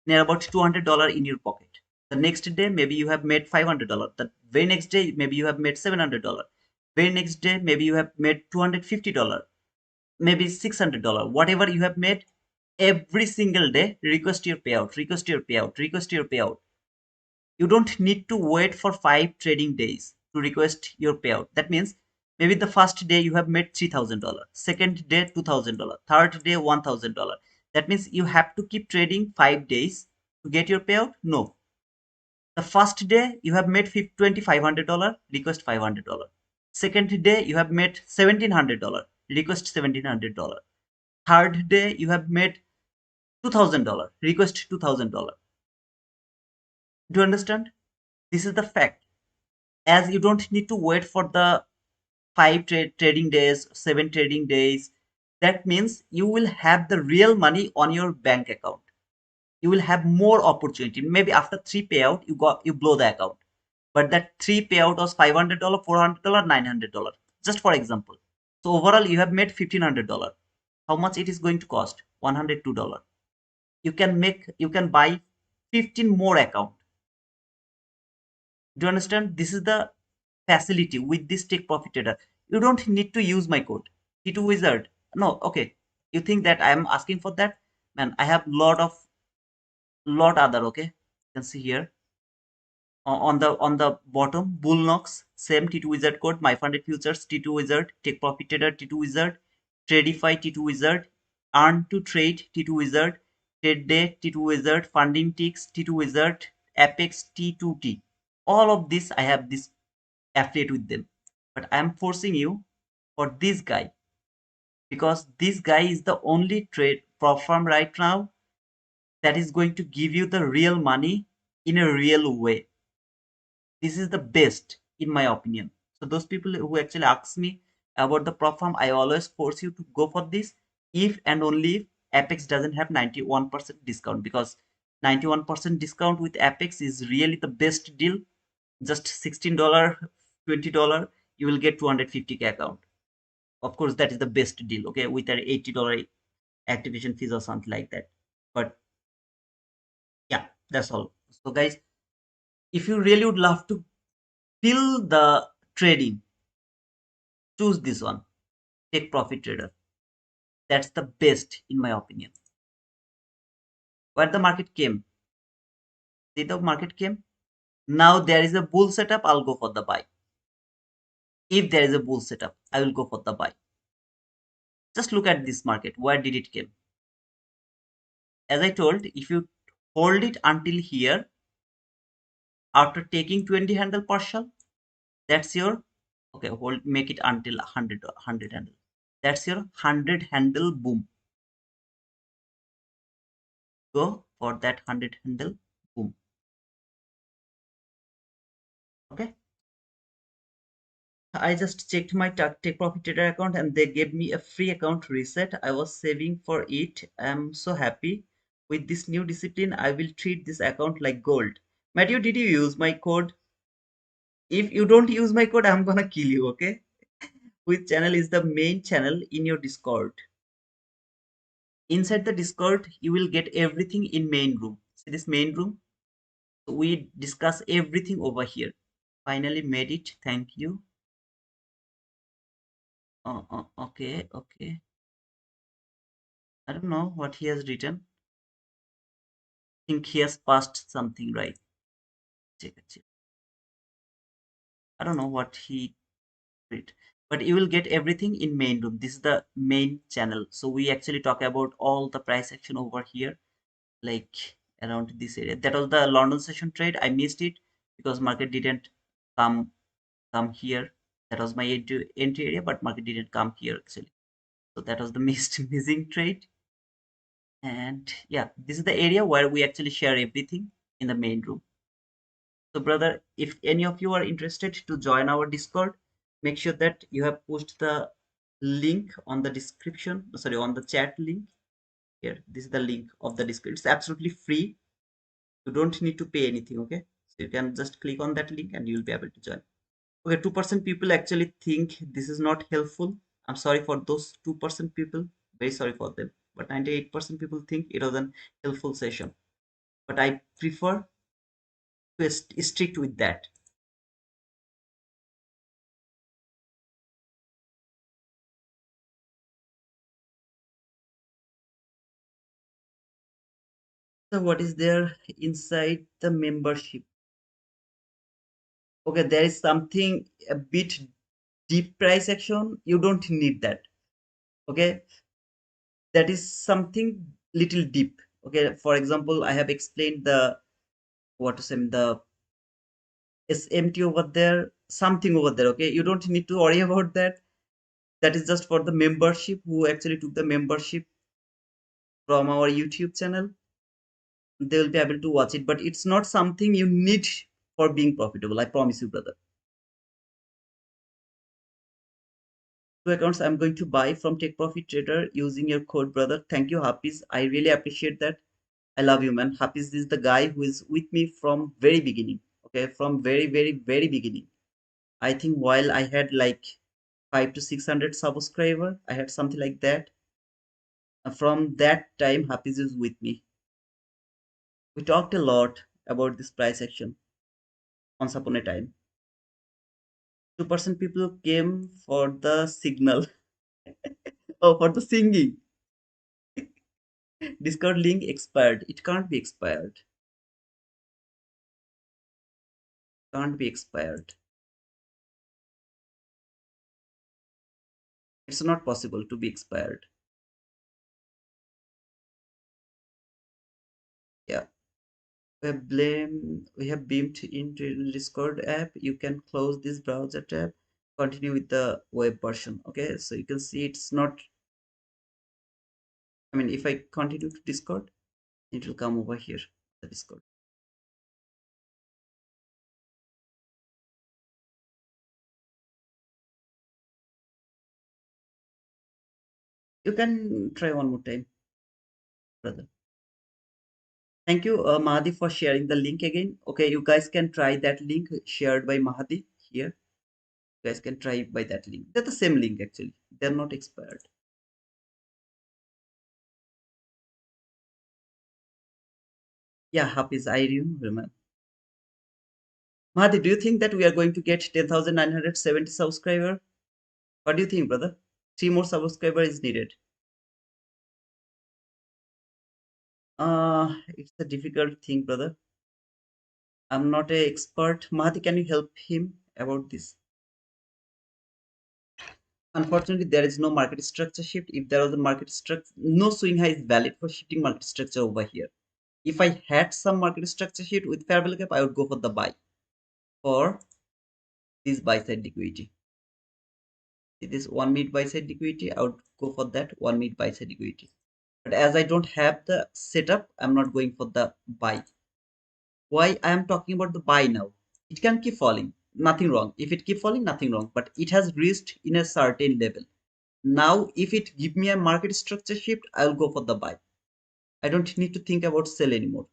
near about $200 in your pocket. The next day maybe you have made $500. The very next day maybe you have made $700. Very next day maybe you have made $250, maybe $600. Whatever you have made, every single day request your payout, request your payout, request your payout. You don't need to wait for 5 trading days to request your payout. That means maybe the first day you have made $3,000, second day $2,000, third day $1,000. That means you have to keep trading 5 days to get your payout. No, the first day you have made $2,500, request $500. Second day you have made $1,700, request $1,700. Third day you have made $2,000, request $2,000. Do you understand? This is the fact. As you don't need to wait for the 5 trading days, 7 trading days, that means you will have the real money on your bank account. you will have more opportunity. Maybe after three payout, you blow the account. But that three payout was $500, $400, $900. Just for example. So overall, you have made $1,500. How much it is going to cost? $102. You can buy 15 more account. Do you understand? This is the facility with this take profit trader. You don't need to use my code T2 Wizard. No, okay. You think that I am asking for that? Man, I have lot other. Okay, you can see here on the bottom, Bullnox, same T2 Wizard code, My Funded Futures T2 Wizard, Take Profit Trader T2 Wizard, Tradify T2 Wizard, Earn to Trade T2 Wizard, Trade Day T2 Wizard, Funding Ticks T2 Wizard, Apex T2T. All of this I have this affiliate with them, but I am forcing you for this guy because this guy is the only trade platform right now that is going to give you the real money in a real way. This is the best in my opinion. So those people who actually ask me about the prop firm, I always force you to go for this if and only if Apex doesn't have 91% discount, because 91% discount with Apex is really the best deal. Just $16, $20, you will get 250k account. Of course, that is the best deal, okay, with an $80 activation fees or something like that. But yeah, that's all. So guys, if you really would love to feel the trading, choose this one, Take Profit Trader. That's the best in my opinion. Where the market came, see the market came. Now there is a bull setup, I'll go for the buy. If there is a bull setup, I will go for the buy. Just look at this market. Where did it came? As I told, if you hold it until here, after taking 20 handle partial, that's your, okay, hold, make it until 100 handle. That's your 100 handle boom. Go for that 100 handle boom. Okay. I just checked my Take Profit Trader account and they gave me a free account reset. I was saving for it. I'm so happy. With this new discipline, I will treat this account like gold. Matthew, did you use my code? If you don't use my code, I'm gonna kill you, okay? Which channel is the main channel in your Discord? Inside the Discord, you will get everything in main room. See this main room? So we discuss everything over here. Finally made it. Thank you. Okay, okay. I don't know what he has written. Think he has passed something, right? Check it, check. I don't know what he did, but you will get everything in main room. This is the main channel. So we actually talk about all the price action over here, like around this area. That was the London session trade. I missed it because market didn't come here. That was my entry area, but market didn't come here actually. So that was the missing trade. And yeah, this is the area where we actually share everything in the main room. So, brother, if any of you are interested to join our Discord, make sure that you have pushed the link on the description, sorry, on the chat link here. This is the link of the Discord. It's absolutely free. You don't need to pay anything, okay? So you can just click on that link and you'll be able to join. Okay, 2% people actually think this is not helpful. I'm sorry for those 2% people. Very sorry for them. But 98% people think it was an helpful session. But I prefer to strict with that. So what is there inside the membership? Okay, there is something a bit deep price action. You don't need that. Okay, that is something little deep. Okay, for example, I have explained the what to say the SMT over there, something over there. Okay, you don't need to worry about that. That is just for the membership who actually took the membership from our YouTube channel. They will be able to watch it, but it's not something you need for being profitable. I promise you, brother. Two accounts I'm going to buy from Take Profit Trader using your code, brother. Thank you, Hafiz. I really appreciate that. I love you, man. Hafiz is the guy who is with me from very beginning. Okay, from very, very, very beginning. I think while I had like 5 to 600 subscriber, I had something like that. From that time, Hafiz is with me. We talked a lot about this price action once upon a time. 2% people came for the signal. Oh, for the singing. Discord link expired. It can't be expired. Can't be expired. It's not possible to be expired. Yeah. We have beamed into the Discord app. You can close this browser tab, continue with the web version. Okay, so you can see it's not, I mean, if I continue to Discord, it will come over here, the Discord. You can try one more time, brother. Thank you, Mahadi, for sharing the link again. Okay, you guys can try that link shared by Mahadi here. You guys can try by that link. They're the same link actually. They're not expired. Yeah, Hafiz, I remember. Mahadi, do you think that we are going to get 10,970 subscriber? What do you think, brother? Three more subscriber is needed. It's a difficult thing, brother. I'm not a expert. Mahadi, can you help him about this? Unfortunately, there is no market structure shift. If there was a market structure, no swing high is valid for shifting market structure over here. If I had some market structure shift with fair value gap, I would go for the buy for this buy side liquidity. This one minute buy side liquidity, I would go for that 1 minute buy side liquidity. But as I don't have the setup, I'm not going for the buy. Why I am talking about the buy now? It can keep falling, nothing wrong. If it keep falling, nothing wrong. But it has reached in a certain level. Now, if it give me a market structure shift, I'll go for the buy. I don't need to think about sell anymore.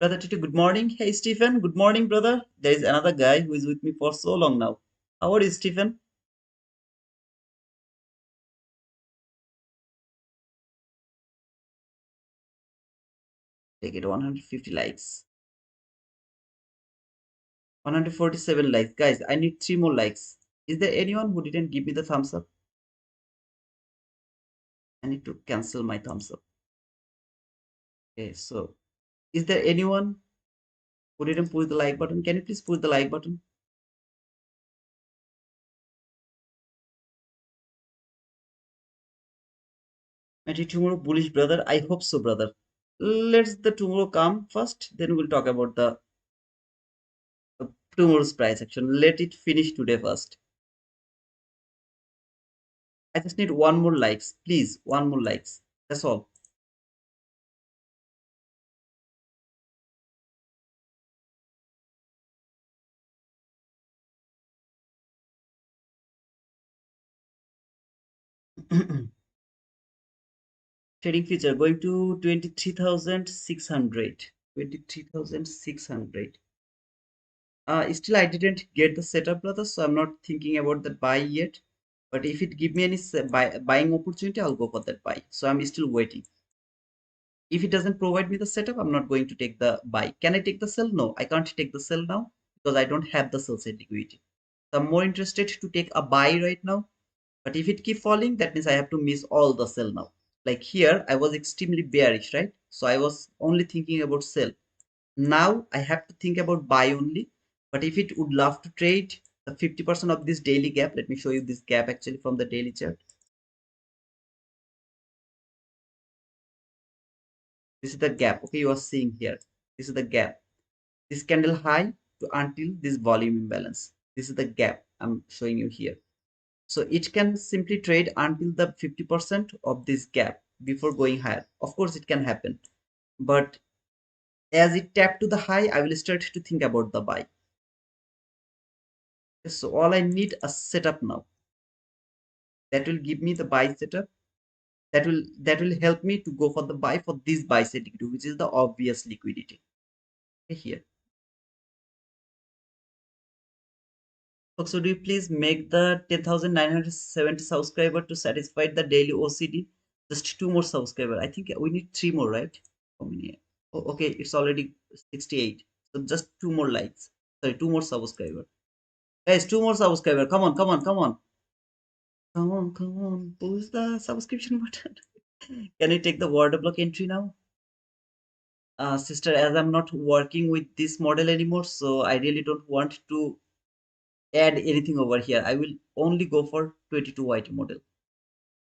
Brother Titi, good morning. Hey Stephen, good morning, brother. There is another guy who is with me for so long now. How are you, Stephen? Take it 150 likes. 147 likes. Guys, I need 3 more likes. Is there anyone who didn't give me the thumbs up? I need to cancel my thumbs up. Okay, so is there anyone who didn't push the like button? Can you please push the like button? Maybe tomorrow bullish, brother. I hope so, brother. Let's the tomorrow come first, then we'll talk about the tomorrow's price action. Let it finish today first. I just need one more likes, please. One more likes. That's all. Trading future going to 23,600. 23,600. Still I didn't get the setup, brother, so I'm not thinking about the buy yet. But if it give me any buying opportunity, I'll go for that buy. So I'm still waiting. If it doesn't provide me the setup, I'm not going to take the buy. Can I take the sell? No, I can't take the sell now because I don't have the sell side liquidity. So I'm more interested to take a buy right now. But if it keep falling, that means I have to miss all the sell now. Like here, I was extremely bearish, right? So I was only thinking about sell. Now I have to think about buy only. But if it would love to trade the 50% of this daily gap, let me show you this gap actually from the daily chart. This is the gap. Okay, you are seeing here. This is the gap. This candle high to until this volume imbalance. This is the gap I'm showing you here. So it can simply trade until the 50% of this gap before going higher. Of course, it can happen. But as it tap to the high, I will start to think about the buy. So all I need a setup now. That will give me the buy setup. That will help me to go for the buy for this buy side liquidity, which is the obvious liquidity. Okay, here. So do you please make the 10,970 subscriber to satisfy the daily OCD? Just two more subscriber. I think we need three more, right? How many? Oh, okay, it's already 68. So just two more likes. Sorry, two more subscriber. Guys, two more subscriber. Come on, come on, come on. Come on, come on. Push the subscription button. Can you take the word block entry now? Sister, as I'm not working with this model anymore, so I really don't want to add anything over here. I will only go for 22 YT model.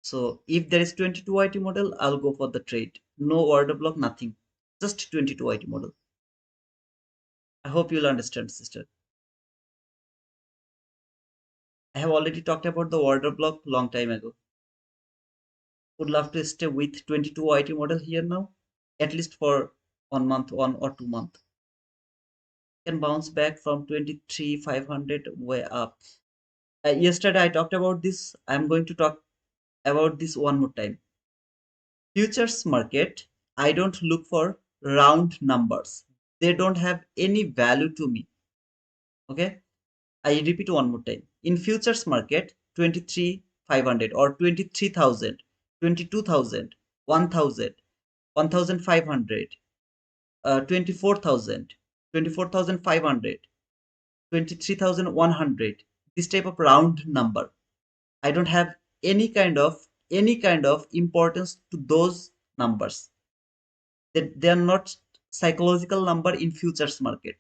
So if there is 22 YT model, I'll go for the trade. No order block, nothing. Just 22 YT model. I hope you'll understand, sister. I have already talked about the order block long time ago. Would love to stay with 22 YT model here now, at least for 1 month, 1 or 2 month. Can bounce back from 23 500 way up. Yesterday I talked about this. I'm going to talk about this one more time. Futures market, I don't look for round numbers. They don't have any value to me. Okay, I repeat one more time. In futures market, 23 500 or 23,000, 22,000, 1,000, 1,500, 24,000, 24,500, 23,100. This type of round number, I don't have any kind of importance to those numbers. They are not psychological number in futures market.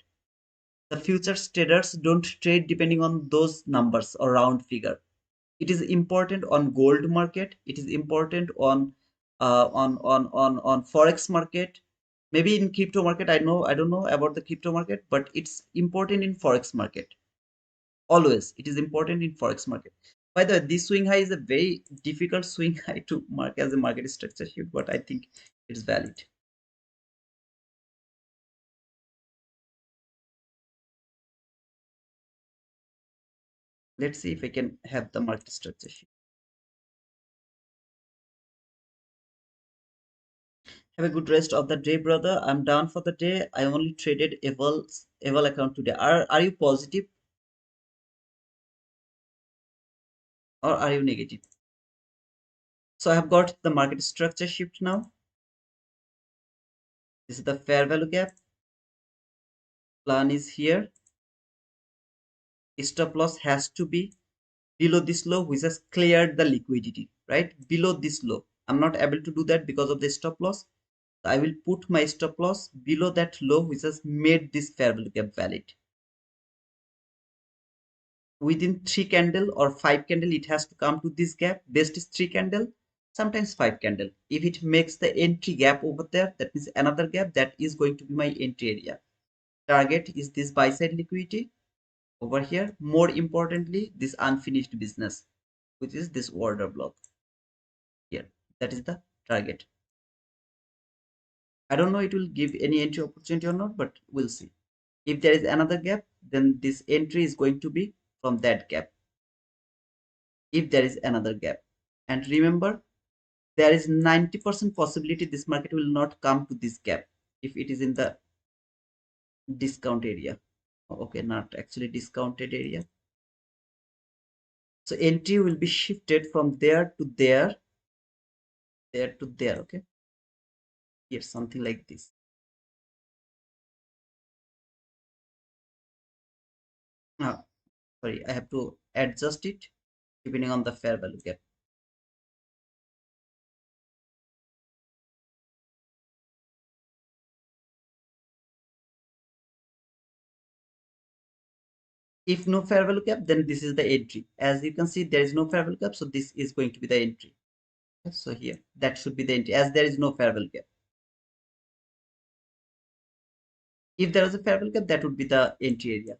The futures traders don't trade depending on those numbers or round figure. It is important on gold market. It is important on forex market. Maybe in crypto market, I don't know about the crypto market, but it's important in forex market. Always, it is important in forex market. By the way, this swing high is a very difficult swing high to mark as a market structure shift, but I think it's valid. Let's see if I can have the market structure shift. Have a good rest of the day, brother. I'm done for the day. I only traded Eval account today. Are you positive or are you negative? So I have got the market structure shift now. This is the fair value gap. Plan is here. Stop loss has to be below this low, which has cleared the liquidity, right? Below this low. I'm not able to do that because of the stop loss. I will put my stop loss below that low, which has made this fair value gap valid. Within 3 candle or 5 candle, it has to come to this gap. Best is 3 candle, sometimes 5 candle. If it makes the entry gap over there, that means another gap, that is going to be my entry area. Target is this buy side liquidity over here. More importantly, this unfinished business, which is this order block here. That is the target. I don't know it will give any entry opportunity or not, but we'll see. If there is another gap, then this entry is going to be from that gap. If there is another gap, and remember, there is 90% possibility this market will not come to this gap if it is in the discount area. Okay, not actually discounted area. So entry will be shifted from there to there, there to there. Okay, here something like this. Now, sorry, I have to adjust it depending on the fair value gap. If no fair value gap, then this is the entry. As you can see, there is no fair value gap, so this is going to be the entry. So here, that should be the entry, as there is no fair value gap. If there is a fair value gap, that would be the entry area.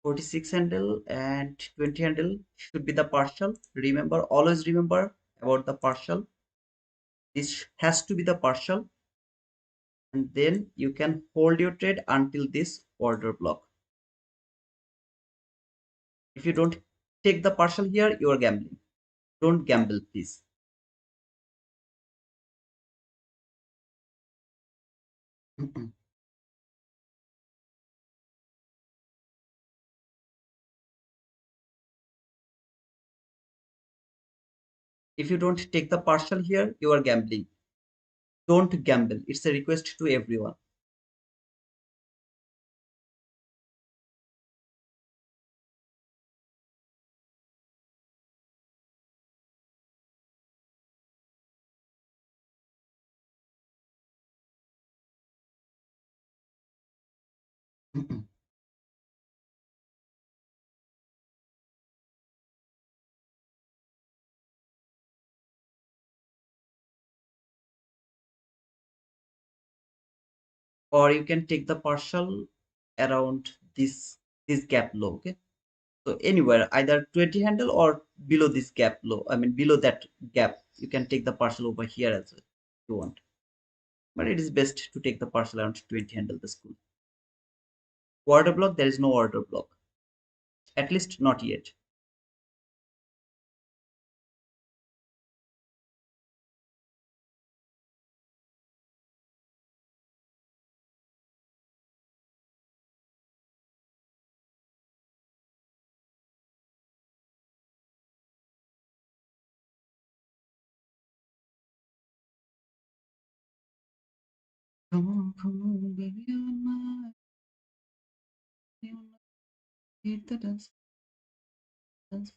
46 handle and 20 handle should be the partial. Remember, always remember about the partial. This has to be the partial, and then you can hold your trade until this order block. If you don't take the partial here, you are gambling. Don't gamble, please. If you don't take the partial here, you are gambling. Don't gamble. It's a request to everyone. Or you can take the partial around this gap low. Okay, so anywhere either 20 handle or below this gap low, I mean below that gap, you can take the partial over here as well if you want, but it is best to take the partial around 20 handle the school. Order block, there is no order block, at least not yet. Come on, baby, you're my, you're my, hit the dance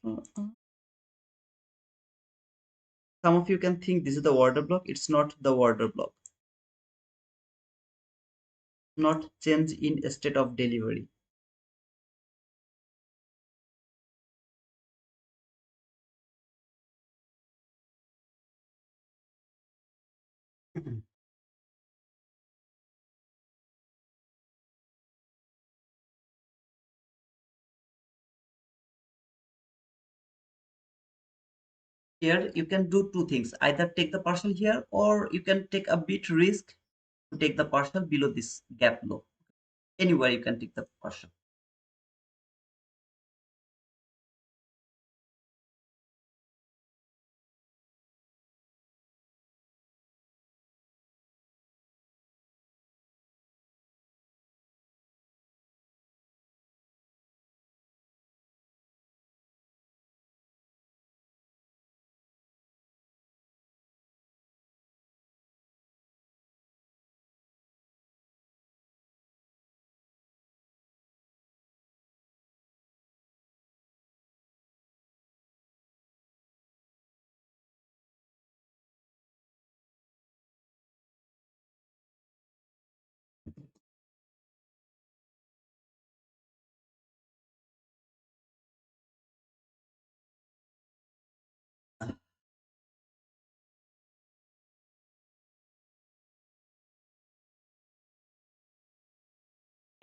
floor. Some of you can think this is the order block. It's not the order block, not change in state of delivery. Here you can do two things: either take the partial here, or you can take a bit risk to take the partial below this gap low. Anywhere you can take the partial.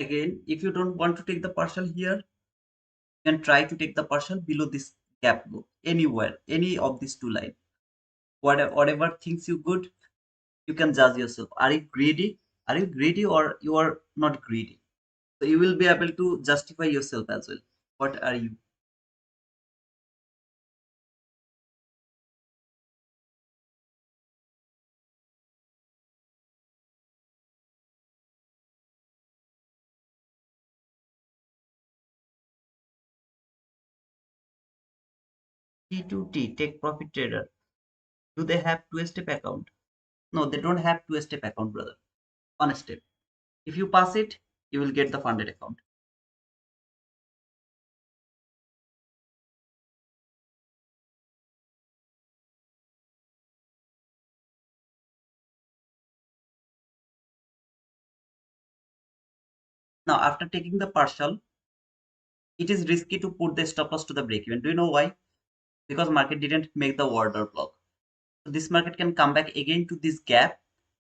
Again, if you don't want to take the partial here, you can try to take the partial below this gap low. Anywhere, any of these two lines. Whatever thinks you good, you can judge yourself. Are you greedy? Are you greedy or you are not greedy? So you will be able to justify yourself as well. What are you? T2T, take profit trader. Do they have two-step account? No, they don't have two-step account, brother. One step. If you pass it, you will get the funded account. Now, after taking the partial, it is risky to put the stop loss to the break even. Do you know why? Because market didn't make the order block. So this market can come back again to this gap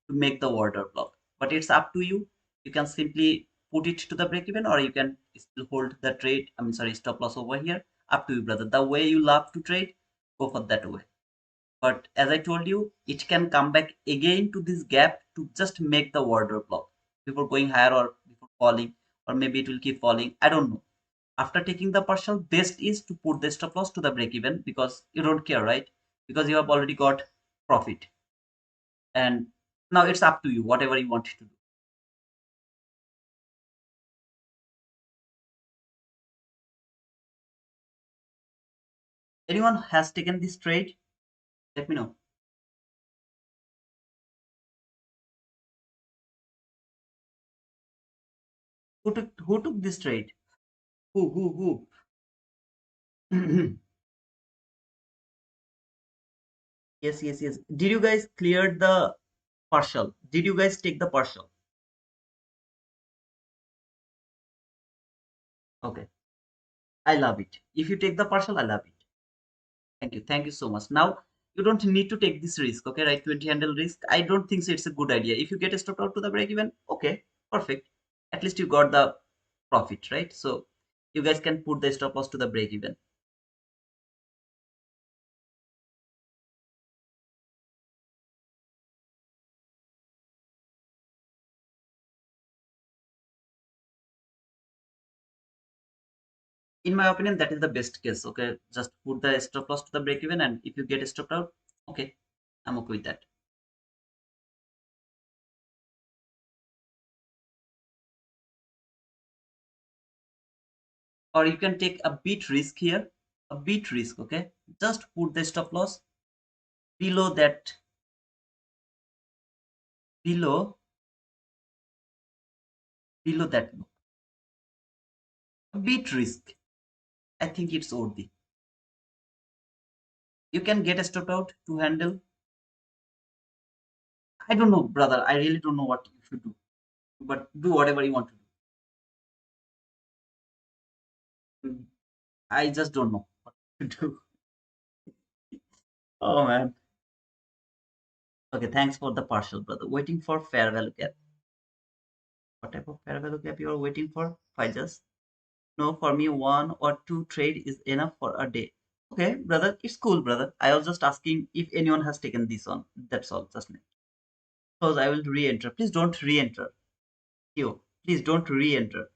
to make the order block. But it's up to you. You can simply put it to the break even, or you can still hold the trade. I mean, sorry, stop loss over here. Up to you, brother. The way you love to trade, go for that way. But as I told you, it can come back again to this gap to just make the order block before going higher or before falling, or maybe it will keep falling. I don't know. After taking the partial, best is to put the stop loss to the break even because you don't care, right? Because you have already got profit. And now it's up to you, whatever you want to do. Anyone has taken this trade? Let me know. Who took this trade? Who? Yes, yes, yes. Did you guys clear the partial? Did you guys take the partial? Okay. I love it. If you take the partial, I love it. Thank you. Thank you so much. Now you don't need to take this risk, okay? Right? 20 handle risk. I don't think so it's a good idea. If you get stopped out to the break even, okay, perfect. At least you got the profit, right? So you guys can put the stop loss to the break even. In my opinion, that is the best case. Okay, just put the stop loss to the break even, and if you get stopped out, okay, I'm okay with that. Or you can take a bit risk here, a bit risk. Okay, just put the stop loss below that, below below that low. A bit risk. I think it's worthy. You can get stopped out to handle. I don't know, brother. I really don't know what you should do, but do whatever you want to do. I just don't know what to do. Oh man. Okay, thanks for the partial, brother. Waiting for fair value gap. What type of fair value gap you are waiting for? Just no, for me, one or two trade is enough for a day. Okay, brother, it's cool, brother. I was just asking if anyone has taken this on. That's all, just me. Because I will re-enter. Please don't re-enter. You, please don't re-enter.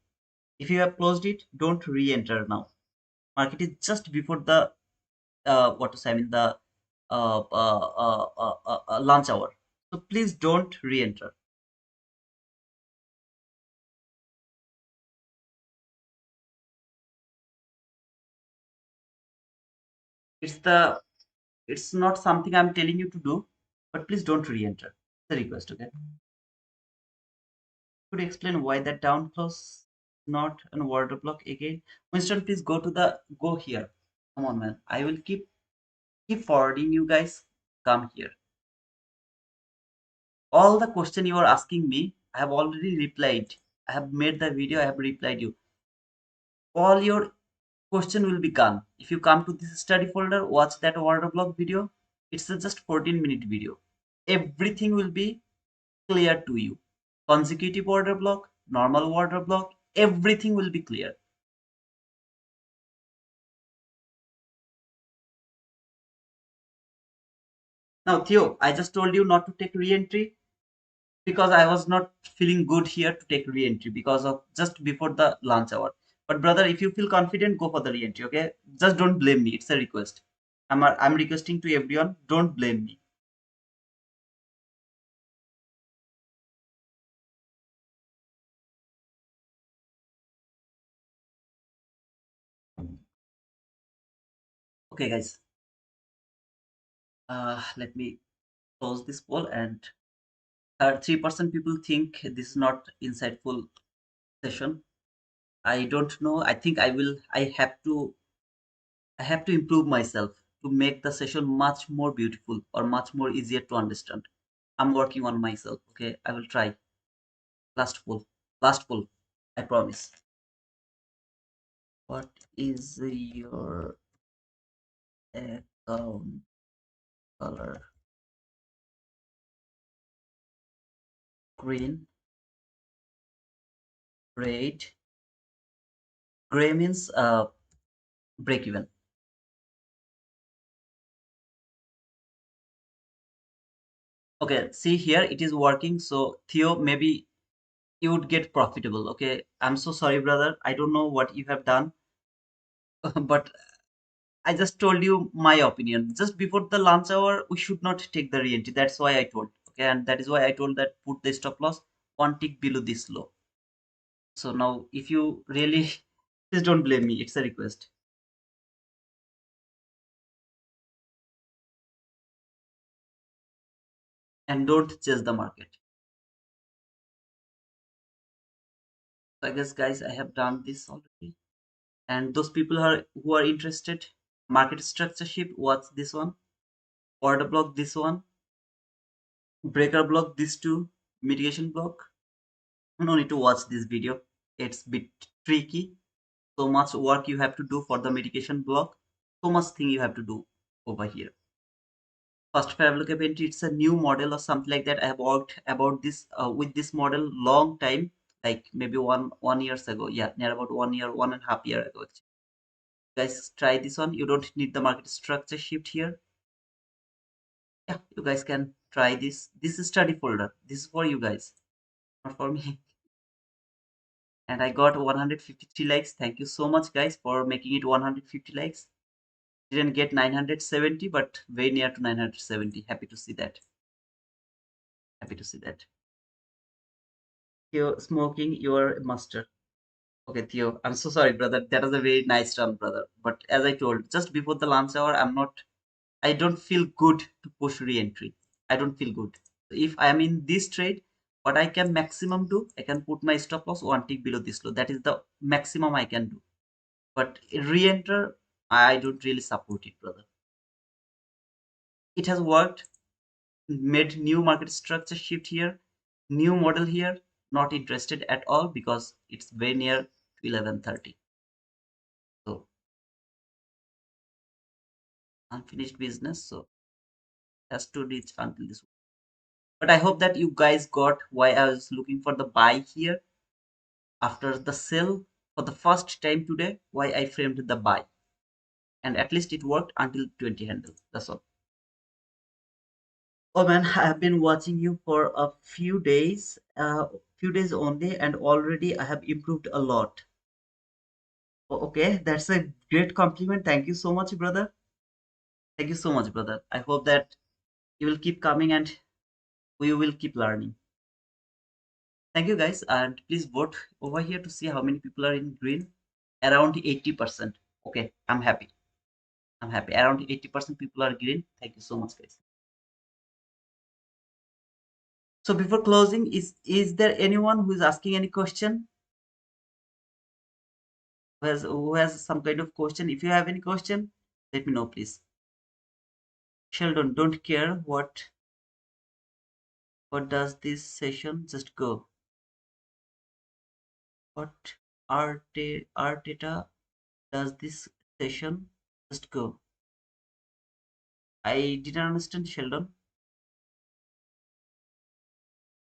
If you have closed it, don't re-enter now. Market is just before the what to say, I mean the lunch hour. So please don't re-enter. It's the it's not something I'm telling you to do, but please don't re-enter. It's a request, okay? Could you explain why that down close not an order block again? Winston, please go here. Come on, man. I will keep forwarding you guys. Come here. All the question you are asking me, I have already replied. I have made the video. I have replied you. All your question will be gone. If you come to this study folder, watch that order block video. It's a just 14-minute video. Everything will be clear to you. Consecutive order block, normal order block, everything will be clear. Now, Theo, I just told you not to take re-entry because I was not feeling good here to take re-entry because of just before the lunch hour. But brother, if you feel confident, go for the re-entry, okay? Just don't blame me. It's a request. I'm requesting to everyone, don't blame me. Okay, guys. Let me close this poll and 3% people think this is not insightful session. I don't know. I think I have to improve myself to make the session much more beautiful or much more easier to understand. I'm working on myself. Okay, I will try. Last poll. Last poll. I promise. What is your account color? Green, red, gray means break even. Okay, see here it is working. So Theo, maybe you would get profitable. Okay, I'm so sorry, brother. I don't know what you have done, but I just told you my opinion. Just before the lunch hour, we should not take the re-entry. That's why I told. Okay, and that is why I told that put the stop loss one tick below this low. So now, if you really, please don't blame me. It's a request. and don't chase the market. So I guess guys, I have done this already. And those people who are interested, market structure shift, watch this one. Order block, this one. Breaker block, this two. Mitigation block. No need to watch this video. It's bit tricky. So much work you have to do for the mitigation block. So much thing you have to do over here. First Fabric entry, it's a new model or something like that. I have worked about this with this model long time, like maybe one years ago. Yeah, near about 1 year, 1.5 year ago. Actually. Guys, try this one. You don't need the market structure shift here. Yeah, you guys can try this. This is study folder. This is for you guys, not for me. And I got 153 likes. Thank you so much, guys, for making it 150 likes. Didn't get 970, but very near to 970. Happy to see that. Happy to see that. Theo, smoking, you're a master. Okay, Theo, I'm so sorry, brother. That was a very nice run, brother. But as I told, just before the lunch hour, I don't feel good to push re-entry. I don't feel good. If I'm in this trade, what I can maximum do, I can put my stop loss one tick below this low. That is the maximum I can do. But re-enter, I don't really support it, brother. It has worked, made new market structure shift here, new model here. Not interested at all because it's very near to 11:30. So unfinished business, so has to reach until this. But I hope that you guys got why I was looking for the buy here after the sell for the first time today. Why I framed the buy, and at least it worked until 20 handle. That's all. Oh man, I have been watching you for a few days only, and already I have improved a lot. Okay, that's a great compliment. Thank you so much, brother. Thank you so much, brother. I hope that you will keep coming and we will keep learning. Thank you, guys. And please vote over here to see how many people are in green. Around 80%. Okay, I'm happy. I'm happy. Around 80% people are green. Thank you so much, guys. So before closing, is there anyone who is asking any question? Who has some kind of question? If you have any question, let me know, please. Sheldon, don't care what does this session just go? What Arteta does this session just go? I didn't understand, Sheldon.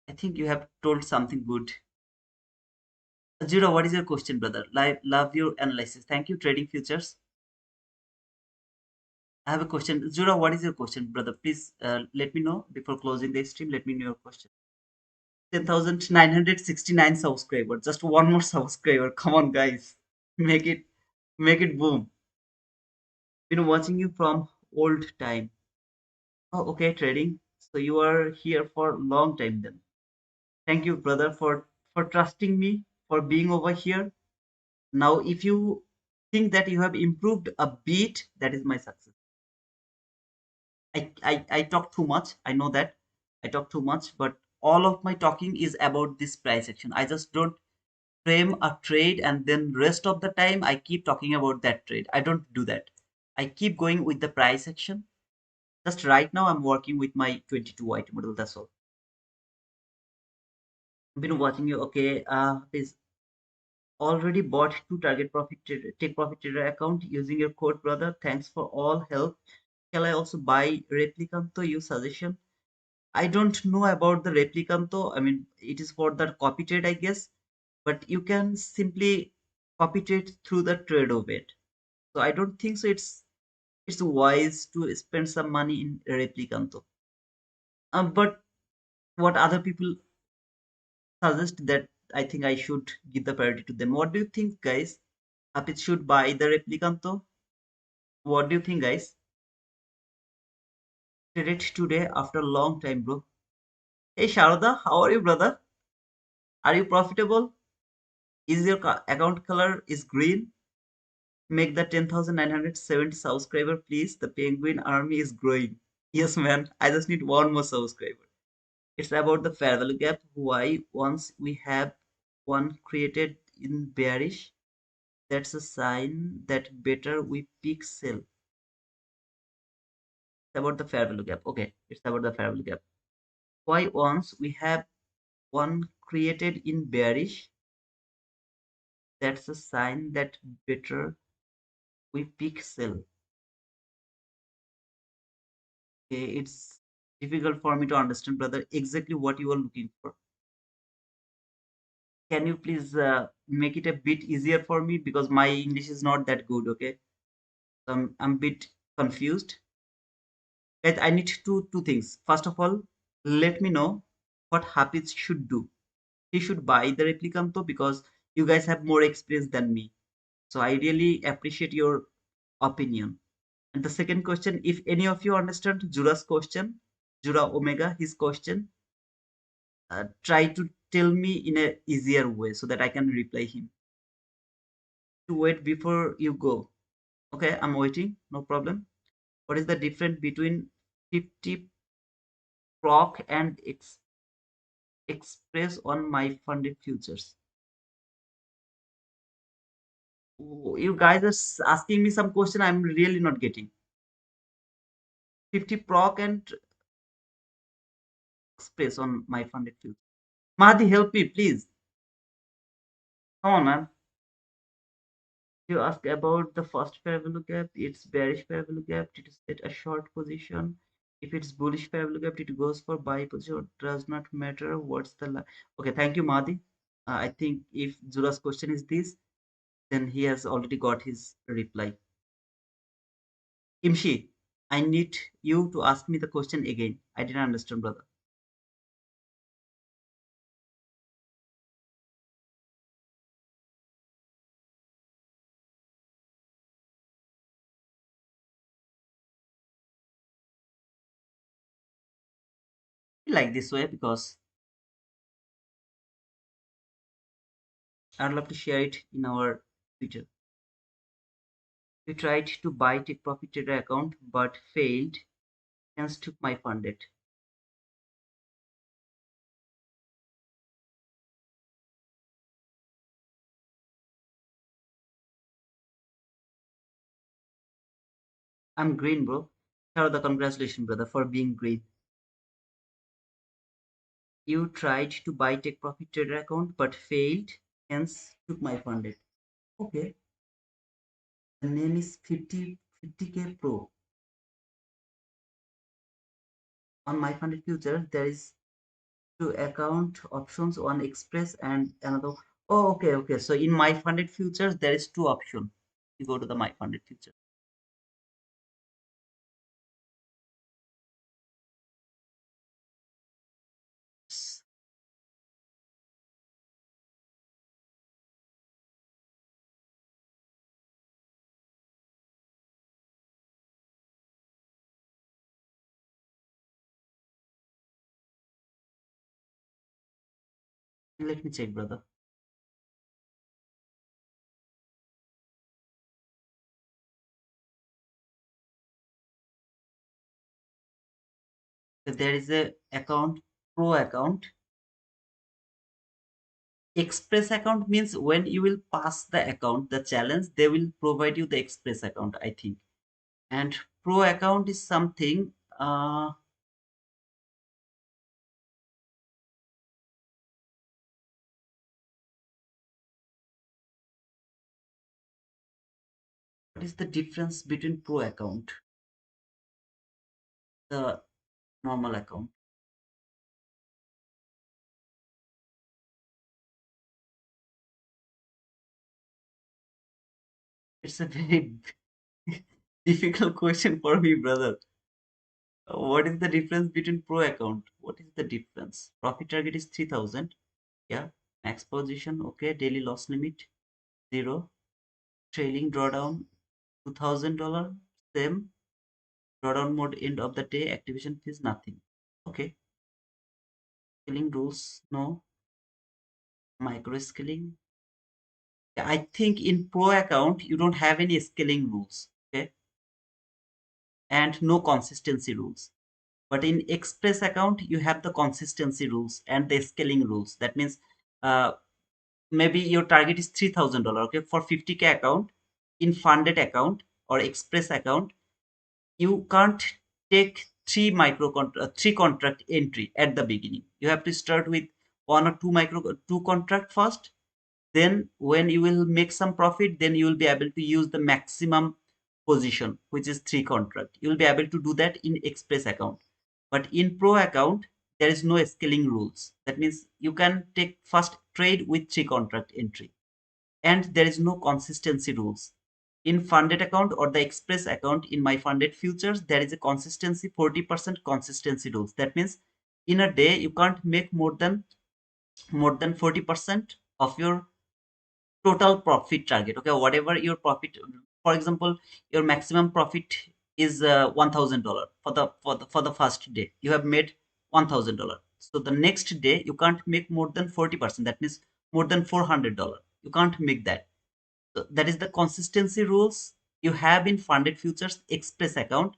I think you have told something good. Zero, what is your question, brother? Love your analysis. Thank you, Trading Futures. I have a question. Zero, what is your question, brother? Please let me know before closing the stream. Let me know your question. 10,969 subscribers. Just one more subscriber. Come on, guys. Make it, make it boom. Been watching you from old time. Oh, okay, trading. So you are here for a long time then. Thank you, brother, for trusting me, for being over here. Now, if you think that you have improved a bit, that is my success. I talk too much. I know that I talk too much, but all of my talking is about this price action. I just don't frame a trade and then rest of the time I keep talking about that trade. I don't do that. I keep going with the price action. Just right now I'm working with my 22 white model. That's all. Been watching you. Okay, is already bought two target profit take profit trader account using your code, brother. Thanks for all help. Shall I also buy Replicanto? You suggestion? I don't know about the Replicanto. I mean, it is for the copy trade, I guess, but you can simply copy trade through the trade of it. So I don't think so. It's wise to spend some money in Replicanto. But what other people suggest that I think I should give the priority to them. What do you think, guys? Apit should buy the Replicanto. What do you think, guys? Did it today after a long time, bro. Hey, Sharada, how are you, brother? Are you profitable? Is your account color is green? Make the 10,970 subscriber, please. The penguin army is growing. Yes, man. I just need one more subscriber. It's about the fair value gap. Why once we have one created in bearish, that's a sign that better we pick sell. It's about the fair value gap. Okay, it's about the fair value gap. Why once we have one created in bearish, that's a sign that better we pick sell. Okay, it's difficult for me to understand, brother, exactly what you are looking for. Can you please make it a bit easier for me because my English is not that good, okay? So I'm a bit confused. Guys, I need two things. First of all, let me know what Hafiz should do. He should buy the Replicanto because you guys have more experience than me. So I really appreciate your opinion. And the second question, if any of you understand Jura's question, Jura Omega, his question, try to tell me in a easier way so that I can reply him. To wait before you go. Okay, I'm waiting, no problem. What is the difference between 50 proc and express on my funded futures? Oh, you guys are asking me some question I'm really not getting. 50 proc and express on my funded futures. Mahdi, help me, please. Come on, man. You ask about the first fair value gap, it's bearish fair value gap, it is at a short position. If it's bullish fair value gap, it goes for buy position. Does not matter what's the okay, thank you, Mahdi. I think if Zura's question is this, then he has already got his reply. Imshi, I need you to ask me the question again. I didn't understand, brother. I like this way because I'd love to share it in our Twitter. We tried to buy take profit trader account but failed, hence took my funded. I'm green, bro. Here are the congratulations, brother, for being green. You tried to buy take profit trader account but failed, hence took my funded. Okay. The name is 50K Pro. On my funded future, there is two account options, one express and another. Oh, okay, okay. So in my funded futures, there is two options. You go to the my funded future. Let me check, brother. So there is a account, pro account. Express account means when you will pass the account, the challenge, they will provide you the express account, I think. And pro account is something, what is the difference between pro account, the normal account? It's a very difficult question for me, brother. What is the difference between pro account? What is the difference? Profit target is 3000. Yeah. Max position. Okay. Daily loss limit 0. Trailing drawdown $2000. Same. Drawdown mode end of the day. Activation fees nothing. Okay. Scaling rules no. Micro scaling. Yeah, I think in pro account you don't have any scaling rules. Okay. And no consistency rules. But in express account, you have the consistency rules and the scaling rules. That means uh, maybe your target is $3,000. Okay, for 50K account, in funded account or express account, you can't take three contract entry at the beginning. You have to start with one or two contract first. Then when you will make some profit, then you will be able to use the maximum position, which is three contract. You will be able to do that in express account. But in pro account, there is no scaling rules. That means you can take first trade with three contract entry, and there is no consistency rules. In funded account or the express account, in my funded futures, there is a consistency 40% consistency rules. That means in a day you can't make more than 40% of your total profit target. Okay, whatever your profit, for example, your maximum profit is $1,000 for the first day. You have made $1,000. So the next day you can't make more than 40%. That means more than $400. You can't make that. So that is the consistency rules you have in funded futures express account,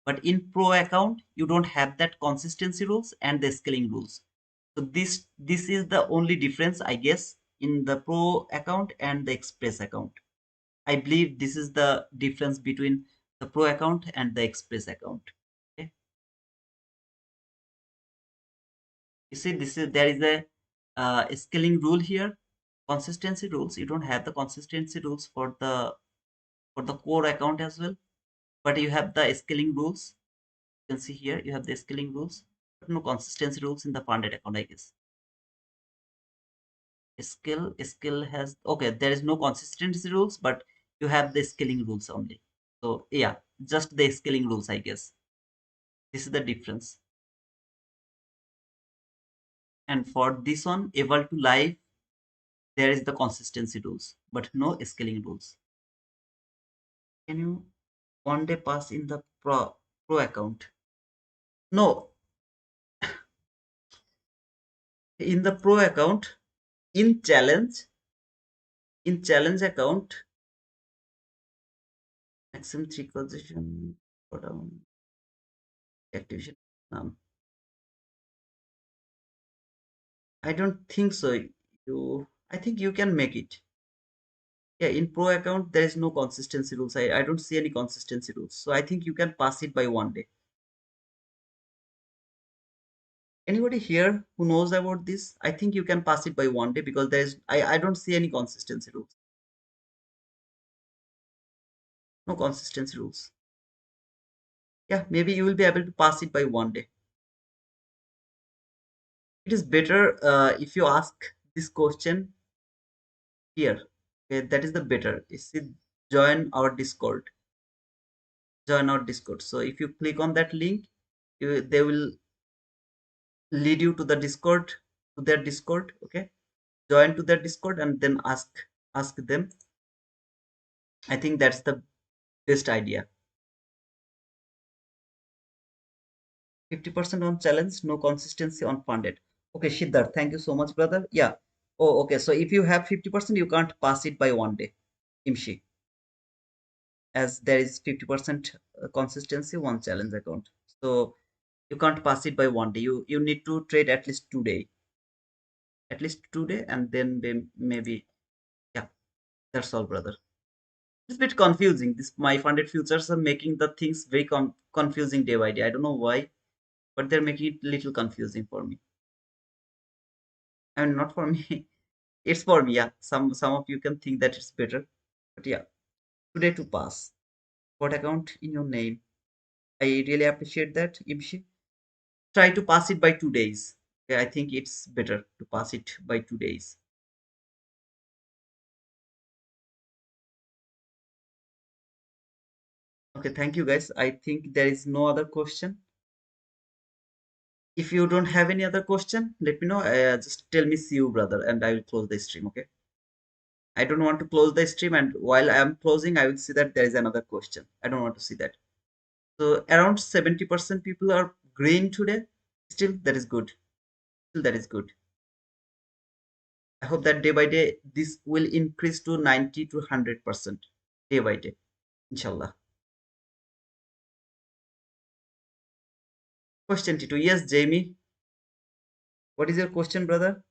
but in pro account you don't have that consistency rules and the scaling rules. So this is the only difference, I guess, in the pro account and the express account. I believe this is the difference between the pro account and the express account. Okay. You see, this is there is a scaling rule here, consistency rules. You don't have the consistency rules for the core account as well, but you have the scaling rules. You can see here you have the scaling rules, but no consistency rules in the funded account, I guess. Skill has, okay, there is no consistency rules, but you have the scaling rules only. So yeah, just the scaling rules, I guess. This is the difference. And for this one, able to live, there is the consistency rules, but no scaling rules. Can you one day pass in the pro account? No, in the pro account, in challenge account, maximum three position, go down, activation. I don't think so. I think you can make it. Yeah, in pro account, there is no consistency rules. I don't see any consistency rules. So I think you can pass it by one day. Anybody here who knows about this? I think you can pass it by one day because I don't see any consistency rules. No consistency rules. Yeah, maybe you will be able to pass it by one day. It is better if you ask this question here. Okay, that is the better. Is it join our Discord? Join our Discord. So if you click on that link, they will lead you to the Discord, to their Discord. Okay, join to their Discord and then ask them. I think that's the best idea. 50% on challenge, no consistency on funded. Okay, Siddharth, thank you so much, brother. Yeah. Oh, okay. So if you have 50%, you can't pass it by one day, Imshi, as there is 50% consistency, one challenge account. So you can't pass it by one day. You need to trade at least 2 day, and then maybe, yeah. That's all, brother. It's a bit confusing. This my funded futures are making the things very confusing day by day. I don't know why, but they're making it little confusing for me. I mean, not for me. It's for me. Yeah. Some of you can think that it's better, but yeah. Today to pass. What account in your name? I really appreciate that, Imshi. Try to pass it by 2 days. Okay, I think it's better to pass it by 2 days. Okay, thank you guys. I think there is no other question. If you don't have any other question, let me know. Just tell me see you, brother, and I will close the stream. Okay. I don't want to close the stream, and while I am closing, I will see that there is another question. I don't want to see that. So around 70% people are green today. Still, that is good. Still, that is good. I hope that day by day this will increase to 90 to 100% day by day. Inshallah. Question T2. Yes, Jamie. What is your question, brother?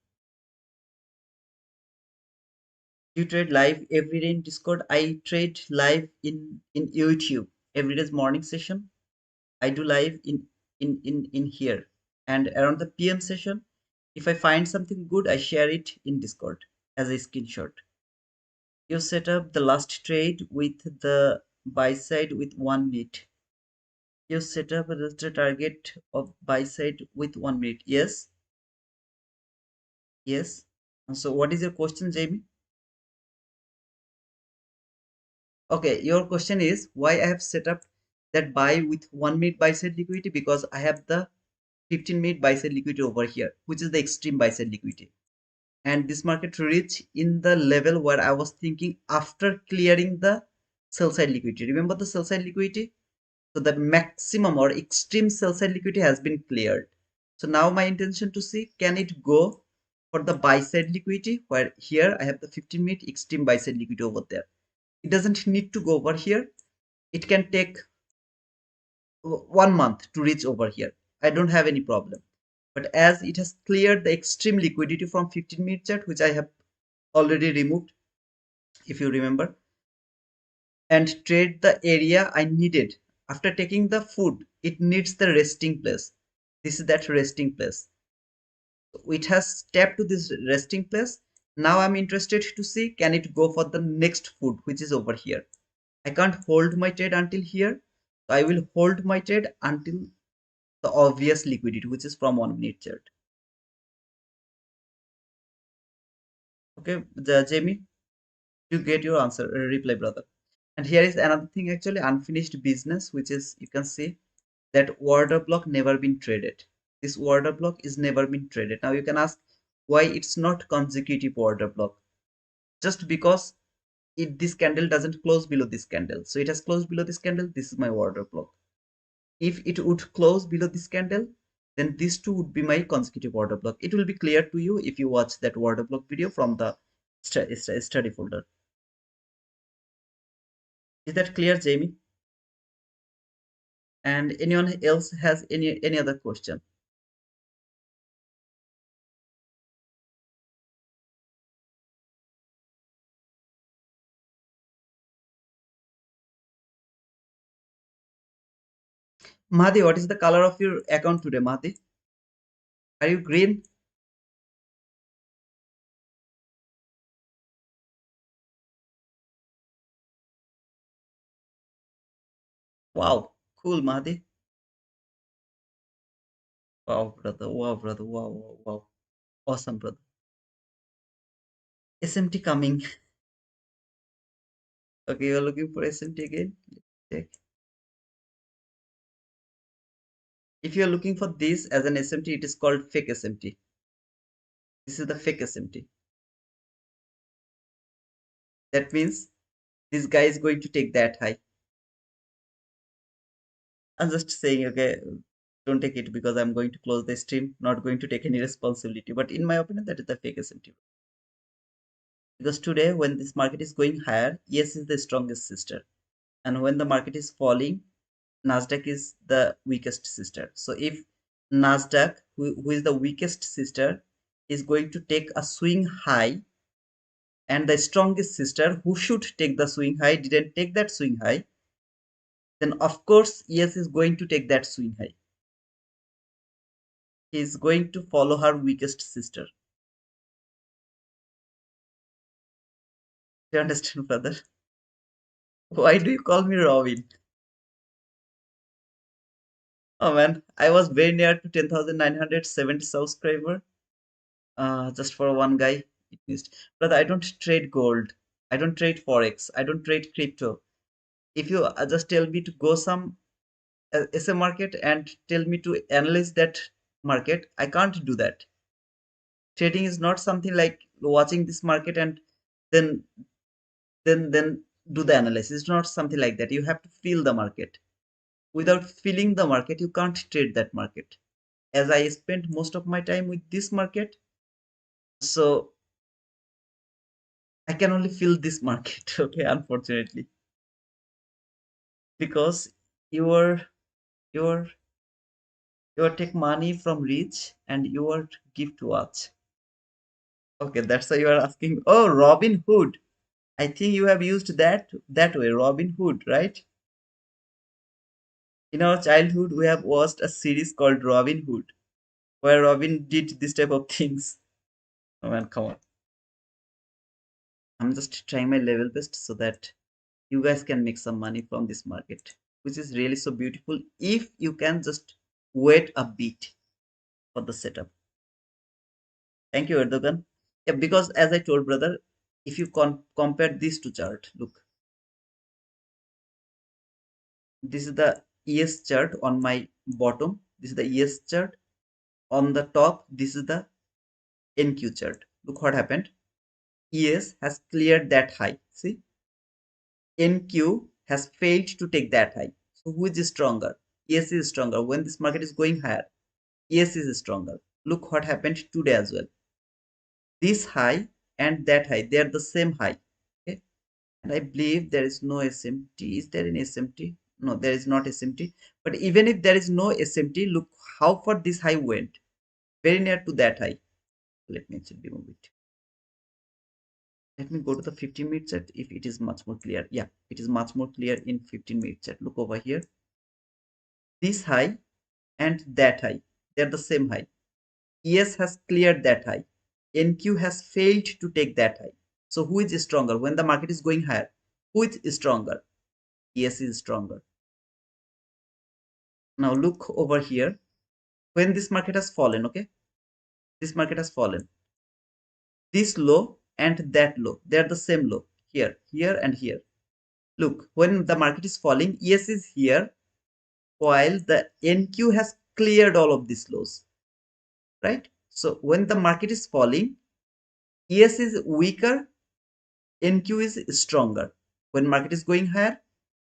You trade live every day in Discord. I trade live in YouTube every day's morning session. I do live in here, and around the PM session, if I find something good, I share it in Discord as a screenshot. You set up the last trade with the buy side with 1 minute. You set up the target of buy side with 1 minute. Yes, yes. So what is your question, Jamie? Okay, your question is why I have set up that buy with 1 minute buy side liquidity, because I have the 15-minute buy side liquidity over here, which is the extreme buy side liquidity. And this market reached in the level where I was thinking after clearing the sell side liquidity. Remember the sell side liquidity? So the maximum or extreme sell side liquidity has been cleared. So now my intention to see, can it go for the buy side liquidity, where here I have the 15-minute extreme buy side liquidity over there. It doesn't need to go over here. It can take 1 month to reach over here. I don't have any problem. But as it has cleared the extreme liquidity from 15-minute chart, which I have already removed, if you remember, and trade the area I needed. After taking the food, it needs the resting place. This is that resting place. So it has tapped to this resting place. Now I'm interested to see, can it go for the next food, which is over here. I can't hold my trade until here. So I will hold my trade until the obvious liquidity, which is from 1 minute chart. Okay, Jamie, you get your answer, reply, brother. And here is another thing, actually, unfinished business, which is, you can see that order block never been traded. This order block is never been traded. Now you can ask why it's not consecutive order block. Just because this candle doesn't close below this candle. So it has closed below this candle. This is my order block. If it would close below this candle, then these two would be my consecutive order block. It will be clear to you if you watch that order block video from the study folder. Is that clear, Jamie? And anyone else has any other question? Mahdi, what is the color of your account today, Mahdi? Are you green? Wow, cool, Mahdi. Wow, brother. Wow, brother. Wow, wow, wow. Awesome, brother. SMT coming. Okay, you're looking for SMT again? Check. If you're looking for this as an SMT, it is called fake SMT. This is the fake SMT. That means this guy is going to take that high. I'm just saying, okay, don't take it because I'm going to close the stream, not going to take any responsibility. But in my opinion, that is the fake SMT. Because today, when this market is going higher, yes is the strongest sister. And when the market is falling, Nasdaq is the weakest sister. So if Nasdaq, who is the weakest sister, is going to take a swing high, and the strongest sister, who should take the swing high, didn't take that swing high, then of course, yes is going to take that swing high. He is going to follow her weakest sister. Do you understand, brother? Why do you call me Robin? Oh man, I was very near to 10,970 subscriber. Just for one guy, it missed. Brother, I don't trade gold. I don't trade forex. I don't trade crypto. If you just tell me to go some SA market and tell me to analyze that market, I can't do that. Trading is not something like watching this market and then then do the analysis. It's not something like that. You have to feel the market. Without feeling the market, you can't trade that market. As I spent most of my time with this market, so I can only feel this market. Okay, unfortunately, because your your You will take money from rich and you will give to us. Okay, that's why you are asking. Oh, Robin Hood. I think you have used that way, Robin Hood, right? In our childhood, we have watched a series called Robin Hood, where Robin did this type of things. Oh man, come on. I'm just trying my level best so that you guys can make some money from this market, which is really so beautiful if you can just wait a bit for the setup. Thank you, Erdogan. Yeah, because as I told brother, if you compare these two chart, look, this is the ES chart on my bottom. This is the ES chart on the top. This is the NQ chart. Look what happened. ES has cleared that high. See, NQ has failed to take that high. So who is stronger? ES is stronger. When this market is going higher, ES is stronger. Look what happened today as well. This high and that high, they are the same high. Okay, and I believe there is no SMT. Is there an SMT? No, there is not SMT. But even if there is no SMT, look how far this high went. Very near to that high. Let me actually remove it. Let me go to the 15-minute chart if it is much more clear. Yeah, it is much more clear in 15-minute chart. Look over here. This high and that high, they're the same high. ES has cleared that high. NQ has failed to take that high. So who is stronger when the market is going higher? Who is stronger? ES is stronger. Now look over here. When this market has fallen, okay, this market has fallen, this low and that low, they're the same low, here, here and here. Look, when the market is falling, ES is here, while the NQ has cleared all of these lows, right? So when the market is falling, ES is weaker, NQ is stronger. When market is going higher,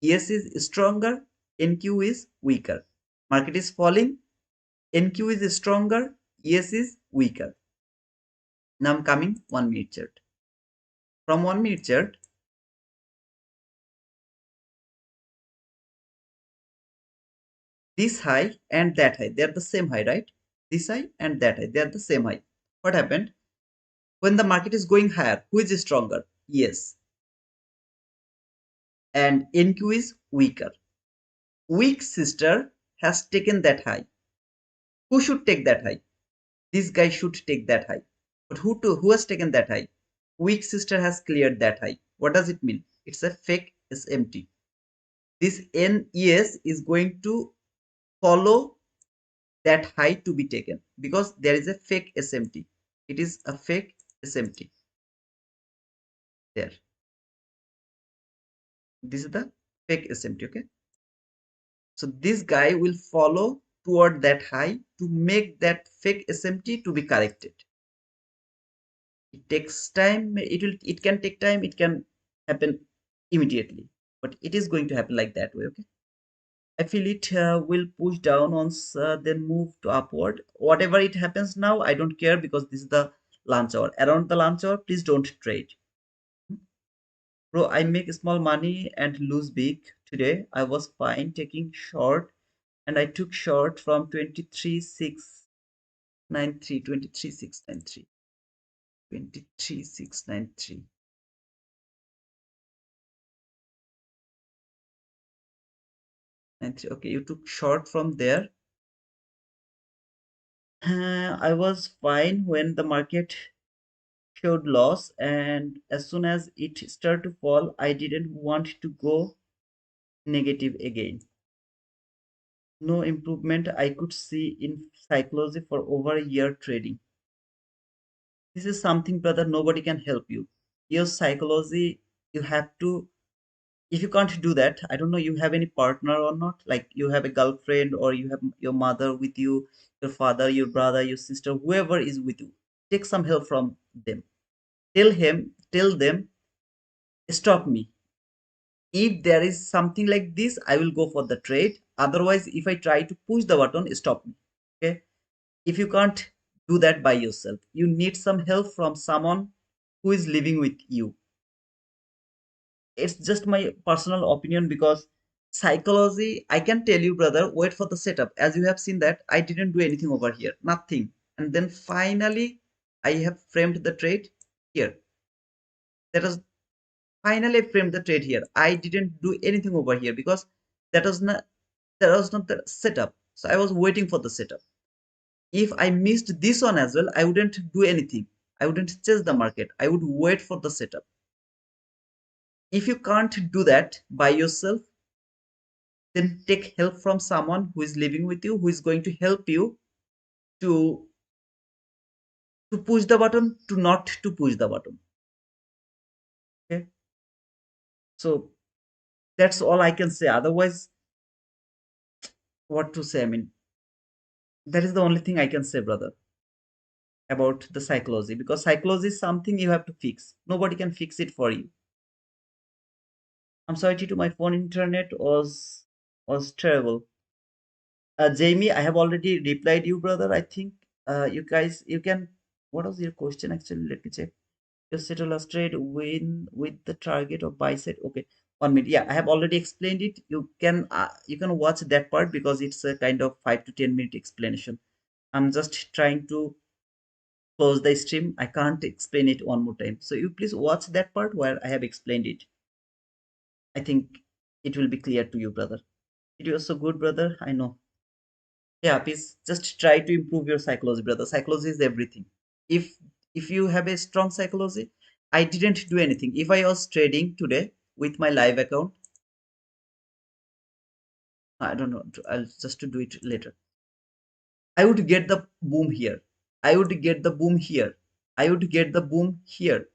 ES is stronger, NQ is weaker. Market is falling, NQ is stronger, ES is weaker. Now I'm coming 1 minute chart. From 1 minute chart, this high and that high, they are the same high, right? This high and that high, they are the same high. What happened? When the market is going higher, who is stronger? Yes. And NQ is weaker. Weak sister has taken that high. Who should take that high? This guy should take that high. But who has taken that high? Weak sister has cleared that high. What does it mean? It's a fake SMT. This NES is going to follow that high to be taken because there is a fake SMT. It is a fake SMT. There. This is the fake SMT. Okay. So this guy will follow toward that high to make that fake SMT to be corrected. It takes time. It can take time. It can happen immediately, but it is going to happen like that way. Okay. I feel it will push down once then move to upward. Whatever it happens now, I don't care because this is the lunch hour. Around the lunch hour, please don't trade. Bro, I make small money and lose big. Today, I was fine taking short and I took short from 23,693, 23,693, 23,693. Okay, you took short from there. I was fine when the market showed loss, and as soon as it started to fall, I didn't want to go negative again. No improvement I could see in psychology for over a year trading. This is something, brother, nobody can help you. Your psychology, you have to, if you can't do that, I don't know, you have any partner or not, like you have a girlfriend or you have your mother with you, your father, your brother, your sister, whoever is with you, take some help from them. Tell them, stop me. If there is something like this, I will go for the trade. Otherwise, if I try to push the button, stop me. Okay. If you can't do that by yourself, you need some help from someone who is living with you. It's just my personal opinion because Psychology, I can tell you, brother, wait for the setup. As you have seen that I didn't do anything over here, nothing. And then finally I have framed the trade here. That is, finally I framed the trade here. I didn't do anything over here because that was not, that was not the setup. So I was waiting for the setup. If I missed this one as well, I wouldn't do anything. I wouldn't chase the market. I would wait for the setup. If you can't do that by yourself, then take help from someone who is living with you, who is going to help you to push the button, to not to push the button. Okay, so that's all I can say. Otherwise, what to say? I mean, that is the only thing I can say, brother, about the psychology, because psychology is something you have to fix. Nobody can fix it for you. I'm sorry to my phone internet was terrible. Jamie, I have already replied you, brother. I think you guys, you can. What was your question actually? Let me check. You settle a trade win with the target of buy set. Okay, 1 minute. Yeah, I have already explained it. You can watch that part because it's a kind of 5 to 10 minute explanation. I'm just trying to close the stream. I can't explain it one more time. So you please watch that part where I have explained it. I think it will be clear to you, brother. It was so good, brother. I know. Yeah, please just try to improve your psychology, brother. Psychology is everything. If you have a strong psychology, I didn't do anything. If I was trading today with my live account, I don't know, I'll just to do it later. I would get the boom here. I would get the boom here. I would get the boom here.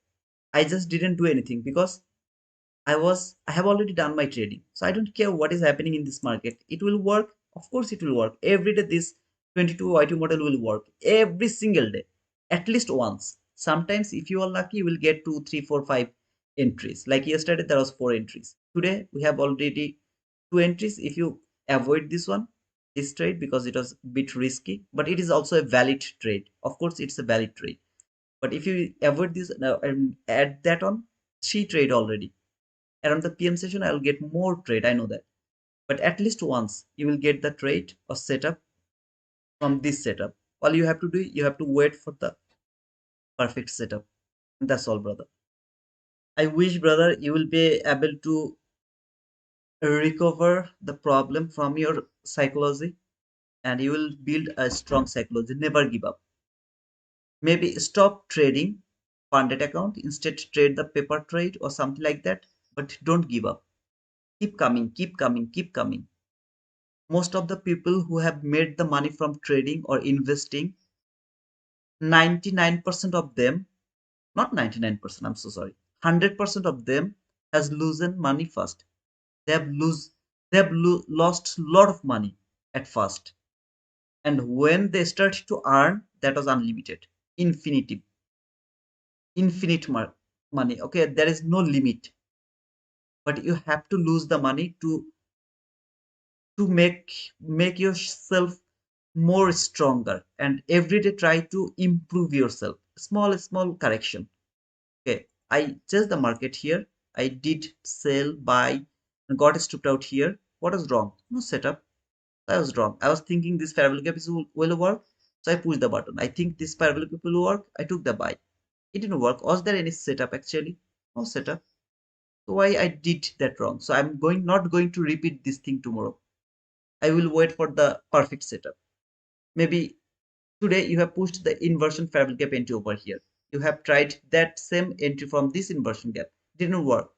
I just didn't do anything because I have already done my trading. So I don't care what is happening in this market. It will work. Of course it will work. Every day this 22 Y2 model will work. Every single day. At least once. Sometimes if you are lucky, you will get 2, 3, 4, 5 entries. Like yesterday there was 4 entries. Today we have already 2 entries. If you avoid this one, this trade, because it was a bit risky, but it is also a valid trade. Of course it's a valid trade. But if you avoid this and add that on, 3 trade already around the PM session, I will get more trade. I know that. But at least once you will get the trade or setup from this setup. All you have to do, you have to wait for the perfect setup. That's all, brother. I wish, brother, you will be able to recover the problem from your psychology and you will build a strong psychology. Never give up. Maybe stop trading funded account, instead trade the paper trade or something like that. But don't give up. Keep coming, keep coming, keep coming. Most of the people who have made the money from trading or investing, 99% of them, not 99%, I'm so sorry, 100% of them has loosened money first. They have lose they have lost a lot of money at first, and when they start to earn, that was unlimited, infinity, money. Okay, there is no limit, but you have to lose the money to make yourself more stronger, and every day try to improve yourself. Small correction. Okay, I just the market here. I did sell, buy, and got stopped out here. What was wrong? No setup. I was wrong. I was thinking this parabolic gap is will work, so I pushed the button. I think this parabolic gap will work. I took the buy. It didn't work. Was there any setup actually? No setup. So why I did that wrong? So I'm going not going to repeat this thing tomorrow. I will wait for the perfect setup. Maybe today you have pushed the inversion parabolic gap entry over here. You have tried that same entry from this inversion gap. Didn't work.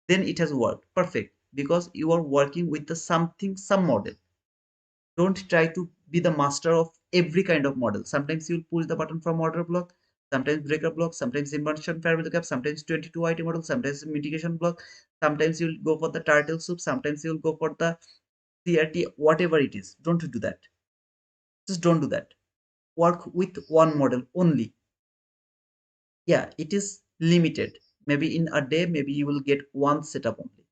Then it has worked. Perfect. Because you are working with the some model. Don't try to be the master of every kind of model. Sometimes you'll push the button from order block, sometimes breaker block, sometimes inversion parabolic gap, sometimes 22 IT model, sometimes mitigation block, sometimes you'll go for the turtle soup, sometimes you'll go for the CRT, whatever it is. Don't do that. Just don't do that. Work with one model only. Yeah, it is limited. Maybe in a day, maybe you will get one setup only,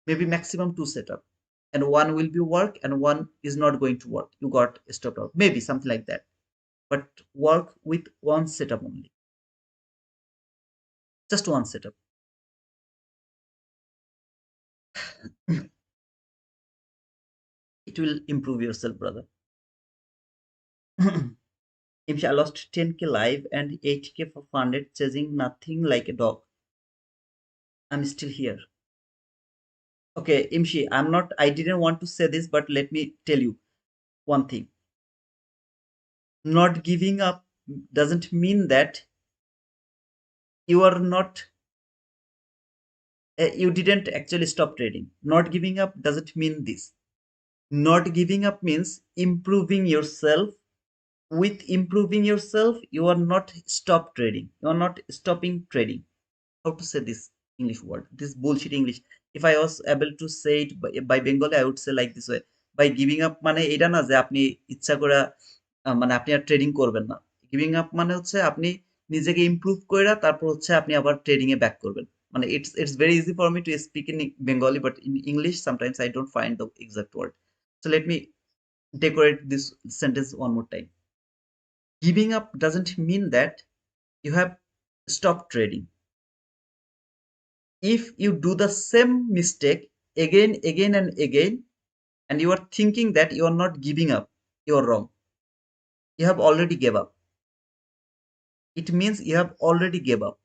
maybe maximum two setup, and one will be work and one is not going to work. You got stopped out, maybe something like that. But work with one setup only, just one setup. It will improve yourself, brother. If I lost 10k live and 8k for funded, chasing nothing like a dog, I'm still here. Okay, Imshi, I didn't want to say this, but let me tell you one thing. Not giving up doesn't mean that you are not, you didn't actually stop trading. Not giving up doesn't mean this. Not giving up means improving yourself. With improving yourself, you are not stop trading. You are not stopping trading. How to say this English word, this bullshit English. If I was able to say it by Bengali, I would say like this way. By giving up মানে এটা না যে আপনি ইচ্ছা করে মানে আপনি আর trading করবেন না। গিভিং আপ মানে হচ্ছে আপনি নিজেকে ইমপ্রুভ কইরা তারপর হচ্ছে আপনি আবার ট্রেডিং এ ব্যাক করবেন। মানে it's very easy for me to speak in Bengali, but in English sometimes I don't find the exact word. So let me decorate this sentence one more time. Giving up doesn't mean that you have stopped trading. If you do the same mistake again and again, and you are thinking that you are not giving up, you are wrong. You have already gave up. It means you have already gave up.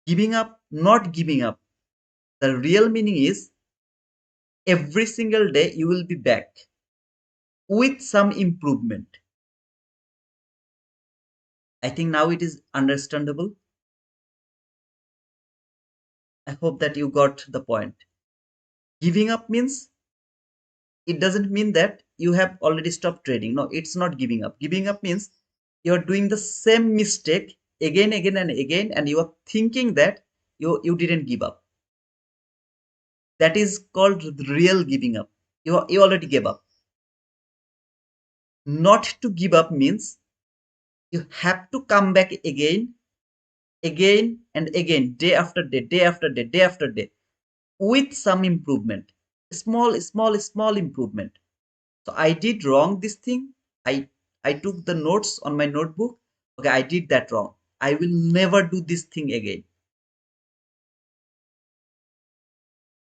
Giving up, not giving up. The real meaning is every single day you will be back with some improvement. I think now it is understandable. I hope that you got the point. Giving up means, it doesn't mean that you have already stopped trading. No, it's not giving up. Giving up means you're doing the same mistake again and again, and you are thinking that you didn't give up. That is called real giving up. You already gave up. Not to give up means you have to come back again and again, day after day, day after day, day after day, with some improvement. Small improvement. So I did wrong this thing. I took the notes on my notebook. Okay, I did that wrong. I will never do this thing again.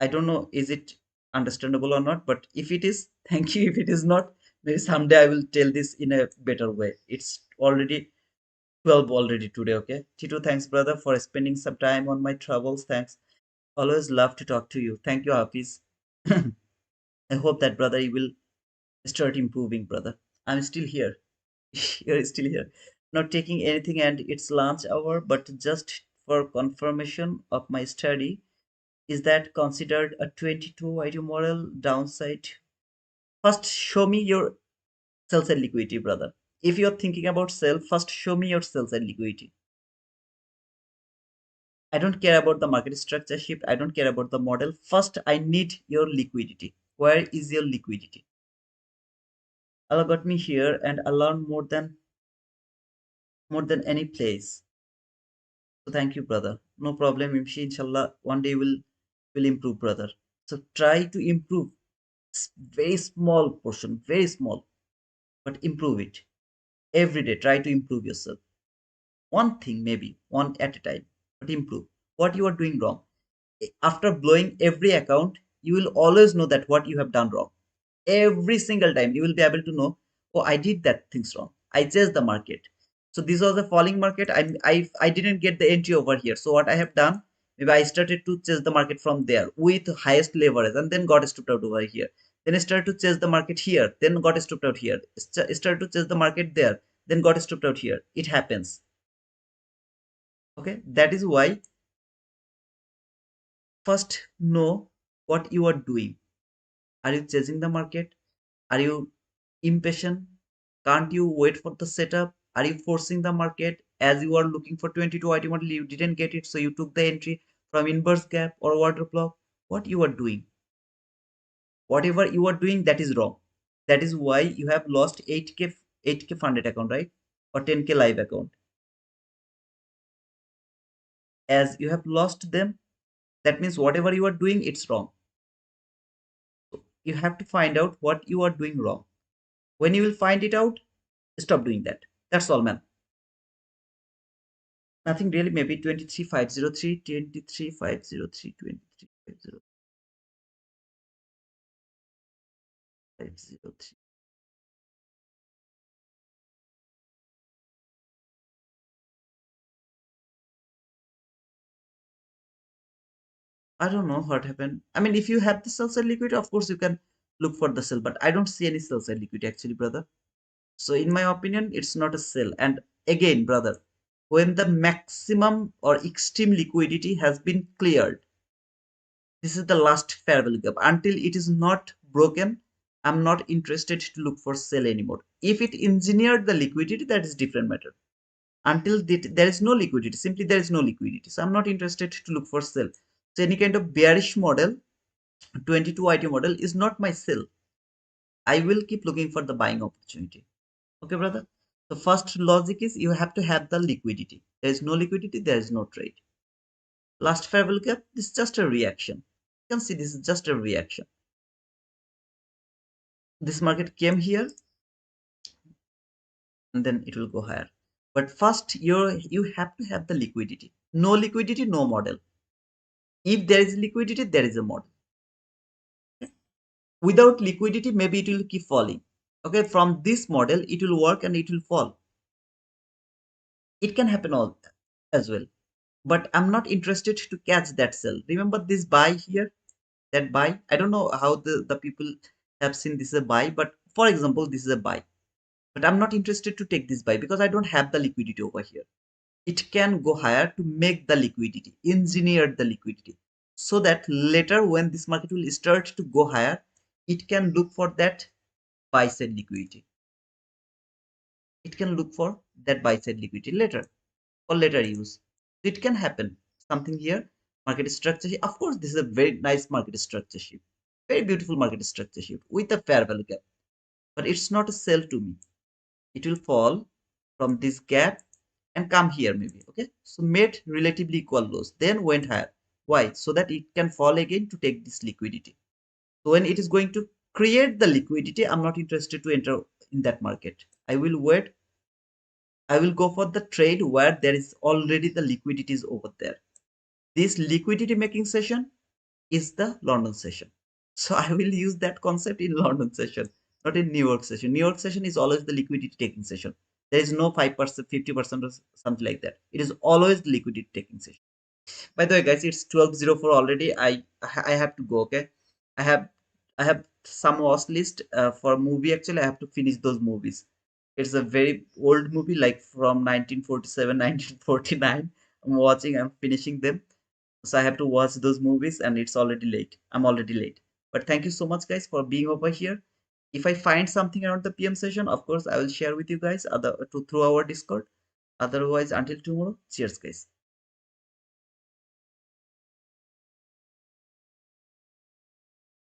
I don't know is it understandable or not, but if it is, thank you. If it is not, maybe someday I will tell this in a better way. It's already 12 already today, okay? Tito, thanks brother for spending some time on my troubles. Thanks. Always love to talk to you. Thank you, Hafiz. I hope that brother you will start improving, brother. I'm still here. You're still here. Not taking anything and it's lunch hour, but just for confirmation of my study, is that considered a 22 ID model downside? First, show me your sell side liquidity, brother. If you're thinking about sell, first show me your sell side liquidity. I don't care about the market structure shift. I don't care about the model. First, I need your liquidity. Where is your liquidity? Allah got me here and I learned more than any place. So thank you, brother. No problem, Imshi. Inshallah, one day will improve, brother. So try to improve. Very small portion, very small, but improve it every day. Try to improve yourself. One thing, maybe one at a time, but improve what you are doing wrong. After blowing every account, you will always know that what you have done wrong. Every single time you will be able to know, oh, I did that things wrong. I chased the market. So this was a falling market. I didn't get the entry over here. So what I have done, maybe I started to chase the market from there with highest leverage and then got stopped out over here. Then I started to chase the market here, then got stopped out here. Started to chase the market there, then got stopped out here. It happens. Okay, that is why first know what you are doing. Are you chasing the market? Are you impatient? Can't you wait for the setup? Are you forcing the market as you are looking for 22 item model? You didn't get it, so you took the entry from inverse gap or water block. What you are doing? Whatever you are doing, that is wrong. That is why you have lost 8k funded account, right? Or 10k live account. As you have lost them, that means whatever you are doing, it's wrong. So you have to find out what you are doing wrong. When you will find it out, stop doing that. That's all, man. Nothing really, maybe 23503, 23503, 23503. 503. I don't know what happened. I mean, if you have the sell side liquidity, of course you can look for the sell, but I don't see any sell side liquidity actually, brother. So in my opinion, it's not a sell. And again, brother, when the maximum or extreme liquidity has been cleared, this is the last fair value gap. Until it is not broken, I'm not interested to look for sell anymore. If it engineered the liquidity, that is different matter. Until there is no liquidity, simply there is no liquidity. So I'm not interested to look for sell. So any kind of bearish model, 22 IT model is not my sell. I will keep looking for the buying opportunity. Okay, brother. The first logic is you have to have the liquidity. There is no liquidity, there is no trade. Last fair value gap, this is just a reaction. You can see this is just a reaction. This market came here and then it will go higher. But first, you have to have the liquidity. No liquidity, no model. If there is liquidity, there is a model. Without liquidity, maybe it will keep falling. Okay, from this model, it will work and it will fall. It can happen all as well. But I'm not interested to catch that sell. Remember this buy here, that buy. I don't know how the people have seen this as a buy, but for example, this is a buy. But I'm not interested to take this buy because I don't have the liquidity over here. It can go higher to make the liquidity, engineer the liquidity, so that later when this market will start to go higher, it can look for that buy side liquidity. It can look for that buy side liquidity later or later use. It can happen. Something here, market structure. Of course, this is a very nice market structure shift. Very beautiful market structure shift with a fair value gap. But it's not a sell to me. It will fall from this gap and come here maybe. Okay. So made relatively equal lows, then went higher. Why? So that it can fall again to take this liquidity. So when it is going to create the liquidity, I'm not interested to enter in that market. I will wait. I will go for the trade where there is already the liquidities over there. This liquidity making session is the London session. So I will use that concept in London session, not in New York session. New York session is always the liquidity taking session. There is no 5%, 50% or something like that. It is always the liquidity taking session. By the way, guys, it's 12:04 already. I have to go. Okay, I have I have some watch list for movie. Actually, I have to finish those movies. It's a very old movie, like from 1947, 1949. I'm watching. I'm finishing them, so I have to watch those movies, and it's already late. I'm already late. But thank you so much, guys, for being over here. If I find something around the PM session, of course, I will share with you guys through our Discord. Otherwise, until tomorrow, cheers, guys.